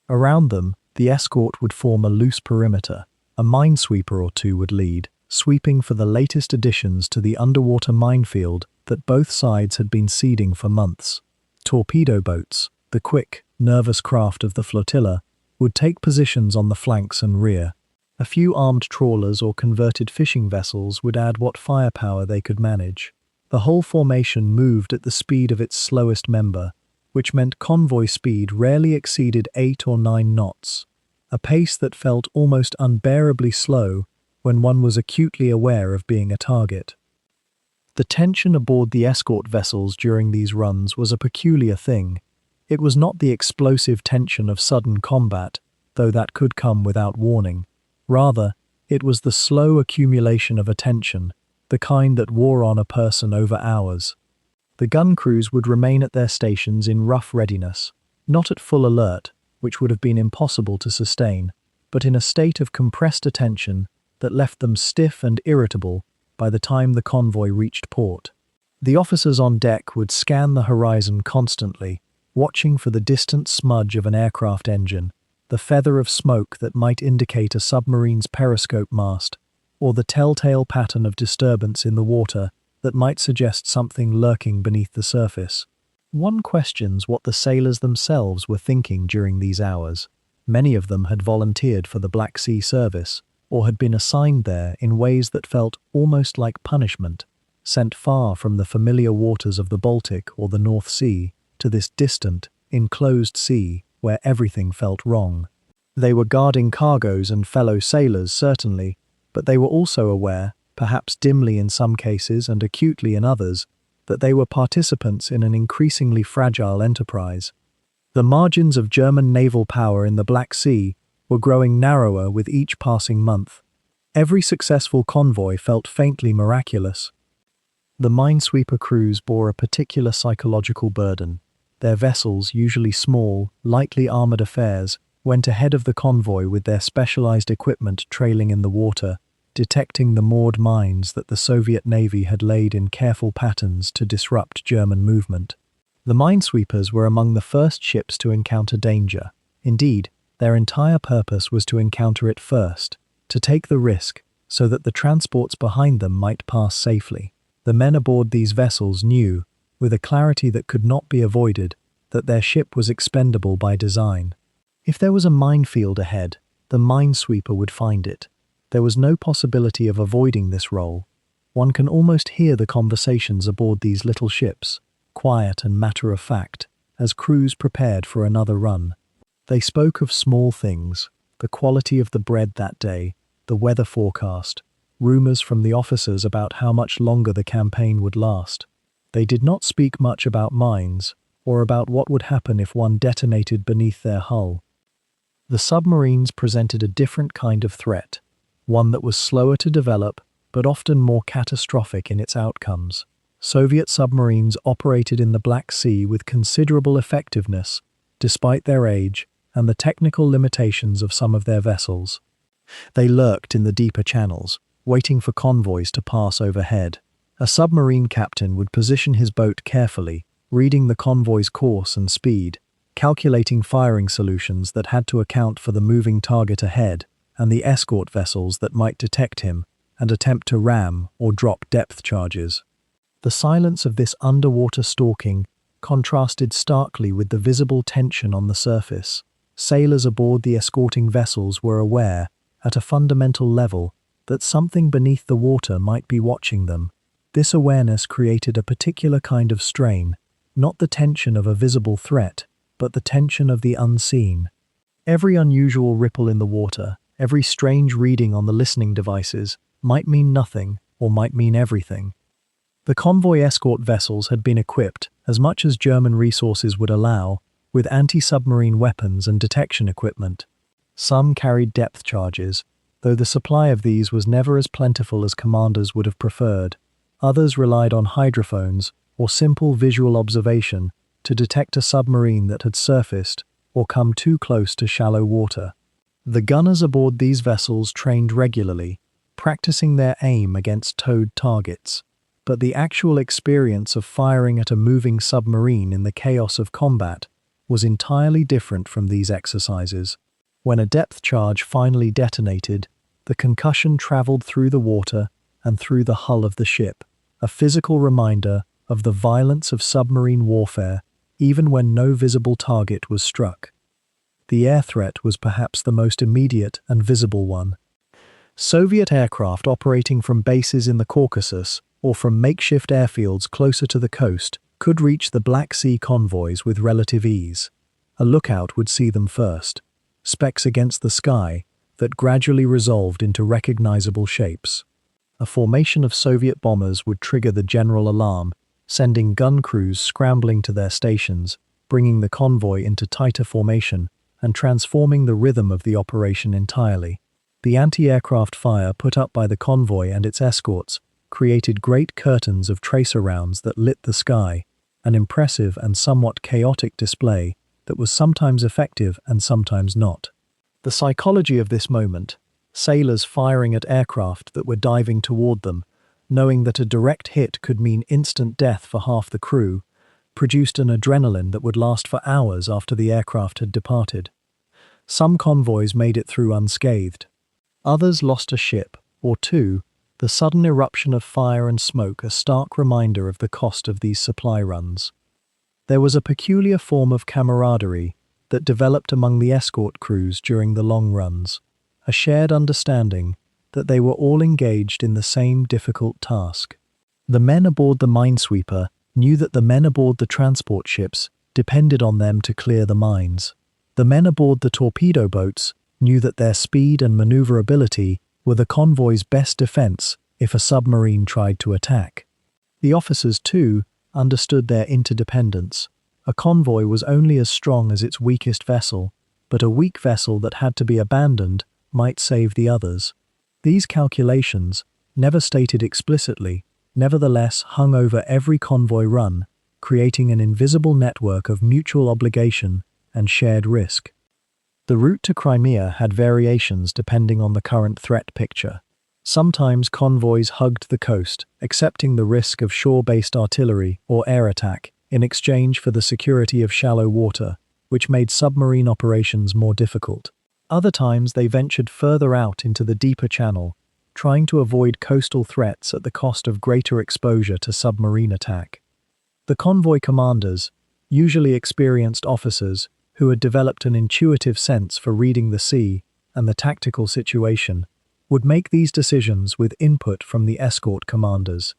Around them, the escort would form a loose perimeter. A minesweeper or two would lead, sweeping for the latest additions to the underwater minefield that both sides had been seeding for months. Torpedo boats, the quick, nervous craft of the flotilla, would take positions on the flanks and rear. A few armed trawlers or converted fishing vessels would add what firepower they could manage. The whole formation moved at the speed of its slowest member, which meant convoy speed rarely exceeded 8 or 9 knots, a pace that felt almost unbearably slow when one was acutely aware of being a target. The tension aboard the escort vessels during these runs was a peculiar thing. It was not the explosive tension of sudden combat, though that could come without warning. Rather, it was the slow accumulation of attention, the kind that wore on a person over hours. The gun crews would remain at their stations in rough readiness, not at full alert, which would have been impossible to sustain, but in a state of compressed attention that left them stiff and irritable by the time the convoy reached port. The officers on deck would scan the horizon constantly, watching for the distant smudge of an aircraft engine, the feather of smoke that might indicate a submarine's periscope mast, or the telltale pattern of disturbance in the water that might suggest something lurking beneath the surface. One questions what the sailors themselves were thinking during these hours. Many of them had volunteered for the Black Sea service, or had been assigned there in ways that felt almost like punishment, sent far from the familiar waters of the Baltic or the North Sea to this distant, enclosed sea where everything felt wrong. They were guarding cargoes and fellow sailors, certainly, but they were also aware, perhaps dimly in some cases and acutely in others, that they were participants in an increasingly fragile enterprise. The margins of German naval power in the Black Sea were growing narrower with each passing month. Every successful convoy felt faintly miraculous. The minesweeper crews bore a particular psychological burden. Their vessels, usually small, lightly armored affairs, went ahead of the convoy with their specialized equipment trailing in the water, detecting the moored mines that the Soviet Navy had laid in careful patterns to disrupt German movement. The minesweepers were among the first ships to encounter danger. Indeed, their entire purpose was to encounter it first, to take the risk so that the transports behind them might pass safely. The men aboard these vessels knew, with a clarity that could not be avoided, that their ship was expendable by design. If there was a minefield ahead, the minesweeper would find it. There was no possibility of avoiding this role. One can almost hear the conversations aboard these little ships, quiet and matter-of-fact, as crews prepared for another run. They spoke of small things, the quality of the bread that day, the weather forecast, rumors from the officers about how much longer the campaign would last. They did not speak much about mines, or about what would happen if one detonated beneath their hull. The submarines presented a different kind of threat, one that was slower to develop, but often more catastrophic in its outcomes. Soviet submarines operated in the Black Sea with considerable effectiveness, despite their age and the technical limitations of some of their vessels. They lurked in the deeper channels, waiting for convoys to pass overhead. A submarine captain would position his boat carefully, reading the convoy's course and speed, calculating firing solutions that had to account for the moving target ahead and the escort vessels that might detect him and attempt to ram or drop depth charges. The silence of this underwater stalking contrasted starkly with the visible tension on the surface. Sailors aboard the escorting vessels were aware, at a fundamental level, that something beneath the water might be watching them. This awareness created a particular kind of strain, not the tension of a visible threat, but the tension of the unseen. Every unusual ripple in the water, every strange reading on the listening devices, might mean nothing or might mean everything. The convoy escort vessels had been equipped, as much as German resources would allow, with anti-submarine weapons and detection equipment. Some carried depth charges, though the supply of these was never as plentiful as commanders would have preferred. Others relied on hydrophones or simple visual observation to detect a submarine that had surfaced or come too close to shallow water. The gunners aboard these vessels trained regularly, practicing their aim against towed targets. But the actual experience of firing at a moving submarine in the chaos of combat was entirely different from these exercises. When a depth charge finally detonated, the concussion traveled through the water and through the hull of the ship, a physical reminder of the violence of submarine warfare, even when no visible target was struck. The air threat was perhaps the most immediate and visible one. Soviet aircraft operating from bases in the Caucasus or from makeshift airfields closer to the coast could reach the Black Sea convoys with relative ease. A lookout would see them first, specks against the sky that gradually resolved into recognizable shapes. A formation of Soviet bombers would trigger the general alarm, sending gun crews scrambling to their stations, bringing the convoy into tighter formation and transforming the rhythm of the operation entirely. The anti-aircraft fire put up by the convoy and its escorts created great curtains of tracer rounds that lit the sky, an impressive and somewhat chaotic display that was sometimes effective and sometimes not. The psychology of this moment, sailors firing at aircraft that were diving toward them, knowing that a direct hit could mean instant death for half the crew, produced an adrenaline that would last for hours after the aircraft had departed. Some convoys made it through unscathed. Others lost a ship or two, the sudden eruption of fire and smoke a stark reminder of the cost of these supply runs. There was a peculiar form of camaraderie that developed among the escort crews during the long runs, a shared understanding that they were all engaged in the same difficult task. The men aboard the minesweeper knew that the men aboard the transport ships depended on them to clear the mines. The men aboard the torpedo boats knew that their speed and maneuverability were the convoy's best defense if a submarine tried to attack. The officers, too, understood their interdependence. A convoy was only as strong as its weakest vessel, but a weak vessel that had to be abandoned might save the others. These calculations, never stated explicitly, nevertheless hung over every convoy run, creating an invisible network of mutual obligation and shared risk. The route to Crimea had variations depending on the current threat picture. Sometimes convoys hugged the coast, accepting the risk of shore-based artillery or air attack in exchange for the security of shallow water, which made submarine operations more difficult. Other times they ventured further out into the deeper channel, trying to avoid coastal threats at the cost of greater exposure to submarine attack. The convoy commanders, usually experienced officers who had developed an intuitive sense for reading the sea and the tactical situation, would make these decisions with input from the escort commanders.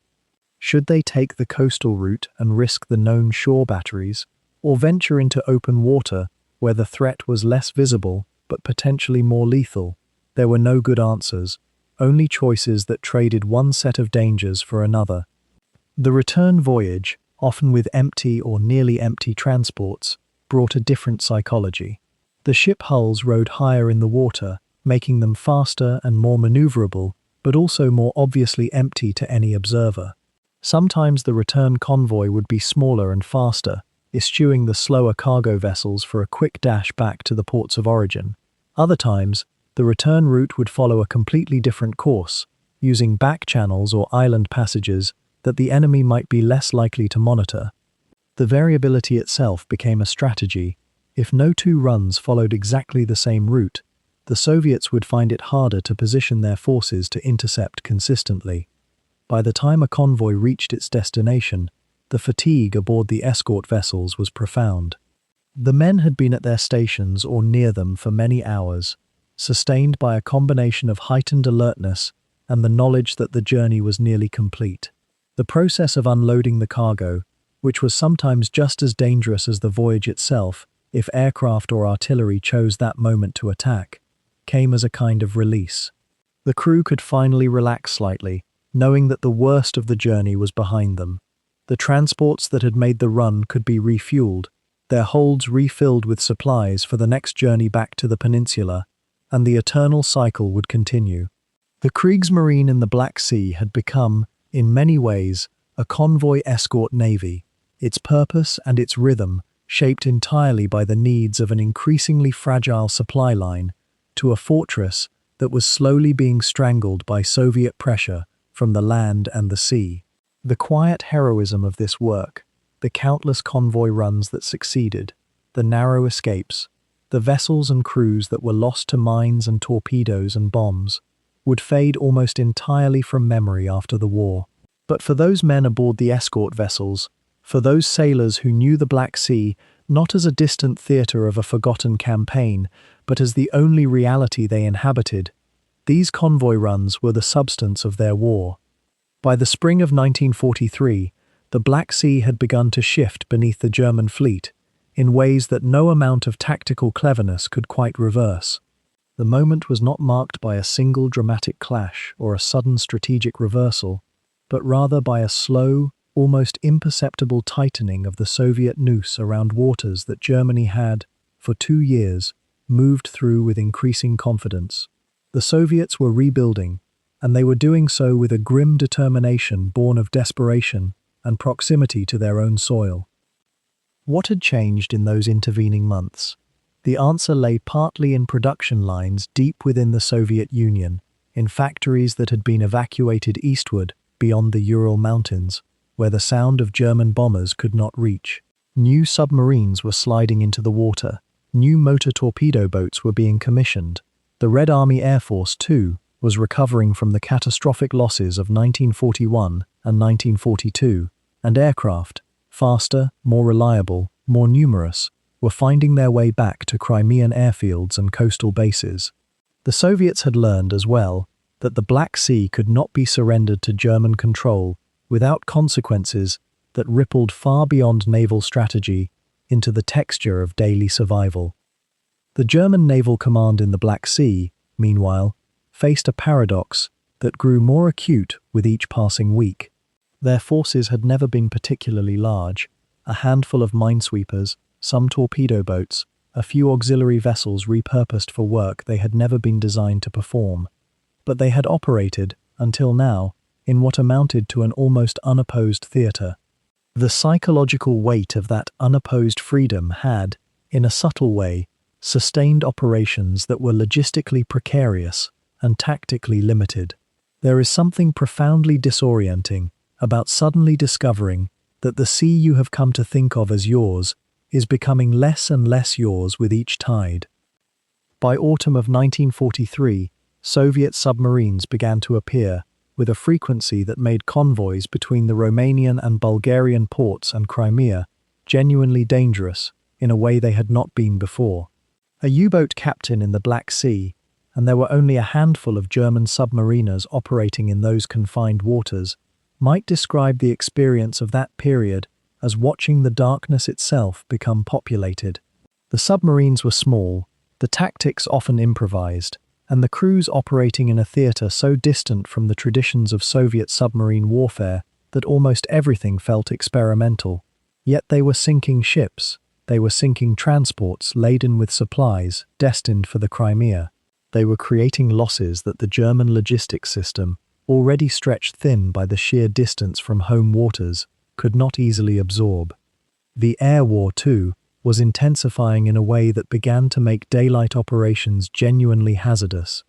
Should they take the coastal route and risk the known shore batteries, or venture into open water where the threat was less visible but potentially more lethal? There were no good answers, only choices that traded one set of dangers for another. The return voyage, often with empty or nearly empty transports, brought a different psychology. The ship hulls rode higher in the water, making them faster and more maneuverable, but also more obviously empty to any observer. Sometimes the return convoy would be smaller and faster, eschewing the slower cargo vessels for a quick dash back to the ports of origin. Other times, the return route would follow a completely different course, using back channels or island passages that the enemy might be less likely to monitor. The variability itself became a strategy. If no two runs followed exactly the same route, the Soviets would find it harder to position their forces to intercept consistently. By the time a convoy reached its destination, the fatigue aboard the escort vessels was profound. The men had been at their stations or near them for many hours, sustained by a combination of heightened alertness and the knowledge that the journey was nearly complete. The process of unloading the cargo, which was sometimes just as dangerous as the voyage itself if aircraft or artillery chose that moment to attack, came as a kind of release. The crew could finally relax slightly, knowing that the worst of the journey was behind them. The transports that had made the run could be refueled, their holds refilled with supplies for the next journey back to the peninsula, and the eternal cycle would continue. The Kriegsmarine in the Black Sea had become, in many ways, a convoy escort navy, its purpose and its rhythm shaped entirely by the needs of an increasingly fragile supply line to a fortress that was slowly being strangled by Soviet pressure from the land and the sea. The quiet heroism of this work, the countless convoy runs that succeeded, the narrow escapes, the vessels and crews that were lost to mines and torpedoes and bombs, would fade almost entirely from memory after the war. But for those men aboard the escort vessels, for those sailors who knew the Black Sea not as a distant theatre of a forgotten campaign, but as the only reality they inhabited, these convoy runs were the substance of their war. By the spring of 1943, the Black Sea had begun to shift beneath the German fleet in ways that no amount of tactical cleverness could quite reverse. The moment was not marked by a single dramatic clash or a sudden strategic reversal, but rather by a slow, almost imperceptible tightening of the Soviet noose around waters that Germany had, for 2 years, moved through with increasing confidence. The Soviets were rebuilding, and they were doing so with a grim determination born of desperation and proximity to their own soil. What had changed in those intervening months? The answer lay partly in production lines deep within the Soviet Union, in factories that had been evacuated eastward beyond the Ural Mountains, where the sound of German bombers could not reach. New submarines were sliding into the water, new motor torpedo boats were being commissioned. The Red Army Air Force, too, was recovering from the catastrophic losses of 1941 and 1942, and aircraft, faster, more reliable, more numerous, were finding their way back to Crimean airfields and coastal bases. The Soviets had learned as well that the Black Sea could not be surrendered to German control without consequences that rippled far beyond naval strategy into the texture of daily survival. The German naval command in the Black Sea, meanwhile, faced a paradox that grew more acute with each passing week. Their forces had never been particularly large, a handful of minesweepers, some torpedo boats, a few auxiliary vessels repurposed for work they had never been designed to perform. But they had operated, until now, in what amounted to an almost unopposed theatre. The psychological weight of that unopposed freedom had, in a subtle way, sustained operations that were logistically precarious and tactically limited. There is something profoundly disorienting about suddenly discovering that the sea you have come to think of as yours is becoming less and less yours with each tide. By autumn of 1943, Soviet submarines began to appear with a frequency that made convoys between the Romanian and Bulgarian ports and Crimea genuinely dangerous in a way they had not been before. A U-boat captain in the Black Sea, and there were only a handful of German submariners operating in those confined waters, might describe the experience of that period as watching the darkness itself become populated. The submarines were small, the tactics often improvised, and the crews operating in a theatre so distant from the traditions of Soviet submarine warfare that almost everything felt experimental. Yet they were sinking ships, they were sinking transports laden with supplies destined for the Crimea. They were creating losses that the German logistics system, already stretched thin by the sheer distance from home waters, could not easily absorb. The air war, too, was intensifying in a way that began to make daylight operations genuinely hazardous.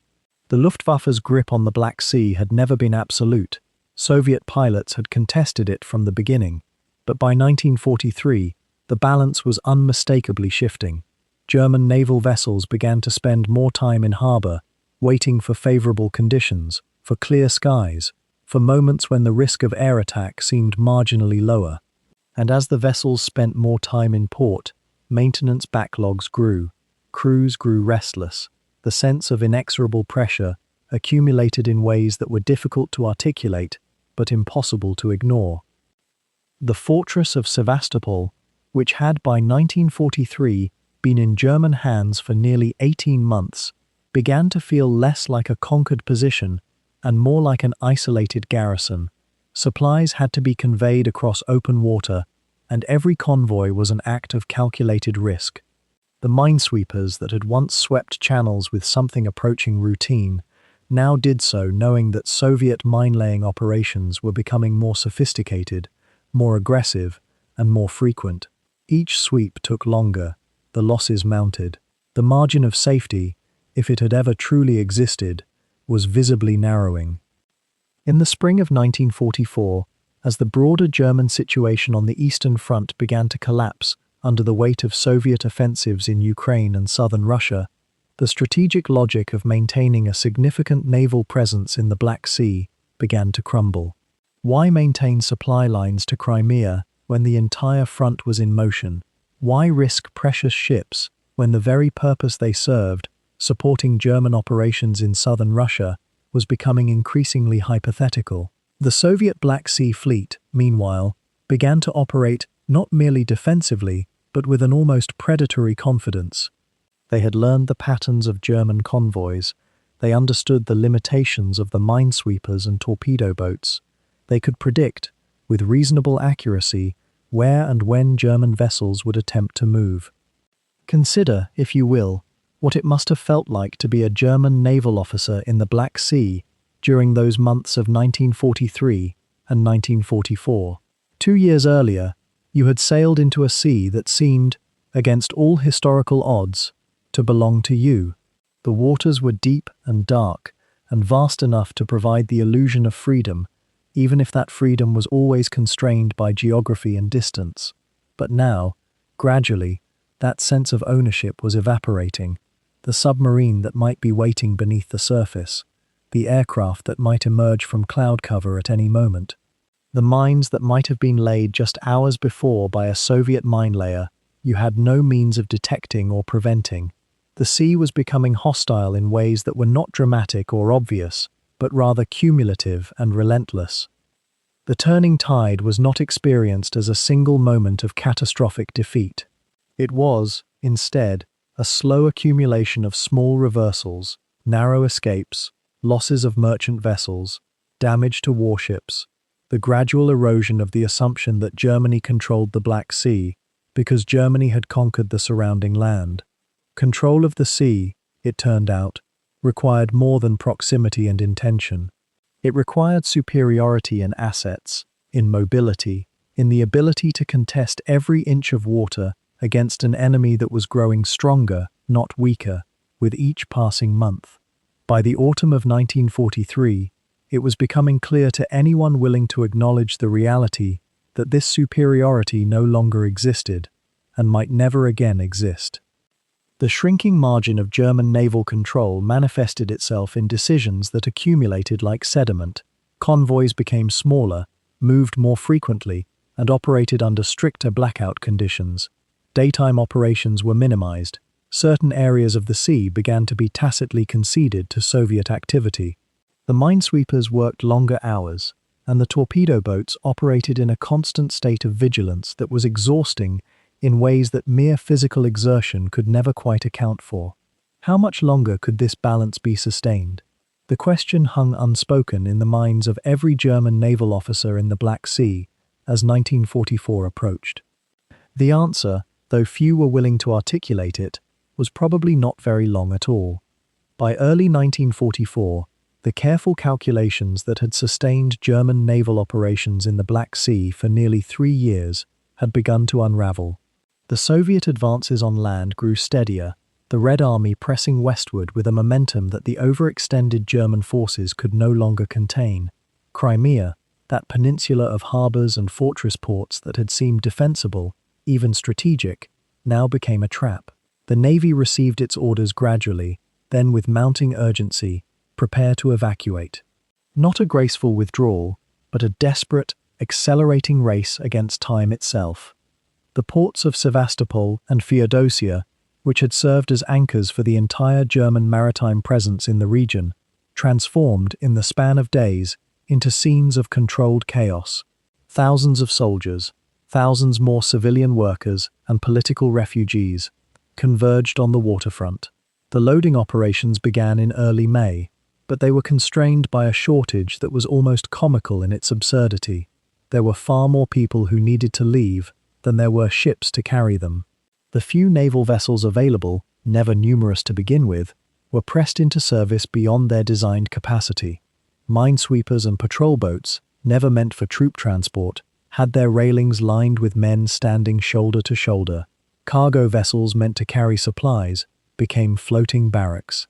The Luftwaffe's grip on the Black Sea had never been absolute. Soviet pilots had contested it from the beginning, but by 1943, the balance was unmistakably shifting. German naval vessels began to spend more time in harbour, waiting for favourable conditions, for clear skies, for moments when the risk of air attack seemed marginally lower. And as the vessels spent more time in port, maintenance backlogs grew, crews grew restless, the sense of inexorable pressure accumulated in ways that were difficult to articulate but impossible to ignore. The fortress of Sevastopol, which had by 1943 been in German hands for nearly 18 months, began to feel less like a conquered position and more like an isolated garrison. Supplies had to be conveyed across open water, and every convoy was an act of calculated risk. The minesweepers that had once swept channels with something approaching routine now did so knowing that Soviet mine-laying operations were becoming more sophisticated, more aggressive, and more frequent. Each sweep took longer, the losses mounted. The margin of safety, if it had ever truly existed, was visibly narrowing. In the spring of 1944, as the broader German situation on the Eastern Front began to collapse under the weight of Soviet offensives in Ukraine and southern Russia, the strategic logic of maintaining a significant naval presence in the Black Sea began to crumble. Why maintain supply lines to Crimea when the entire front was in motion? Why risk precious ships when the very purpose they served, supporting German operations in southern Russia, was becoming increasingly hypothetical? The Soviet Black Sea Fleet, meanwhile, began to operate not merely defensively, but with an almost predatory confidence. They had learned the patterns of German convoys. They understood the limitations of the minesweepers and torpedo boats. They could predict, with reasonable accuracy, where and when German vessels would attempt to move. Consider, if you will, what it must have felt like to be a German naval officer in the Black Sea during those months of 1943 and 1944. 2 years earlier, you had sailed into a sea that seemed, against all historical odds, to belong to you. The waters were deep and dark, and vast enough to provide the illusion of freedom, even if that freedom was always constrained by geography and distance. But now, gradually, that sense of ownership was evaporating. The submarine that might be waiting beneath the surface, the aircraft that might emerge from cloud cover at any moment. The mines that might have been laid just hours before by a Soviet mine layer you had no means of detecting or preventing. The sea was becoming hostile in ways that were not dramatic or obvious, but rather cumulative and relentless. The turning tide was not experienced as a single moment of catastrophic defeat. It was, instead, a slow accumulation of small reversals, narrow escapes, losses of merchant vessels, damage to warships, the gradual erosion of the assumption that Germany controlled the Black Sea because Germany had conquered the surrounding land. Control of the sea, it turned out, required more than proximity and intention. It required superiority in assets, in mobility, in the ability to contest every inch of water against an enemy that was growing stronger, not weaker, with each passing month. By the autumn of 1943, it was becoming clear to anyone willing to acknowledge the reality that this superiority no longer existed and might never again exist. The shrinking margin of German naval control manifested itself in decisions that accumulated like sediment. Convoys became smaller, moved more frequently, and operated under stricter blackout conditions. Daytime operations were minimized. Certain areas of the sea began to be tacitly conceded to Soviet activity. The minesweepers worked longer hours, and the torpedo boats operated in a constant state of vigilance that was exhausting in ways that mere physical exertion could never quite account for. How much longer could this balance be sustained? The question hung unspoken in the minds of every German naval officer in the Black Sea as 1944 approached. The answer, though few were willing to articulate it, was probably not very long at all. By early 1944, the careful calculations that had sustained German naval operations in the Black Sea for nearly 3 years had begun to unravel. The Soviet advances on land grew steadier, the Red Army pressing westward with a momentum that the overextended German forces could no longer contain. Crimea, that peninsula of harbours and fortress ports that had seemed defensible, even strategic, now became a trap. The Navy received its orders gradually, then with mounting urgency, prepare to evacuate. Not a graceful withdrawal, but a desperate, accelerating race against time itself. The ports of Sevastopol and Feodosia, which had served as anchors for the entire German maritime presence in the region, transformed in the span of days into scenes of controlled chaos. Thousands of soldiers, thousands more civilian workers and political refugees converged on the waterfront. The loading operations began in early May, but they were constrained by a shortage that was almost comical in its absurdity. There were far more people who needed to leave than there were ships to carry them. The few naval vessels available, never numerous to begin with, were pressed into service beyond their designed capacity. Minesweepers and patrol boats, never meant for troop transport, had their railings lined with men standing shoulder to shoulder. Cargo vessels meant to carry supplies became floating barracks.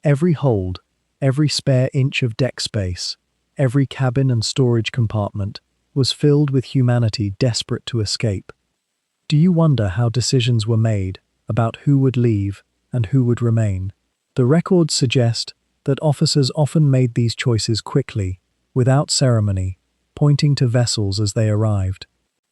Every hold, every spare inch of deck space, every cabin and storage compartment was filled with humanity desperate to escape. Do you wonder how decisions were made about who would leave and who would remain? The records suggest that officers often made these choices quickly, without ceremony, pointing to vessels as they arrived.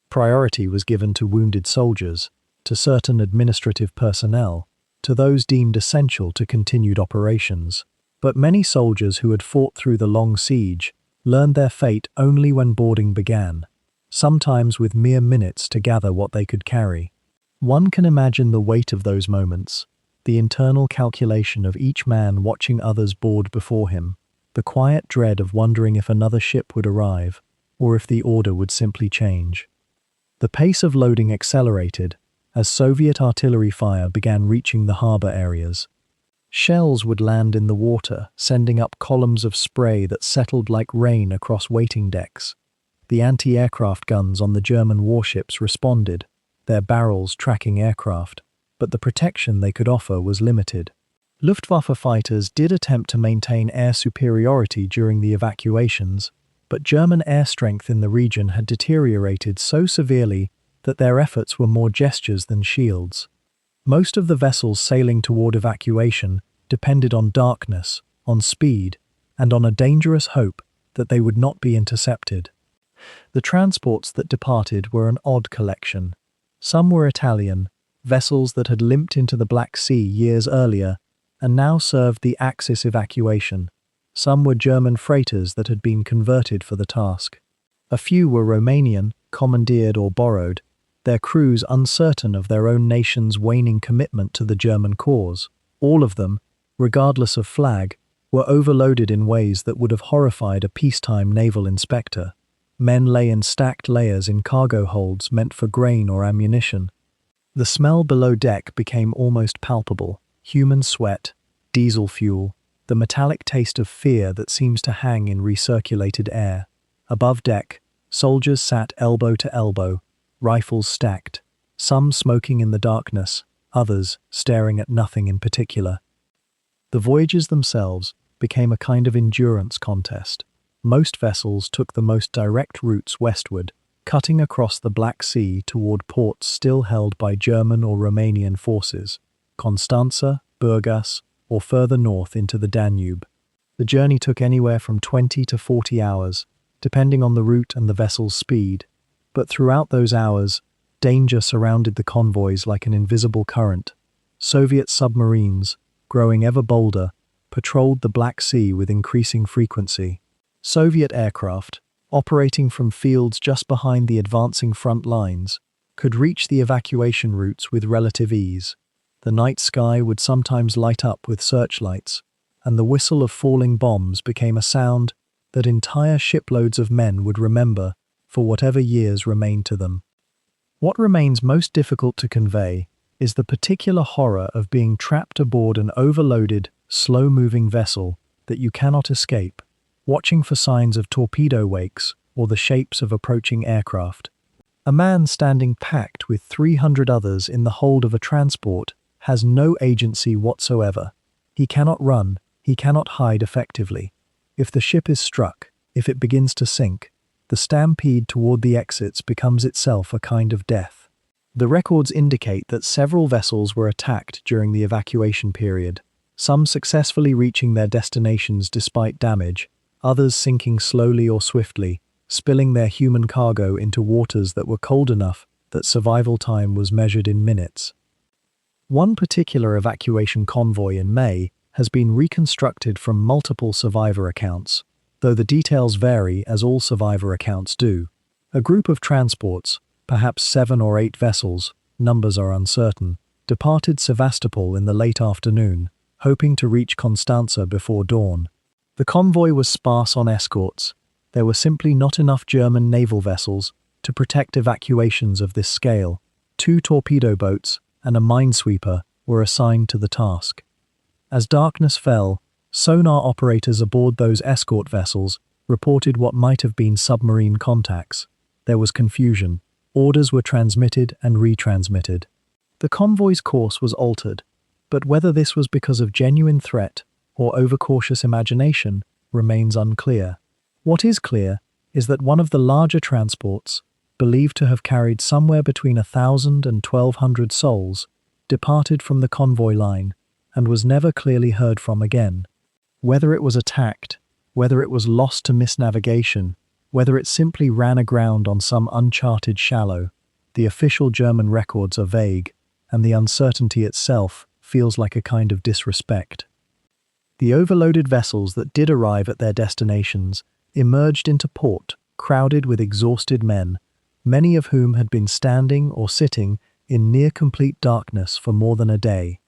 Priority was given to wounded soldiers, to certain administrative personnel, to those deemed essential to continued operations. But many soldiers who had fought through the long siege learned their fate only when boarding began, sometimes with mere minutes to gather what they could carry. One can imagine the weight of those moments, the internal calculation of each man watching others board before him, the quiet dread of wondering if another ship would arrive, or if the order would simply change. The pace of loading accelerated as Soviet artillery fire began reaching the harbour areas. Shells would land in the water, sending up columns of spray that settled like rain across waiting decks. The anti-aircraft guns on the German warships responded, their barrels tracking aircraft, but the protection they could offer was limited. Luftwaffe fighters did attempt to maintain air superiority during the evacuations, but German air strength in the region had deteriorated so severely that their efforts were more gestures than shields. Most of the vessels sailing toward evacuation depended on darkness, on speed, and on a dangerous hope that they would not be intercepted. The transports that departed were an odd collection. Some were Italian, vessels that had limped into the Black Sea years earlier and now served the Axis evacuation. Some were German freighters that had been converted for the task. A few were Romanian, commandeered or borrowed, their crews uncertain of their own nation's waning commitment to the German cause. All of them, regardless of flag, were overloaded in ways that would have horrified a peacetime naval inspector. Men lay in stacked layers in cargo holds meant for grain or ammunition. The smell below deck became almost palpable. Human sweat, diesel fuel, the metallic taste of fear that seems to hang in recirculated air. Above deck, soldiers sat elbow to elbow, rifles stacked, some smoking in the darkness, others staring at nothing in particular. The voyages themselves became a kind of endurance contest. Most vessels took the most direct routes westward, cutting across the Black Sea toward ports still held by German or Romanian forces, Constanza, Burgas, or further north into the Danube. The journey took anywhere from 20 to 40 hours, depending on the route and the vessel's speed, but throughout those hours, danger surrounded the convoys like an invisible current. Soviet submarines, growing ever bolder, patrolled the Black Sea with increasing frequency. Soviet aircraft, operating from fields just behind the advancing front lines, could reach the evacuation routes with relative ease. The night sky would sometimes light up with searchlights, and the whistle of falling bombs became a sound that entire shiploads of men would remember for whatever years remained to them. What remains most difficult to convey is the particular horror of being trapped aboard an overloaded, slow-moving vessel that you cannot escape, watching for signs of torpedo wakes or the shapes of approaching aircraft. A man standing packed with 300 others in the hold of a transport has no agency whatsoever. He cannot run, he cannot hide effectively. If the ship is struck, if it begins to sink, the stampede toward the exits becomes itself a kind of death. The records indicate that several vessels were attacked during the evacuation period, some successfully reaching their destinations despite damage, others sinking slowly or swiftly, spilling their human cargo into waters that were cold enough that survival time was measured in minutes. One particular evacuation convoy in May has been reconstructed from multiple survivor accounts, though the details vary as all survivor accounts do. A group of transports, perhaps 7 or 8 vessels, numbers are uncertain, departed Sevastopol in the late afternoon, hoping to reach Constanza before dawn. The convoy was sparse on escorts. There were simply not enough German naval vessels to protect evacuations of this scale. 2 torpedo boats and a minesweeper were assigned to the task. As darkness fell, sonar operators aboard those escort vessels reported what might have been submarine contacts. There was confusion. Orders were transmitted and retransmitted. The convoy's course was altered, but whether this was because of genuine threat or overcautious imagination remains unclear. What is clear is that one of the larger transports, believed to have carried somewhere between 1,000 and 1,200 souls, departed from the convoy line and was never clearly heard from again. Whether it was attacked, whether it was lost to misnavigation, whether it simply ran aground on some uncharted shallow, the official German records are vague, and the uncertainty itself feels like a kind of disrespect. The overloaded vessels that did arrive at their destinations emerged into port, crowded with exhausted men, many of whom had been standing or sitting in near-complete darkness for more than a day.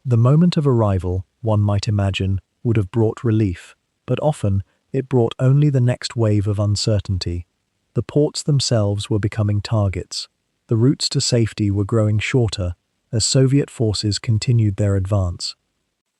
The moment of arrival, one might imagine, would have brought relief, but often it brought only the next wave of uncertainty. The ports themselves were becoming targets. The routes to safety were growing shorter as Soviet forces continued their advance.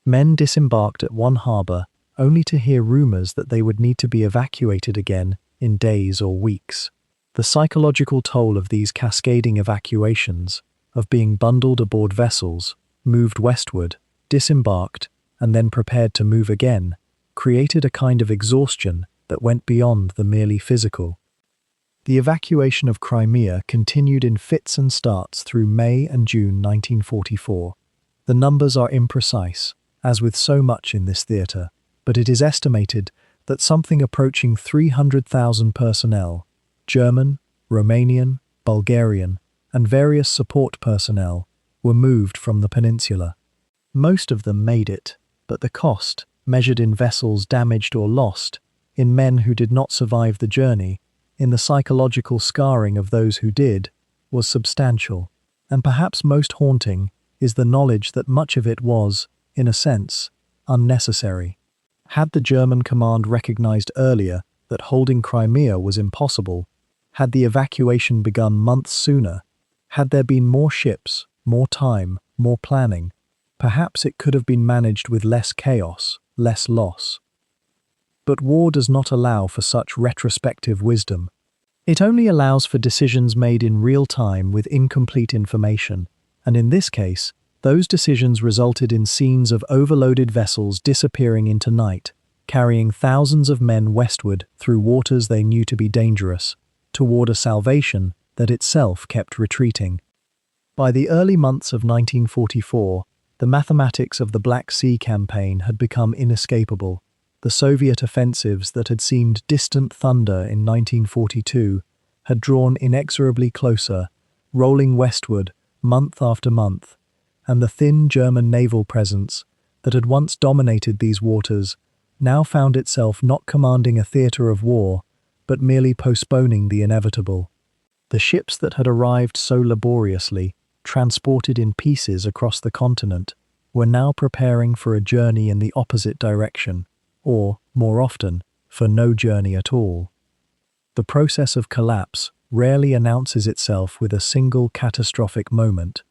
Men disembarked at one harbour only to hear rumours that they would need to be evacuated again in days or weeks. The psychological toll of these cascading evacuations, of being bundled aboard vessels, moved westward, disembarked, and then prepared to move again, created a kind of exhaustion that went beyond the merely physical. The evacuation of Crimea continued in fits and starts through May and June 1944. The numbers are imprecise, as with so much in this theatre. but it is estimated that something approaching 300,000 personnel, German, Romanian, Bulgarian, and various support personnel, were moved from the peninsula. Most of them made it, but the cost, measured in vessels damaged or lost, in men who did not survive the journey, in the psychological scarring of those who did, was substantial. And perhaps most haunting is the knowledge that much of it was, in a sense, unnecessary. Had the German command recognized earlier that holding Crimea was impossible, had the evacuation begun months sooner, had there been more ships, more time, more planning, perhaps it could have been managed with less chaos, less loss. But war does not allow for such retrospective wisdom. It only allows for decisions made in real time with incomplete information, and in this case, those decisions resulted in scenes of overloaded vessels disappearing into night, carrying thousands of men westward through waters they knew to be dangerous, toward a salvation that itself kept retreating. By the early months of 1944, the mathematics of the Black Sea campaign had become inescapable. The Soviet offensives that had seemed distant thunder in 1942 had drawn inexorably closer, rolling westward month after month, and the thin German naval presence that had once dominated these waters now found itself not commanding a theatre of war, but merely postponing the inevitable. The ships that had arrived so laboriously, transported in pieces across the continent, were now preparing for a journey in the opposite direction, or, more often, for no journey at all. The process of collapse rarely announces itself with a single catastrophic moment.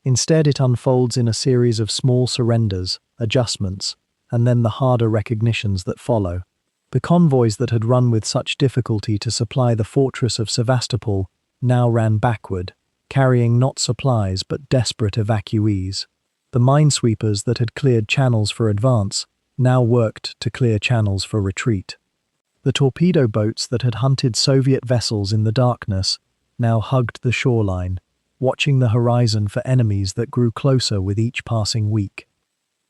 Instead, it unfolds in a series of small surrenders, adjustments, and then the harder recognitions that follow. The convoys that had run with such difficulty to supply the fortress of Sevastopol now ran backward, carrying not supplies but desperate evacuees. The minesweepers that had cleared channels for advance now worked to clear channels for retreat. The torpedo boats that had hunted Soviet vessels in the darkness now hugged the shoreline, watching the horizon for enemies that grew closer with each passing week.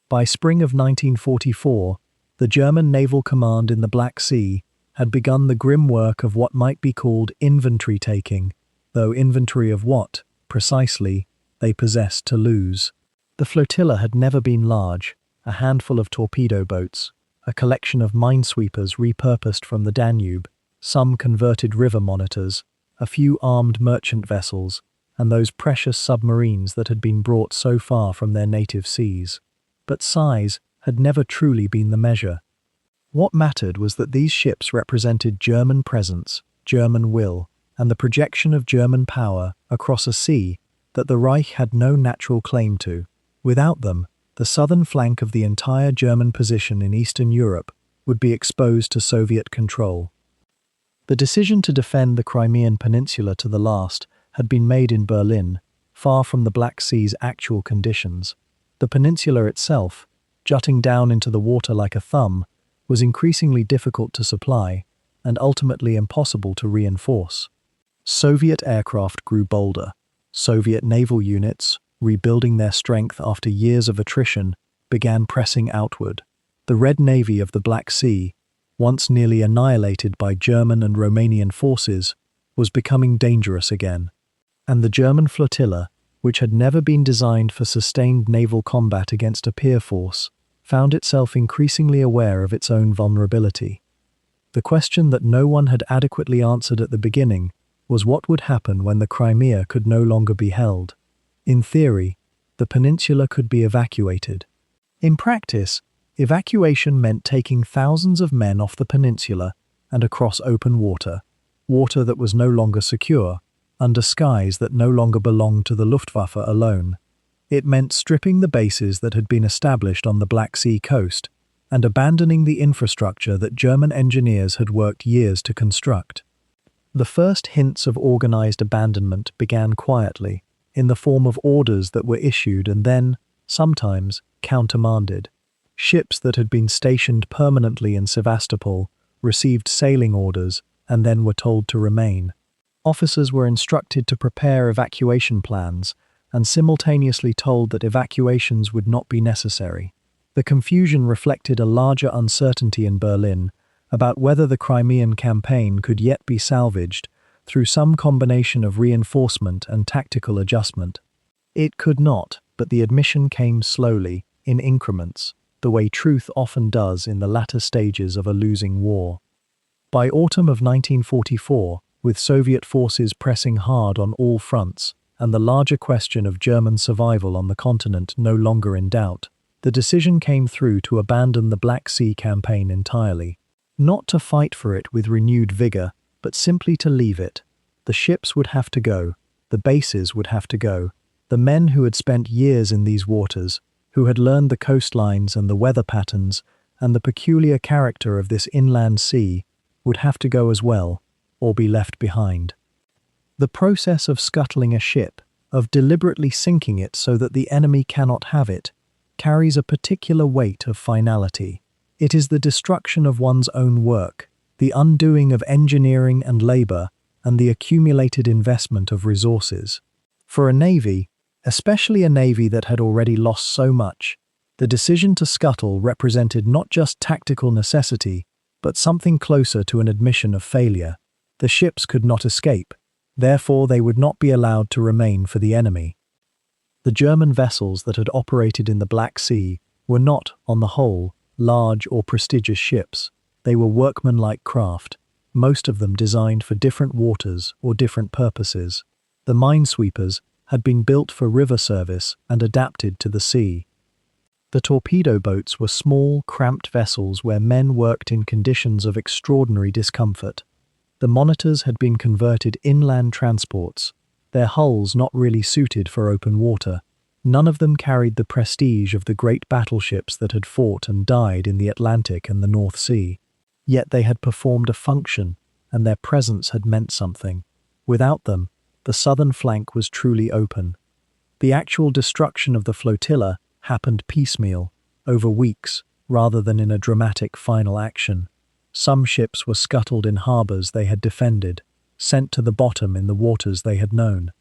By spring of 1944, the German naval command in the Black Sea had begun the grim work of what might be called inventory taking, though inventory of what, precisely, they possessed to lose. The flotilla had never been large, a handful of torpedo boats, a collection of minesweepers repurposed from the Danube, some converted river monitors, a few armed merchant vessels, and those precious submarines that had been brought so far from their native seas. But size had never truly been the measure. What mattered was that these ships represented German presence, German will, and the projection of German power across a sea that the Reich had no natural claim to. Without them, the southern flank of the entire German position in Eastern Europe would be exposed to Soviet control. The decision to defend the Crimean Peninsula to the last had been made in Berlin, far from the Black Sea's actual conditions. The peninsula itself, jutting down into the water like a thumb, was increasingly difficult to supply and ultimately impossible to reinforce. Soviet aircraft grew bolder. Soviet naval units, rebuilding their strength after years of attrition, began pressing outward. The Red Navy of the Black Sea, once nearly annihilated by German and Romanian forces, was becoming dangerous again. And the German flotilla, which had never been designed for sustained naval combat against a peer force, found itself increasingly aware of its own vulnerability. The question that no one had adequately answered at the beginning was what would happen when the Crimea could no longer be held. In theory, the peninsula could be evacuated. In practice, evacuation meant taking thousands of men off the peninsula and across open water, water that was no longer secure, under skies that no longer belonged to the Luftwaffe alone. It meant stripping the bases that had been established on the Black Sea coast and abandoning the infrastructure that German engineers had worked years to construct. The first hints of organized abandonment began quietly, in the form of orders that were issued and then, sometimes, countermanded. Ships that had been stationed permanently in Sevastopol received sailing orders and then were told to remain. Officers were instructed to prepare evacuation plans and simultaneously told that evacuations would not be necessary. The confusion reflected a larger uncertainty in Berlin about whether the Crimean campaign could yet be salvaged through some combination of reinforcement and tactical adjustment. It could not, but the admission came slowly, in increments, the way truth often does in the latter stages of a losing war. By autumn of 1944, with Soviet forces pressing hard on all fronts, and the larger question of German survival on the continent no longer in doubt, the decision came through to abandon the Black Sea campaign entirely. Not to fight for it with renewed vigor, but simply to leave it. The ships would have to go, the bases would have to go, the men who had spent years in these waters, who had learned the coastlines and the weather patterns and the peculiar character of this inland sea, would have to go as well, or be left behind. The process of scuttling a ship, of deliberately sinking it so that the enemy cannot have it, carries a particular weight of finality. It is the destruction of one's own work, the undoing of engineering and labor, and the accumulated investment of resources. For a navy, especially a navy that had already lost so much, the decision to scuttle represented not just tactical necessity, but something closer to an admission of failure. The ships could not escape, therefore they would not be allowed to remain for the enemy. The German vessels that had operated in the Black Sea were not, on the whole, large or prestigious ships. They were workmanlike craft, most of them designed for different waters or different purposes. The minesweepers had been built for river service and adapted to the sea. The torpedo boats were small, cramped vessels where men worked in conditions of extraordinary discomfort. The monitors had been converted inland transports, their hulls not really suited for open water. None of them carried the prestige of the great battleships that had fought and died in the Atlantic and the North Sea. Yet they had performed a function, and their presence had meant something. Without them, the southern flank was truly open. The actual destruction of the flotilla happened piecemeal, over weeks, rather than in a dramatic final action. Some ships were scuttled in harbours they had defended, sent to the bottom in the waters they had known.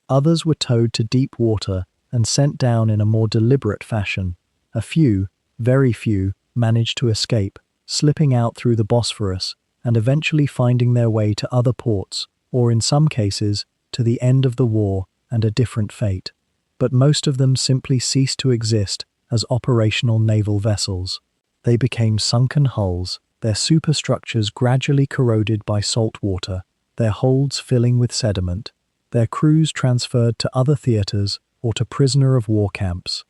Others were towed to deep water and sent down in a more deliberate fashion. A few, very few, managed to escape, slipping out through the Bosporus and eventually finding their way to other ports, or in some cases, to the end of the war and a different fate. But most of them simply ceased to exist as operational naval vessels. They became sunken hulls, their superstructures gradually corroded by salt water, their holds filling with sediment, their crews transferred to other theatres or to prisoner of war camps.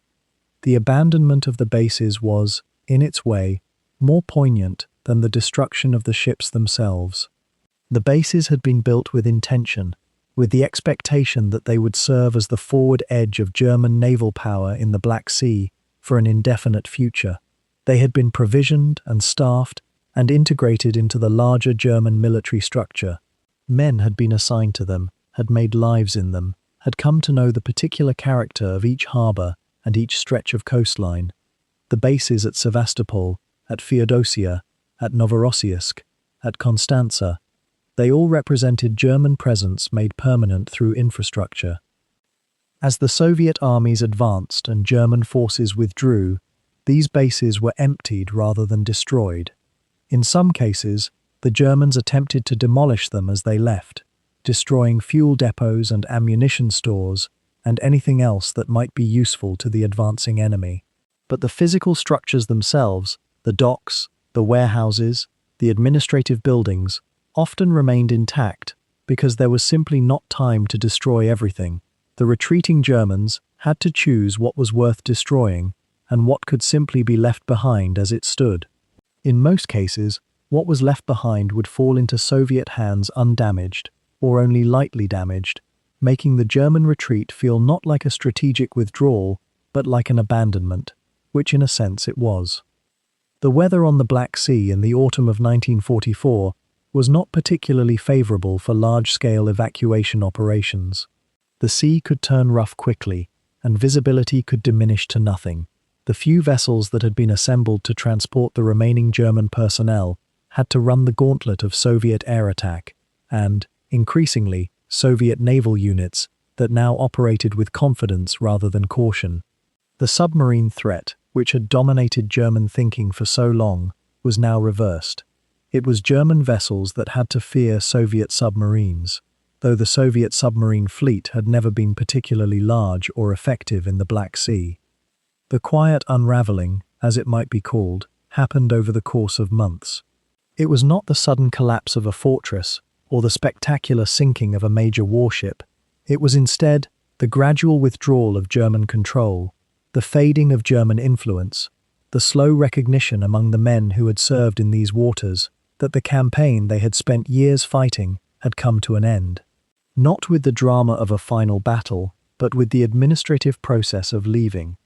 The abandonment of the bases was, in its way, more poignant than the destruction of the ships themselves. The bases had been built with intention, with the expectation that they would serve as the forward edge of German naval power in the Black Sea for an indefinite future. They had been provisioned and staffed and integrated into the larger German military structure. Men had been assigned to them, had made lives in them, had come to know the particular character of each harbour and each stretch of coastline. The bases at Sevastopol, at Feodosia, at Novorossiysk, at Constanza, they all represented German presence made permanent through infrastructure. As the Soviet armies advanced and German forces withdrew, these bases were emptied rather than destroyed. In some cases, the Germans attempted to demolish them as they left, destroying fuel depots and ammunition stores and anything else that might be useful to the advancing enemy. But the physical structures themselves, the docks, the warehouses, the administrative buildings, often remained intact because there was simply not time to destroy everything. The retreating Germans had to choose what was worth destroying and what could simply be left behind as it stood. In most cases, what was left behind would fall into Soviet hands undamaged, or only lightly damaged, making the German retreat feel not like a strategic withdrawal, but like an abandonment, which in a sense it was. The weather on the Black Sea in the autumn of 1944 was not particularly favourable for large-scale evacuation operations. The sea could turn rough quickly, and visibility could diminish to nothing. The few vessels that had been assembled to transport the remaining German personnel had to run the gauntlet of Soviet air attack, and, increasingly, Soviet naval units that now operated with confidence rather than caution. The submarine threat, which had dominated German thinking for so long, was now reversed. It was German vessels that had to fear Soviet submarines, though the Soviet submarine fleet had never been particularly large or effective in the Black Sea. The quiet unraveling, as it might be called, happened over the course of months. It was not the sudden collapse of a fortress or the spectacular sinking of a major warship. It was instead the gradual withdrawal of German control, the fading of German influence, the slow recognition among the men who had served in these waters that the campaign they had spent years fighting had come to an end. Not with the drama of a final battle, but with the administrative process of leaving.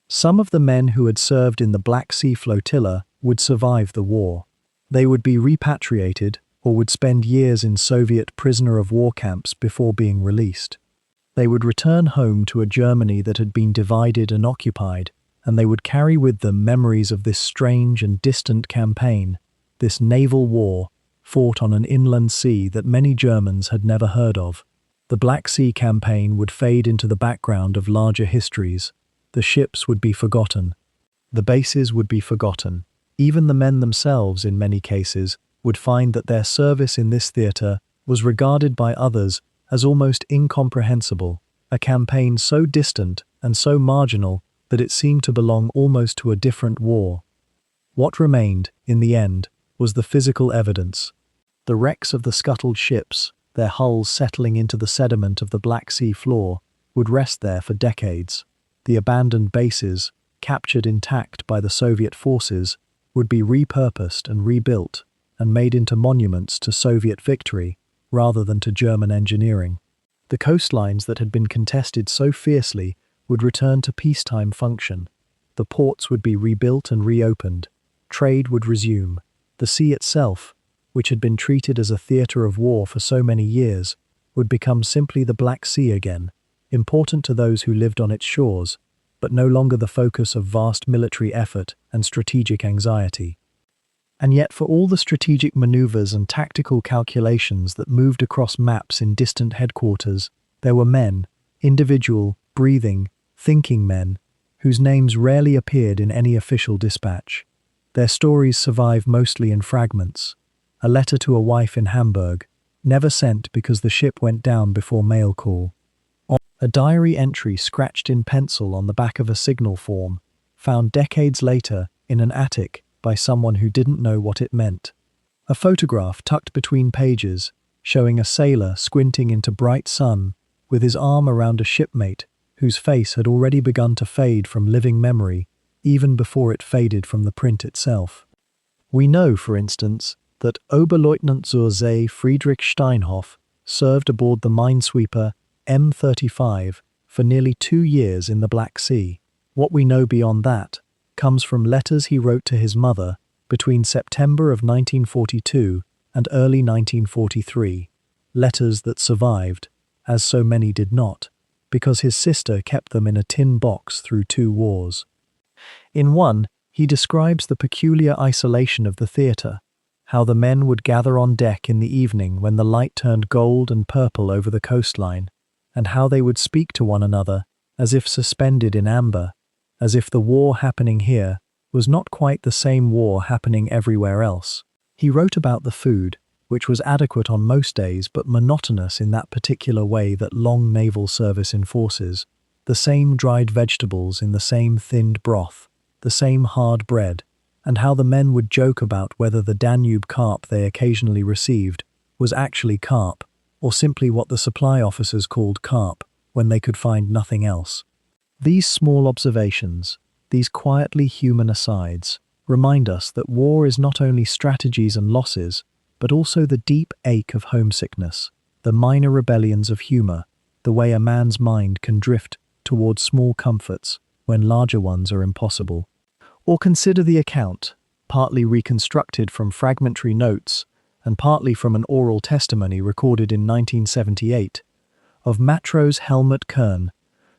Some of the men who had served in the Black Sea flotilla would survive the war. They would be repatriated or would spend years in Soviet prisoner of war camps before being released. They would return home to a Germany that had been divided and occupied, and they would carry with them memories of this strange and distant campaign, this naval war fought on an inland sea that many Germans had never heard of. The Black Sea campaign would fade into the background of larger histories. The ships would be forgotten. The bases would be forgotten. Even the men themselves, in many cases, would find that their service in this theatre was regarded by others as almost incomprehensible, a campaign so distant and so marginal that it seemed to belong almost to a different war. What remained, in the end, was the physical evidence. The wrecks of the scuttled ships, their hulls settling into the sediment of the Black Sea floor, would rest there for decades. The abandoned bases, captured intact by the Soviet forces, would be repurposed and rebuilt and made into monuments to Soviet victory rather than to German engineering. The coastlines that had been contested so fiercely would return to peacetime function. The ports would be rebuilt and reopened. Trade would resume. The sea itself, which had been treated as a theatre of war for so many years, would become simply the Black Sea again, important to those who lived on its shores, but no longer the focus of vast military effort and strategic anxiety. And yet for all the strategic maneuvers and tactical calculations that moved across maps in distant headquarters, there were men, individual, breathing, thinking men, whose names rarely appeared in any official dispatch. Their stories survive mostly in fragments. A letter to a wife in Hamburg, never sent because the ship went down before mail call. A diary entry scratched in pencil on the back of a signal form, found decades later in an attic by someone who didn't know what it meant. A photograph tucked between pages, showing a sailor squinting into bright sun, with his arm around a shipmate whose face had already begun to fade from living memory, even before it faded from the print itself. We know, for instance, that Oberleutnant zur See Friedrich Steinhoff served aboard the minesweeper M35 for nearly 2 years in the Black Sea. What we know beyond that comes from letters he wrote to his mother between September of 1942 and early 1943, letters that survived, as so many did not, because his sister kept them in a tin box through 2 wars. In one, he describes the peculiar isolation of the theatre, how the men would gather on deck in the evening when the light turned gold and purple over the coastline, and how they would speak to one another as if suspended in amber, as if the war happening here was not quite the same war happening everywhere else. He wrote about the food, which was adequate on most days but monotonous in that particular way that long naval service enforces, the same dried vegetables in the same thinned broth, the same hard bread, and how the men would joke about whether the Danube carp they occasionally received was actually carp, or simply what the supply officers called carp when they could find nothing else. These small observations, these quietly human asides, remind us that war is not only strategies and losses, but also the deep ache of homesickness, the minor rebellions of humor, the way a man's mind can drift towards small comforts when larger ones are impossible. Or consider the account, partly reconstructed from fragmentary notes and partly from an oral testimony recorded in 1978, of Matros Helmut Kern,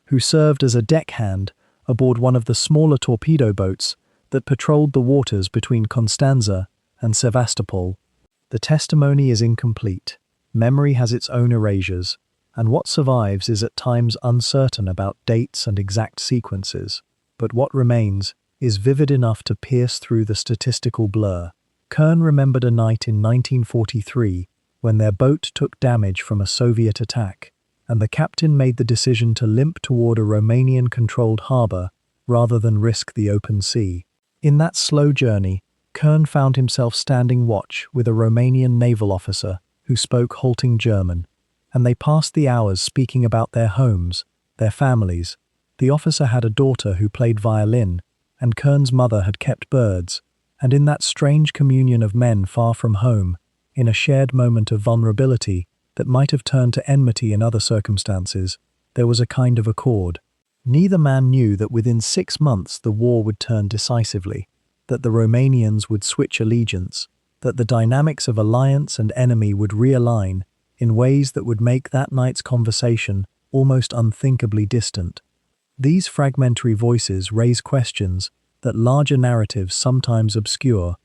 who served as a deckhand aboard one of the smaller torpedo boats that patrolled the waters between Constanza and Sevastopol. The testimony is incomplete. Memory has its own erasures, and what survives is at times uncertain about dates and exact sequences. But what remains is vivid enough to pierce through the statistical blur. Kern remembered a night in 1943 when their boat took damage from a Soviet attack, and the captain made the decision to limp toward a Romanian-controlled harbor rather than risk the open sea. In that slow journey, Kern found himself standing watch with a Romanian naval officer who spoke halting German, and they passed the hours speaking about their homes, their families. The officer had a daughter who played violin, and Kern's mother had kept birds, and in that strange communion of men far from home, in a shared moment of vulnerability that might have turned to enmity in other circumstances, there was a kind of accord. Neither man knew that within 6 months the war would turn decisively, that the Romanians would switch allegiance, that the dynamics of alliance and enemy would realign in ways that would make that night's conversation almost unthinkably distant. These fragmentary voices raise questions that larger narratives sometimes obscure.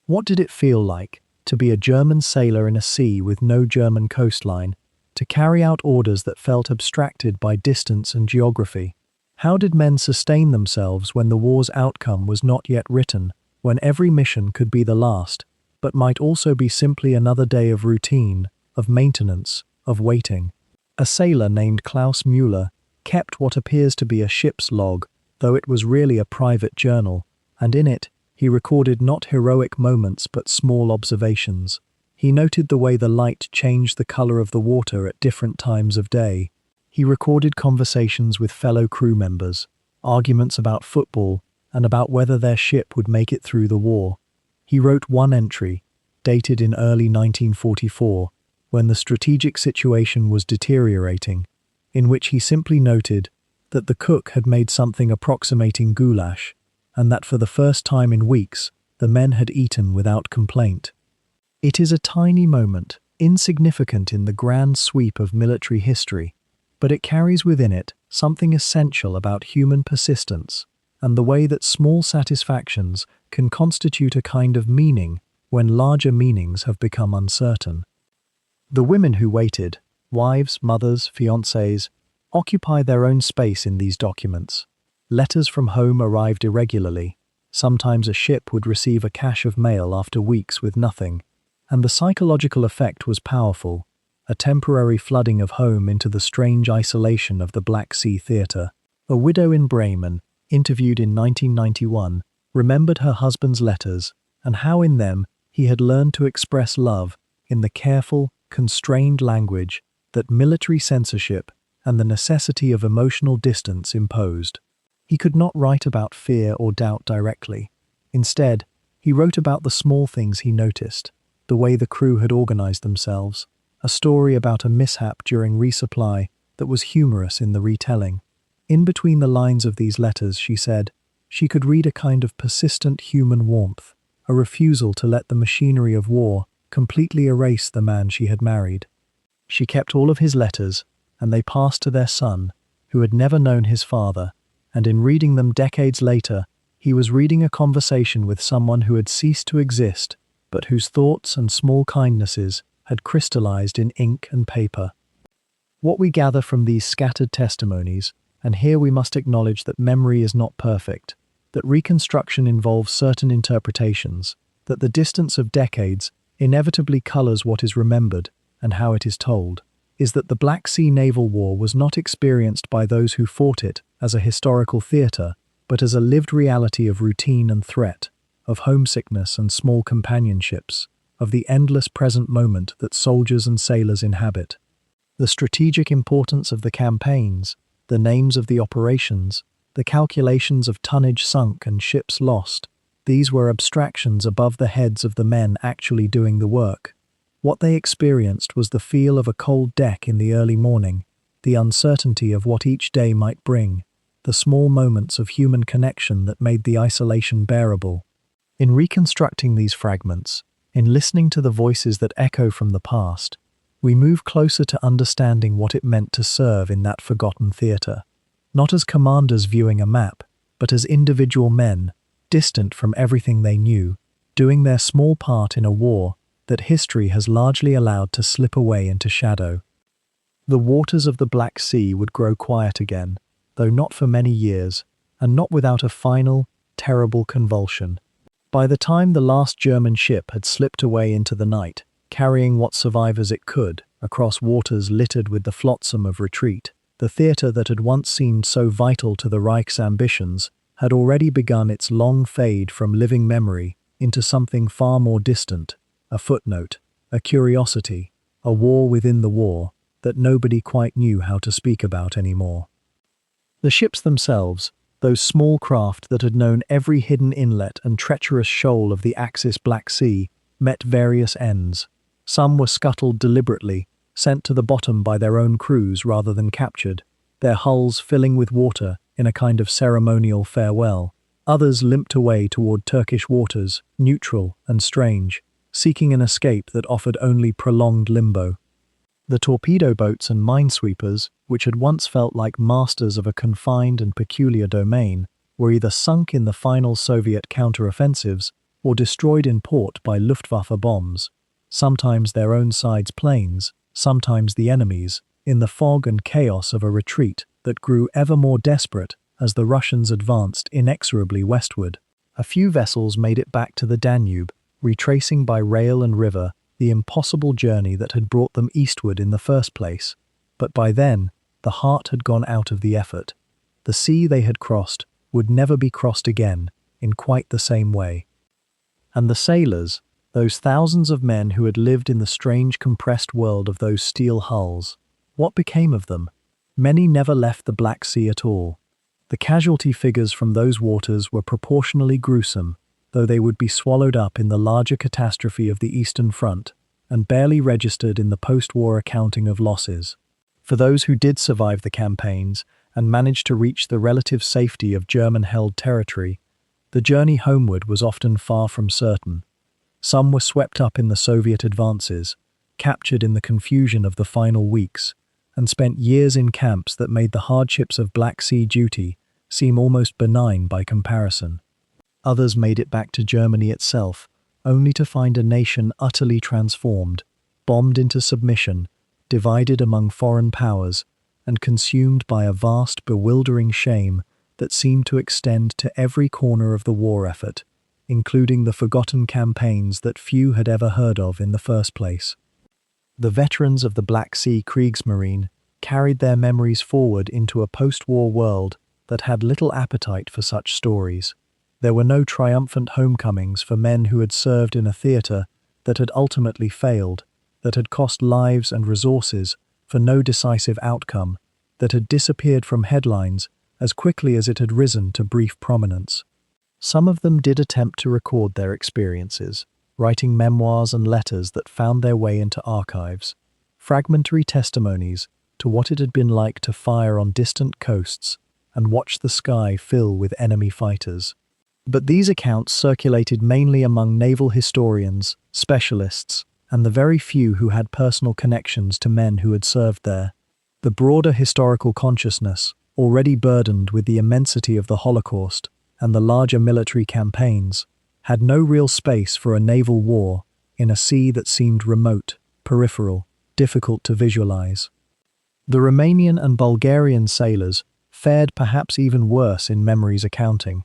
What did it feel like to be a German sailor in a sea with no German coastline, to carry out orders that felt abstracted by distance and geography? How did men sustain themselves when the war's outcome was not yet written, when every mission could be the last, but might also be simply another day of routine, of maintenance, of waiting? A sailor named Klaus Müller kept what appears to be a ship's log, though it was really a private journal, and in it, he recorded not heroic moments but small observations. He noted the way the light changed the color of the water at different times of day. He recorded conversations with fellow crew members, arguments about football, and about whether their ship would make it through the war. He wrote one entry, dated in early 1944, when the strategic situation was deteriorating, in which he simply noted that the cook had made something approximating goulash, and that for the first time in weeks, the men had eaten without complaint. It is a tiny moment, insignificant in the grand sweep of military history, but it carries within it something essential about human persistence and the way that small satisfactions can constitute a kind of meaning when larger meanings have become uncertain. The women who waited, wives, mothers, fiancées, occupy their own space in these documents. Letters from home arrived irregularly. Sometimes a ship would receive a cache of mail after weeks with nothing, and the psychological effect was powerful, a temporary flooding of home into the strange isolation of the Black Sea theatre. A widow in Bremen, interviewed in 1991, remembered her husband's letters and how in them he had learned to express love in the careful, constrained language that military censorship and the necessity of emotional distance imposed. He could not write about fear or doubt directly. Instead, he wrote about the small things he noticed, the way the crew had organized themselves, a story about a mishap during resupply that was humorous in the retelling. In between the lines of these letters, she said, she could read a kind of persistent human warmth, a refusal to let the machinery of war completely erase the man she had married. She kept all of his letters, and they passed to their son, who had never known his father, and in reading them decades later, he was reading a conversation with someone who had ceased to exist, but whose thoughts and small kindnesses had crystallized in ink and paper. What we gather from these scattered testimonies, and here we must acknowledge that memory is not perfect, that reconstruction involves certain interpretations, that the distance of decades inevitably colors what is remembered and how it is told, is that the Black Sea Naval War was not experienced by those who fought it as a historical theater, but as a lived reality of routine and threat, of homesickness and small companionships, of the endless present moment that soldiers and sailors inhabit. The strategic importance of the campaigns, the names of the operations, the calculations of tonnage sunk and ships lost, these were abstractions above the heads of the men actually doing the work. What they experienced was the feel of a cold deck in the early morning, the uncertainty of what each day might bring, the small moments of human connection that made the isolation bearable. In reconstructing these fragments, in listening to the voices that echo from the past, we move closer to understanding what it meant to serve in that forgotten theatre, not as commanders viewing a map, but as individual men, distant from everything they knew, doing their small part in a war that history has largely allowed to slip away into shadow. The waters of the Black Sea would grow quiet again, though not for many years, and not without a final, terrible convulsion. By the time the last German ship had slipped away into the night, carrying what survivors it could, across waters littered with the flotsam of retreat, the theatre that had once seemed so vital to the Reich's ambitions had already begun its long fade from living memory into something far more distant, a footnote, a curiosity, a war within the war that nobody quite knew how to speak about anymore. The ships themselves, those small craft that had known every hidden inlet and treacherous shoal of the Axis Black Sea, met various ends. Some were scuttled deliberately, sent to the bottom by their own crews rather than captured, their hulls filling with water in a kind of ceremonial farewell. Others limped away toward Turkish waters, neutral and strange, seeking an escape that offered only prolonged limbo. The torpedo boats and minesweepers, which had once felt like masters of a confined and peculiar domain, were either sunk in the final Soviet counteroffensives or destroyed in port by Luftwaffe bombs, sometimes their own side's planes, sometimes the enemy's, in the fog and chaos of a retreat that grew ever more desperate as the Russians advanced inexorably westward. A few vessels made it back to the Danube, retracing by rail and river the impossible journey that had brought them eastward in the first place. But by then, the heart had gone out of the effort. The sea they had crossed would never be crossed again in quite the same way. And the sailors, those thousands of men who had lived in the strange compressed world of those steel hulls, what became of them? Many never left the Black Sea at all. The casualty figures from those waters were proportionally gruesome, though they would be swallowed up in the larger catastrophe of the Eastern Front, and barely registered in the post-war accounting of losses. For those who did survive the campaigns and managed to reach the relative safety of German-held territory, the journey homeward was often far from certain. Some were swept up in the Soviet advances, captured in the confusion of the final weeks, and spent years in camps that made the hardships of Black Sea duty seem almost benign by comparison. Others made it back to Germany itself, only to find a nation utterly transformed, bombed into submission, divided among foreign powers, and consumed by a vast, bewildering shame that seemed to extend to every corner of the war effort, including the forgotten campaigns that few had ever heard of in the first place. The veterans of the Black Sea Kriegsmarine carried their memories forward into a post-war world that had little appetite for such stories. There were no triumphant homecomings for men who had served in a theatre that had ultimately failed, that had cost lives and resources for no decisive outcome, that had disappeared from headlines as quickly as it had risen to brief prominence. Some of them did attempt to record their experiences, writing memoirs and letters that found their way into archives, fragmentary testimonies to what it had been like to fire on distant coasts and watch the sky fill with enemy fighters. But these accounts circulated mainly among naval historians, specialists, and the very few who had personal connections to men who had served there. The broader historical consciousness, already burdened with the immensity of the Holocaust and the larger military campaigns, had no real space for a naval war in a sea that seemed remote, peripheral, difficult to visualize. The Romanian and Bulgarian sailors fared perhaps even worse in memory's accounting.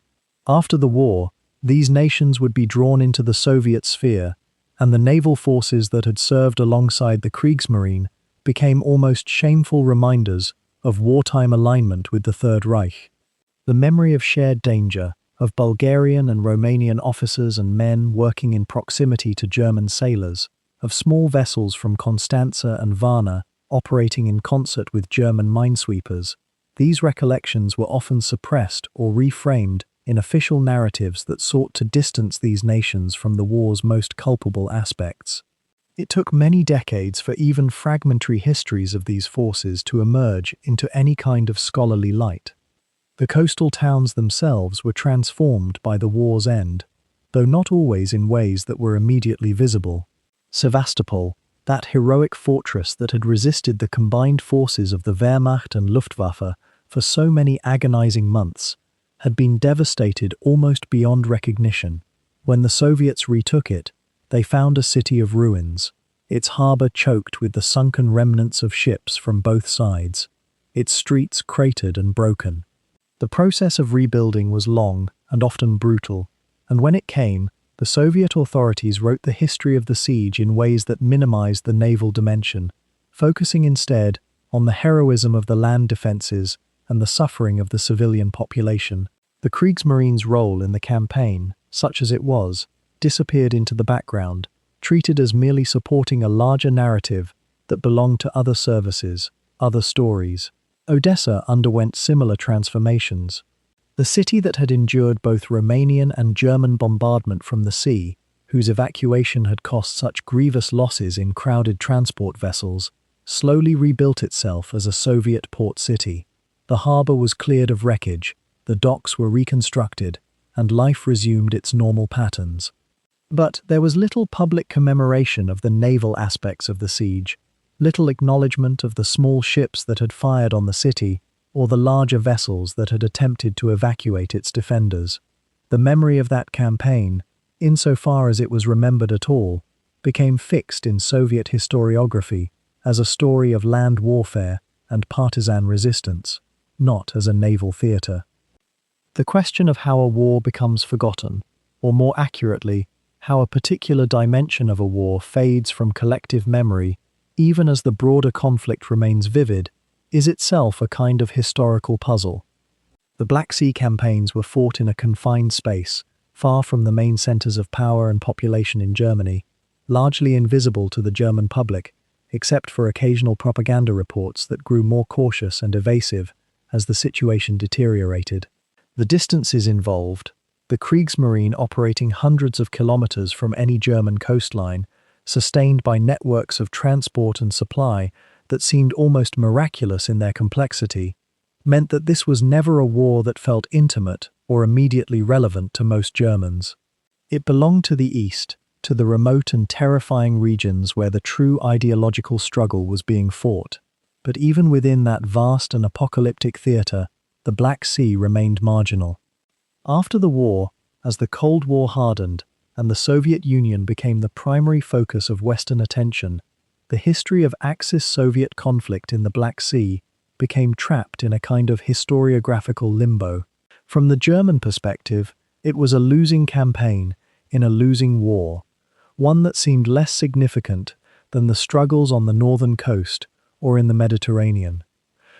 After the war, these nations would be drawn into the Soviet sphere, and the naval forces that had served alongside the Kriegsmarine became almost shameful reminders of wartime alignment with the Third Reich. The memory of shared danger, of Bulgarian and Romanian officers and men working in proximity to German sailors, of small vessels from Constanza and Varna operating in concert with German minesweepers, these recollections were often suppressed or reframed in official narratives that sought to distance these nations from the war's most culpable aspects. It took many decades for even fragmentary histories of these forces to emerge into any kind of scholarly light. The coastal towns themselves were transformed by the war's end, though not always in ways that were immediately visible. Sevastopol, that heroic fortress that had resisted the combined forces of the Wehrmacht and Luftwaffe for so many agonizing months, had been devastated almost beyond recognition. When the Soviets retook it, they found a city of ruins, its harbor choked with the sunken remnants of ships from both sides, its streets cratered and broken. The process of rebuilding was long and often brutal, and when it came, the Soviet authorities wrote the history of the siege in ways that minimized the naval dimension, focusing instead on the heroism of the land defenses and the suffering of the civilian population. The Kriegsmarine's role in the campaign, such as it was, disappeared into the background, treated as merely supporting a larger narrative that belonged to other services, other stories. Odessa underwent similar transformations. The city that had endured both Romanian and German bombardment from the sea, whose evacuation had cost such grievous losses in crowded transport vessels, slowly rebuilt itself as a Soviet port city. The harbour was cleared of wreckage, the docks were reconstructed, and life resumed its normal patterns. But there was little public commemoration of the naval aspects of the siege, little acknowledgement of the small ships that had fired on the city, or the larger vessels that had attempted to evacuate its defenders. The memory of that campaign, insofar as it was remembered at all, became fixed in Soviet historiography as a story of land warfare and partisan resistance, not as a naval theatre. The question of how a war becomes forgotten, or more accurately, how a particular dimension of a war fades from collective memory, even as the broader conflict remains vivid, is itself a kind of historical puzzle. The Black Sea campaigns were fought in a confined space, far from the main centres of power and population in Germany, largely invisible to the German public, except for occasional propaganda reports that grew more cautious and evasive as the situation deteriorated. The distances involved, the Kriegsmarine operating hundreds of kilometers from any German coastline, sustained by networks of transport and supply that seemed almost miraculous in their complexity, meant that this was never a war that felt intimate or immediately relevant to most Germans. It belonged to the East, to the remote and terrifying regions where the true ideological struggle was being fought. But even within that vast and apocalyptic theatre, the Black Sea remained marginal. After the war, as the Cold War hardened and the Soviet Union became the primary focus of Western attention, the history of Axis-Soviet conflict in the Black Sea became trapped in a kind of historiographical limbo. From the German perspective, it was a losing campaign in a losing war, one that seemed less significant than the struggles on the northern coast or in the Mediterranean.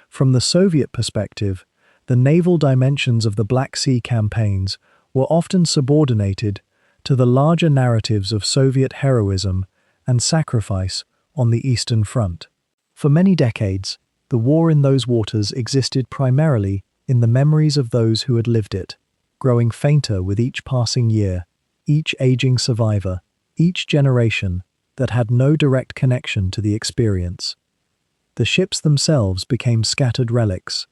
From the Soviet perspective, the naval dimensions of the Black Sea campaigns were often subordinated to the larger narratives of Soviet heroism and sacrifice on the Eastern Front. For many decades, the war in those waters existed primarily in the memories of those who had lived it, growing fainter with each passing year, each aging survivor, each generation that had no direct connection to the experience. The ships themselves became scattered relics.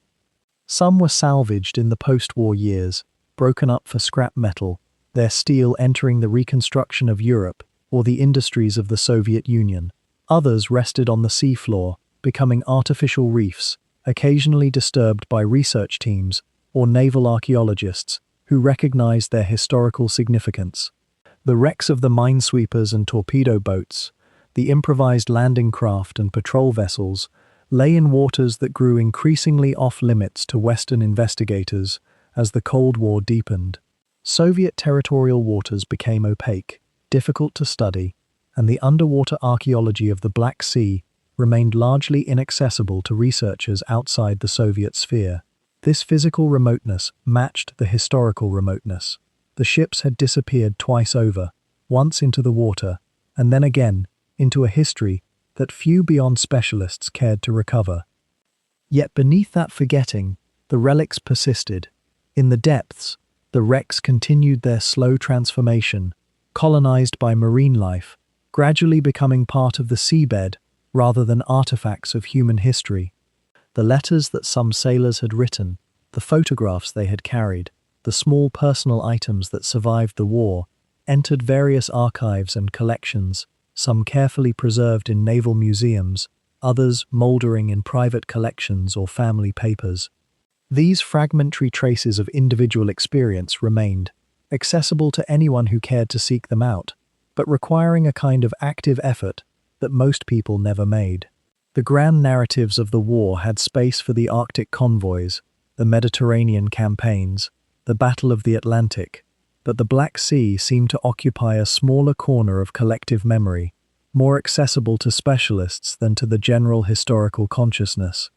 Some were salvaged in the post-war years, broken up for scrap metal, their steel entering the reconstruction of Europe or the industries of the Soviet Union. Others rested on the seafloor, becoming artificial reefs, occasionally disturbed by research teams or naval archaeologists who recognized their historical significance. The wrecks of the minesweepers and torpedo boats, the improvised landing craft and patrol vessels, lay in waters that grew increasingly off-limits to Western investigators as the Cold War deepened. Soviet territorial waters became opaque, difficult to study, and the underwater archaeology of the Black Sea remained largely inaccessible to researchers outside the Soviet sphere. This physical remoteness matched the historical remoteness. The ships had disappeared twice over, once into the water, and then again into a history that few beyond specialists cared to recover. Yet beneath that forgetting, the relics persisted. In the depths, the wrecks continued their slow transformation, colonized by marine life, gradually becoming part of the seabed rather than artifacts of human history. The letters that some sailors had written, the photographs they had carried, the small personal items that survived the war, entered various archives and collections, some carefully preserved in naval museums, others mouldering in private collections or family papers. These fragmentary traces of individual experience remained, accessible to anyone who cared to seek them out, but requiring a kind of active effort that most people never made. The grand narratives of the war had space for the Arctic convoys, the Mediterranean campaigns, the Battle of the Atlantic, but the Black Sea seemed to occupy a smaller corner of collective memory, more accessible to specialists than to the general historical consciousness.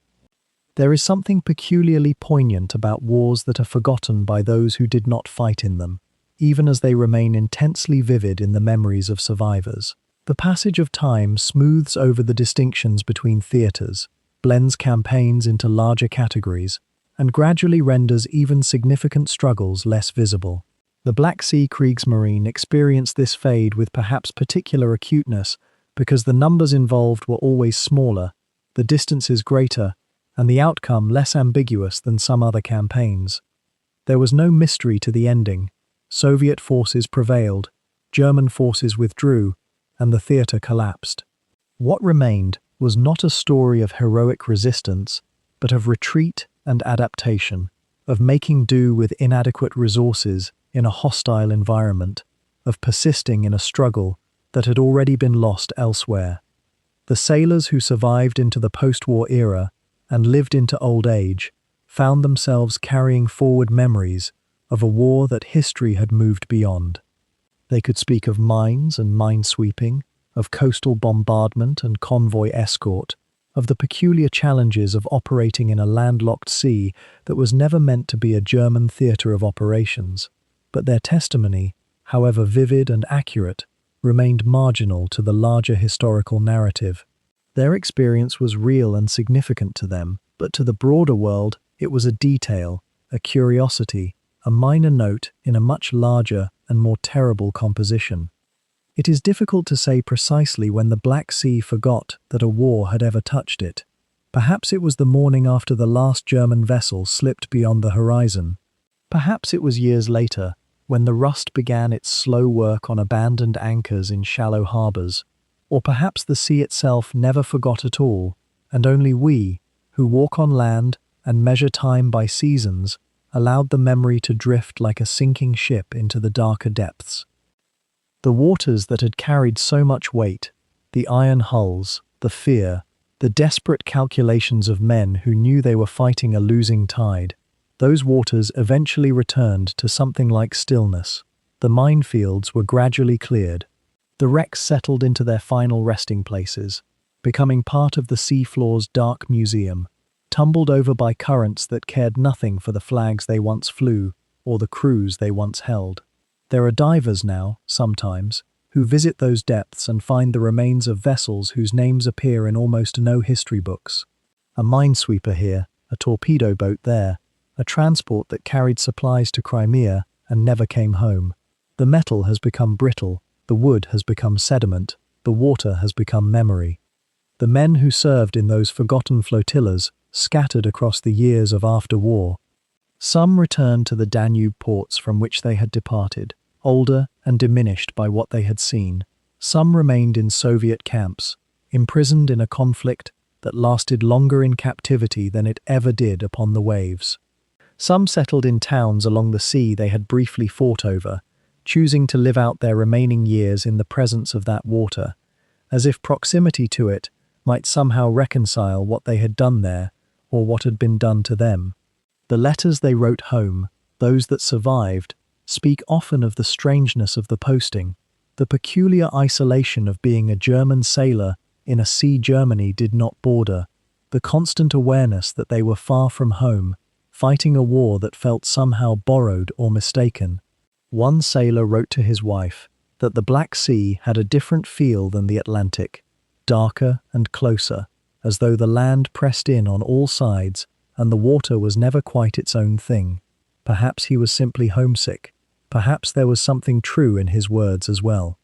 There is something peculiarly poignant about wars that are forgotten by those who did not fight in them, even as they remain intensely vivid in the memories of survivors. The passage of time smooths over the distinctions between theaters, blends campaigns into larger categories, and gradually renders even significant struggles less visible. The Black Sea Kriegsmarine experienced this fade with perhaps particular acuteness because the numbers involved were always smaller, the distances greater, and the outcome less ambiguous than some other campaigns. There was no mystery to the ending. Soviet forces prevailed, German forces withdrew, and the theatre collapsed. What remained was not a story of heroic resistance, but of retreat and adaptation, of making do with inadequate resources in a hostile environment, of persisting in a struggle that had already been lost elsewhere. The sailors who survived into the post-war era and lived into old age found themselves carrying forward memories of a war that history had moved beyond. They could speak of mines and minesweeping, of coastal bombardment and convoy escort, of the peculiar challenges of operating in a landlocked sea that was never meant to be a German theatre of operations. But their testimony, however vivid and accurate, remained marginal to the larger historical narrative. Their experience was real and significant to them, but to the broader world it was a detail, a curiosity, a minor note in a much larger and more terrible composition. It is difficult to say precisely when the Black Sea forgot that a war had ever touched it. Perhaps it was the morning after the last German vessel slipped beyond the horizon. Perhaps it was years later, when the rust began its slow work on abandoned anchors in shallow harbours. Or perhaps the sea itself never forgot at all, and only we, who walk on land and measure time by seasons, allowed the memory to drift like a sinking ship into the darker depths. The waters that had carried so much weight, the iron hulls, the fear, the desperate calculations of men who knew they were fighting a losing tide, those waters eventually returned to something like stillness. The minefields were gradually cleared. The wrecks settled into their final resting places, becoming part of the seafloor's dark museum, tumbled over by currents that cared nothing for the flags they once flew or the crews they once held. There are divers now, sometimes, who visit those depths and find the remains of vessels whose names appear in almost no history books. A minesweeper here, a torpedo boat there, a transport that carried supplies to Crimea and never came home. The metal has become brittle, the wood has become sediment, the water has become memory. The men who served in those forgotten flotillas scattered across the years of after-war. Some returned to the Danube ports from which they had departed, older and diminished by what they had seen. Some remained in Soviet camps, imprisoned in a conflict that lasted longer in captivity than it ever did upon the waves. Some settled in towns along the sea they had briefly fought over, choosing to live out their remaining years in the presence of that water, as if proximity to it might somehow reconcile what they had done there or what had been done to them. The letters they wrote home, those that survived, speak often of the strangeness of the posting, the peculiar isolation of being a German sailor in a sea Germany did not border, the constant awareness that they were far from home, fighting a war that felt somehow borrowed or mistaken. One sailor wrote to his wife that the Black Sea had a different feel than the Atlantic, darker and closer, as though the land pressed in on all sides and the water was never quite its own thing. Perhaps he was simply homesick. Perhaps there was something true in his words as well.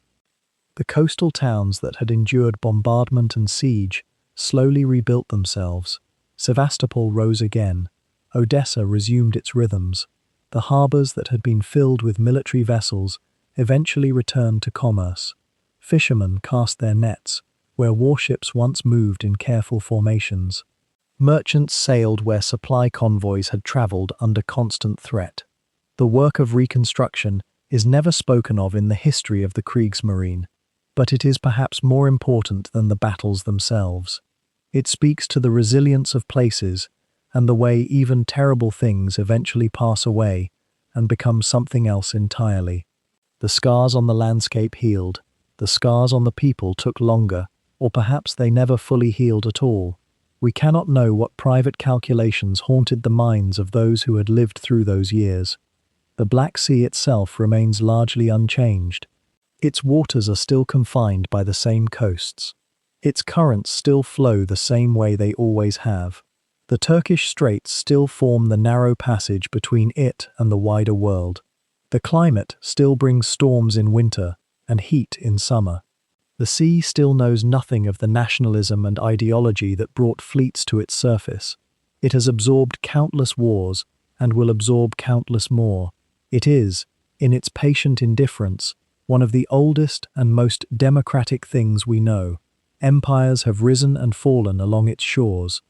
The coastal towns that had endured bombardment and siege slowly rebuilt themselves. Sevastopol rose again. Odessa resumed its rhythms. The harbours that had been filled with military vessels eventually returned to commerce. Fishermen cast their nets where warships once moved in careful formations. Merchants sailed where supply convoys had travelled under constant threat. The work of reconstruction is never spoken of in the history of the Kriegsmarine, but it is perhaps more important than the battles themselves. It speaks to the resilience of places and the way even terrible things eventually pass away and become something else entirely. The scars on the landscape healed. The scars on the people took longer, or perhaps they never fully healed at all. We cannot know what private calculations haunted the minds of those who had lived through those years. The Black Sea itself remains largely unchanged. Its waters are still confined by the same coasts. Its currents still flow the same way they always have. The Turkish Straits still form the narrow passage between it and the wider world. The climate still brings storms in winter and heat in summer. The sea still knows nothing of the nationalism and ideology that brought fleets to its surface. It has absorbed countless wars and will absorb countless more. It is, in its patient indifference, one of the oldest and most democratic things we know. Empires have risen and fallen along its shores.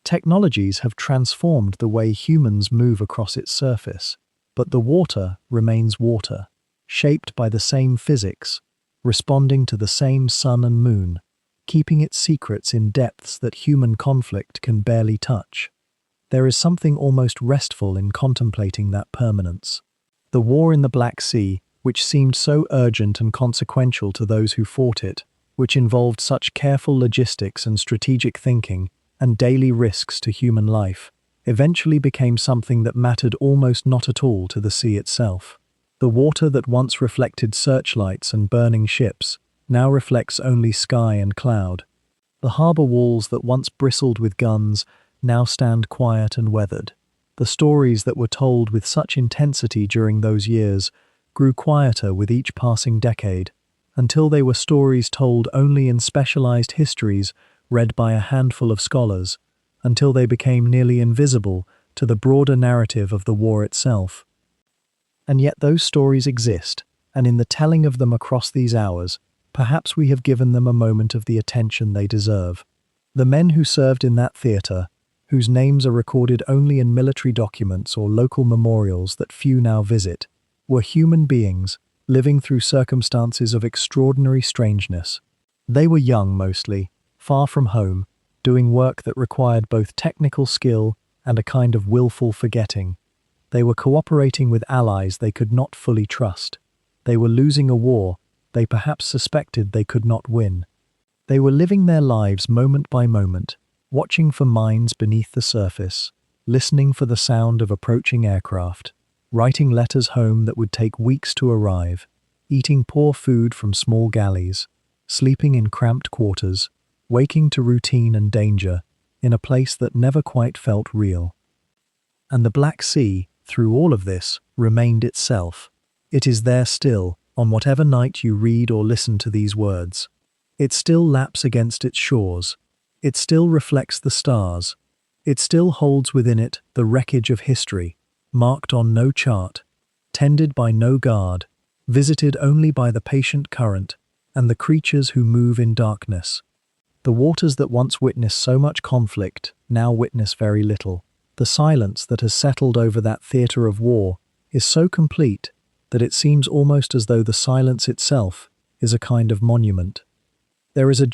Technologies have transformed the way humans move across its surface, but the water remains water, shaped by the same physics, responding to the same sun and moon, keeping its secrets in depths that human conflict can barely touch. There is something almost restful in contemplating that permanence. The war in the Black Sea, which seemed so urgent and consequential to those who fought it, which involved such careful logistics and strategic thinking and daily risks to human life, eventually became something that mattered almost not at all to the sea itself. The water that once reflected searchlights and burning ships now reflects only sky and cloud. The harbour walls that once bristled with guns now stand quiet and weathered. The stories that were told with such intensity during those years grew quieter with each passing decade, until they were stories told only in specialized histories read by a handful of scholars, until they became nearly invisible to the broader narrative of the war itself. And yet those stories exist, and in the telling of them across these hours, perhaps we have given them a moment of the attention they deserve. The men who served in that theatre, whose names are recorded only in military documents or local memorials that few now visit, were human beings living through circumstances of extraordinary strangeness. They were young mostly, far from home, doing work that required both technical skill and a kind of willful forgetting. They were cooperating with allies they could not fully trust. They were losing a war they perhaps suspected they could not win. They were living their lives moment by moment, watching for mines beneath the surface, listening for the sound of approaching aircraft, writing letters home that would take weeks to arrive, eating poor food from small galleys, sleeping in cramped quarters, waking to routine and danger in a place that never quite felt real. And the Black Sea, through all of this, remained itself. It is there still, on whatever night you read or listen to these words. It still laps against its shores. It still reflects the stars. It still holds within it the wreckage of history, marked on no chart, tended by no guard, visited only by the patient current and the creatures who move in darkness. The waters that once witnessed so much conflict now witness very little. The silence that has settled over that theatre of war is so complete that it seems almost as though the silence itself is a kind of monument. There is a